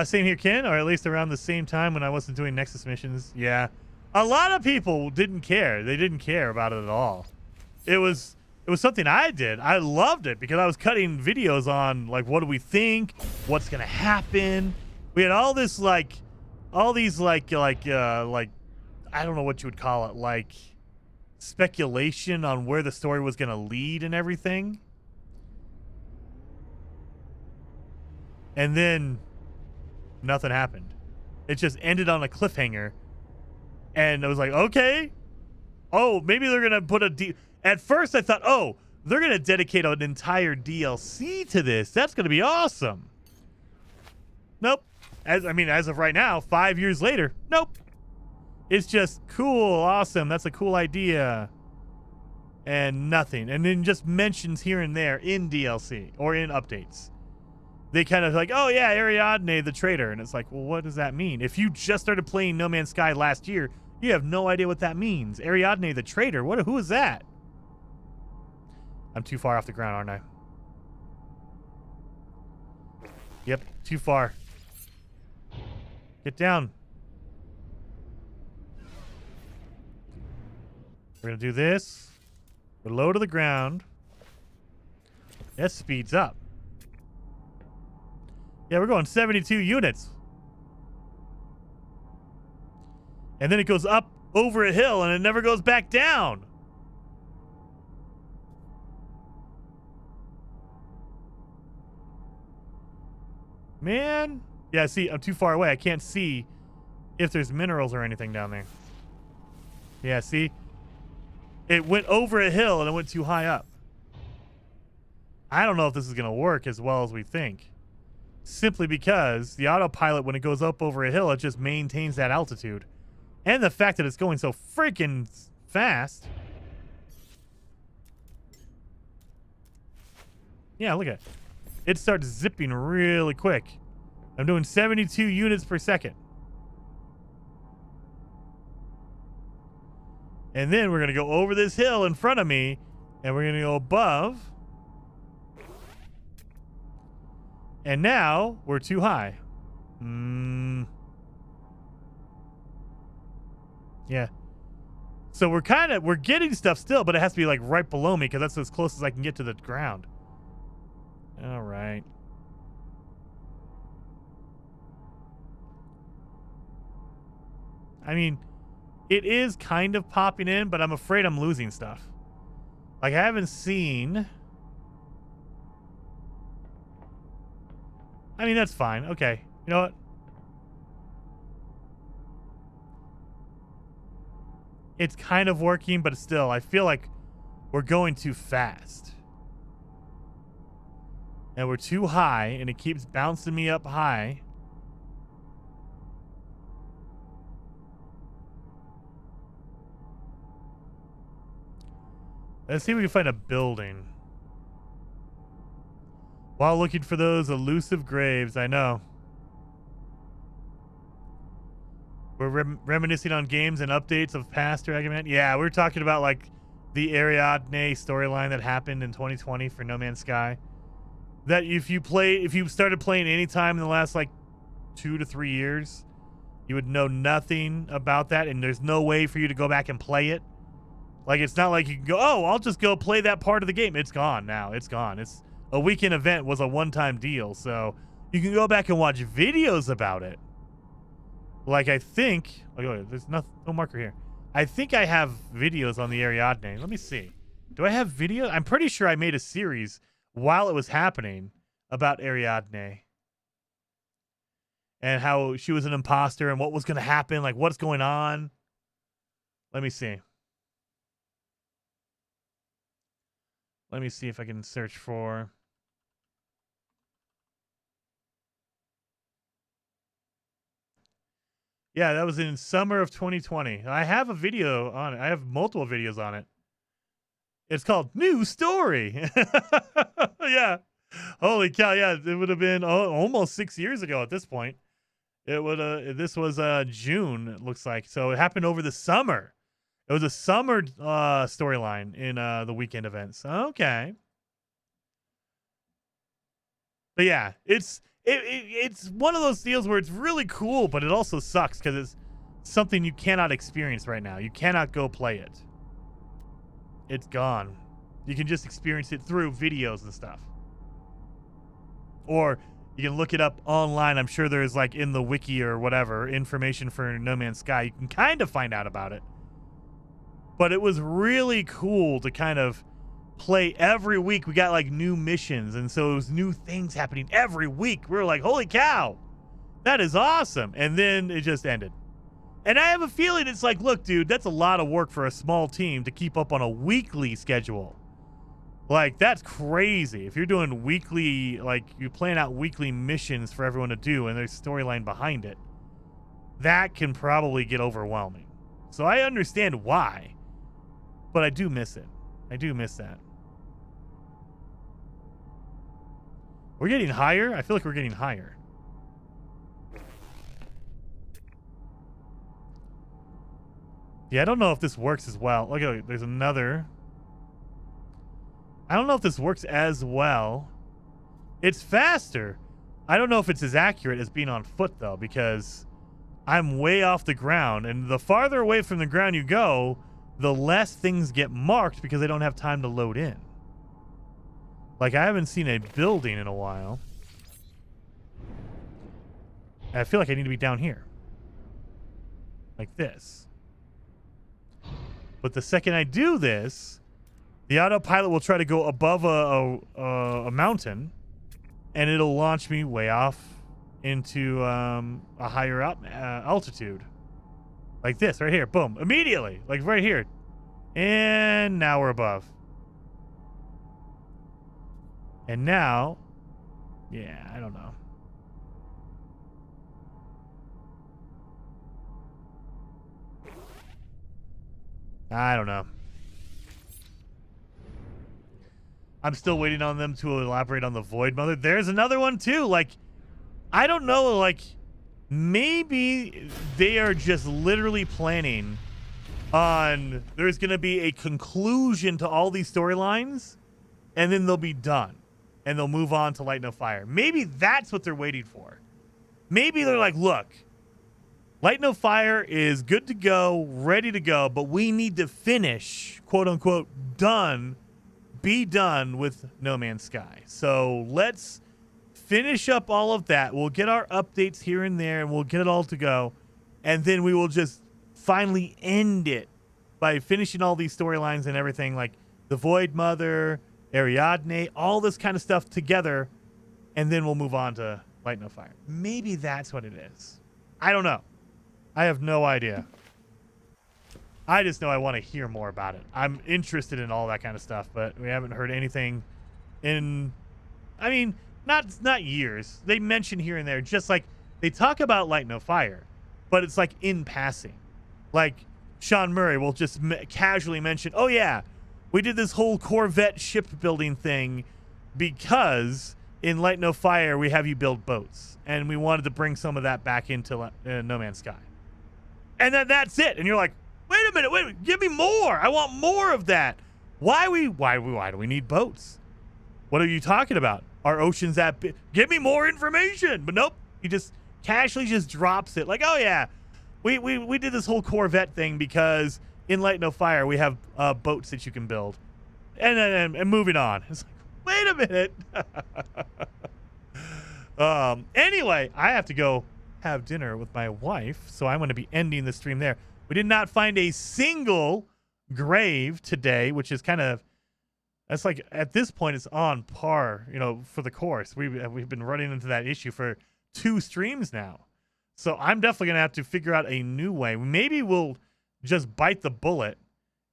Same here, Ken, or at least around the same time when I wasn't doing Nexus missions. Yeah. A lot of people didn't care. They didn't care about it at all. It was something I did. I loved it because I was cutting videos on, like, what do we think? What's going to happen? We had all this, like, all these, like, I don't know what you would call it, like, speculation on where the story was going to lead and everything. And then nothing happened. It just ended on a cliffhanger. And I was like, okay. Oh, maybe they're going to put At first I thought, oh, they're going to dedicate an entire DLC to this. That's going to be awesome. Nope. As of right now, 5 years later, nope. It's just cool, awesome. That's a cool idea. And nothing. And then just mentions here and there in DLC or in updates. They kind of like, oh yeah, Ariadne the traitor. And it's like, well, what does that mean? If you just started playing No Man's Sky last year, you have no idea what that means. Ariadne the traitor. Who is that? I'm too far off the ground, aren't I? Yep, too far. Get down. We're going to do this. We're low to the ground. That speeds up. Yeah, we're going 72 units. And then it goes up over a hill and it never goes back down. Man. Yeah, see, I'm too far away. I can't see if there's minerals or anything down there. Yeah, see? It went over a hill and it went too high up. I don't know if this is going to work as well as we think. Simply because the autopilot, when it goes up over a hill, it just maintains that altitude. And the fact that it's going so freaking fast. Yeah, look at it. It starts zipping really quick. I'm doing 72 units per second. And then we're going to go over this hill in front of me, and we're going to go above. And now we're too high. Yeah. So we're getting stuff still, but it has to be like right below me because that's as close as I can get to the ground. All right. I mean, it is kind of popping in, but I'm afraid I'm losing stuff. Like, I haven't seen... I mean, that's fine. Okay. You know what? It's kind of working, but still, I feel like we're going too fast. And we're too high, and it keeps bouncing me up high. Let's see if we can find a building. While looking for those elusive graves, I know. We're reminiscing on games and updates of past Dragon Man. Yeah, we're talking about like the Ariadne storyline that happened in 2020 for No Man's Sky. That if you started playing any time in the last like 2 to 3 years, you would know nothing about that, and there's no way for you to go back and play it. Like, it's not like you can go, oh, I'll just go play that part of the game. It's gone now. It's gone. It's a weekend event was a one-time deal, so you can go back and watch videos about it. Like, I think... Oh, there's no marker here. I think I have videos on the Ariadne. Let me see. Do I have videos? I'm pretty sure I made a series while it was happening about Ariadne. And how she was an imposter and what was going to happen. Like, what's going on. Let me see. Let me see if I can search for. Yeah, that was in summer of 2020. I have a video on it. I have multiple videos on it. It's called New Story. Yeah. Holy cow. Yeah, it would have been almost 6 years ago at this point. It would this was June, it looks like. So it happened over the summer. It was a summer storyline in the weekend events. Okay. But yeah, it's one of those deals where it's really cool, but it also sucks because it's something you cannot experience right now. You cannot go play it. It's gone. You can just experience it through videos and stuff. Or you can look it up online. I'm sure there's like in the wiki or whatever information for No Man's Sky. You can kind of find out about it. But it was really cool to kind of play every week. We got like new missions, and so it was new things happening every week. We were like, holy cow, that is awesome. And then it just ended. And I have a feeling it's like, look, dude, that's a lot of work for a small team to keep up on a weekly schedule. Like, that's crazy. If you're doing weekly, like, you plan out weekly missions for everyone to do, and there's storyline behind it, that can probably get overwhelming. So I understand why, but I do miss it. I do miss that. We're getting higher? I feel like we're getting higher. Yeah, I don't know if this works as well. Look, there's another. I don't know if this works as well. It's faster. I don't know if it's as accurate as being on foot, though, because I'm way off the ground. And the farther away from the ground you go, the less things get marked because they don't have time to load in. Like, I haven't seen a building in a while. And I feel like I need to be down here. Like this. But the second I do this, the autopilot will try to go above a mountain, and it'll launch me way off into a higher altitude. Like this, right here. Boom. Immediately. Like right here. And now we're above. And now, yeah, I don't know. I don't know. I'm still waiting on them to elaborate on the Void Mother. There's another one too. Like, I don't know, like, maybe they are just literally planning on there's going to be a conclusion to all these storylines, and then they'll be done. And they'll move on to Light No Fire. Maybe that's what they're waiting for. Maybe they're like, look, Light No Fire is good to go, ready to go, but we need to finish, quote unquote, be done with No Man's Sky. So let's finish up all of that. We'll get our updates here and there, and we'll get it all to go. And then we will just finally end it by finishing all these storylines and everything, like the Void Mother, Ariadne, all this kind of stuff together, and then we'll move on to Light No Fire. Maybe that's what it is. I don't know. I have no idea. I just know I want to hear more about it. I'm interested in all that kind of stuff, but we haven't heard anything in, I mean, not years. They mention here and there, just like they talk about Light No Fire, but it's like in passing. Like Sean Murray will just casually mention, oh yeah, we did this whole Corvette shipbuilding thing because in Light No Fire we have you build boats, and we wanted to bring some of that back into No Man's Sky. And then that's it. And you're like, wait a minute, give me more. I want more of that. Why do we need boats? What are you talking about? Are oceans that big? Give me more information. But nope, he just casually just drops it. Like, oh yeah, we did this whole Corvette thing because in Light No Fire we have boats that you can build. And moving on. It's like, wait a minute. Anyway, I have to go have dinner with my wife, so I'm going to be ending the stream there. We did not find a single grave today, which is kind of, that's like, at this point, it's on par, for the course. We've been running into that issue for 2 streams now. So I'm definitely going to have to figure out a new way. Maybe we'll just bite the bullet,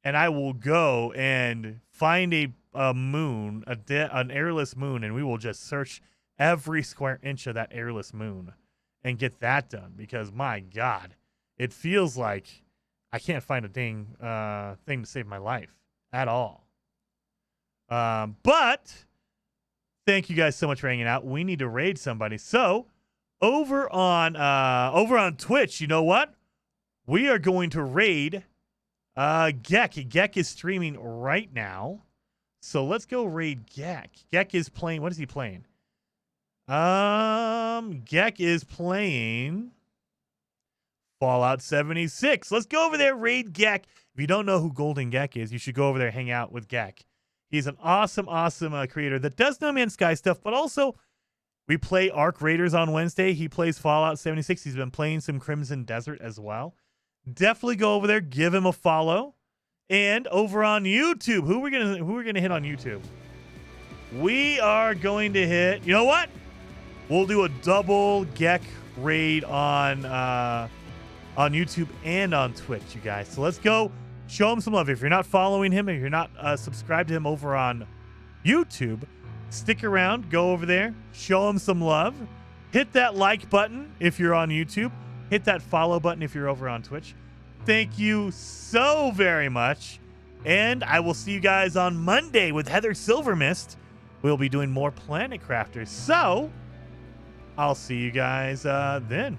and I will go and find a a moon, an airless moon, and we will just search every square inch of that airless moon and get that done. Because my God, it feels like I can't find a dang thing to save my life at all. But thank you guys so much for hanging out. We need to raid somebody. So over on Twitch, you know what? We are going to raid Gek. Gek is streaming right now. So let's go raid Gek. Gek is playing. What is he playing? Gek is playing Fallout 76. Let's go over there, raid Gek. If you don't know who Golden Gek is, you should go over there, hang out with Gek. He's an awesome creator that does No Man's Sky stuff, but also we play Arc Raiders on Wednesday. He plays Fallout 76. He's been playing some Crimson Desert as well. Definitely go over there, give him a follow. And over on YouTube, who are we gonna hit on YouTube? We are going to hit. You know what? We'll do a double Gek raid on YouTube and on Twitch, you guys. So let's go show him some love. If you're not following him, if you're not subscribed to him over on YouTube, stick around, go over there, show him some love. Hit that like button if you're on YouTube. Hit that follow button if you're over on Twitch. Thank you so very much. And I will see you guys on Monday with Heather Silvermist. We'll be doing more Planet Crafters. So I'll see you guys then.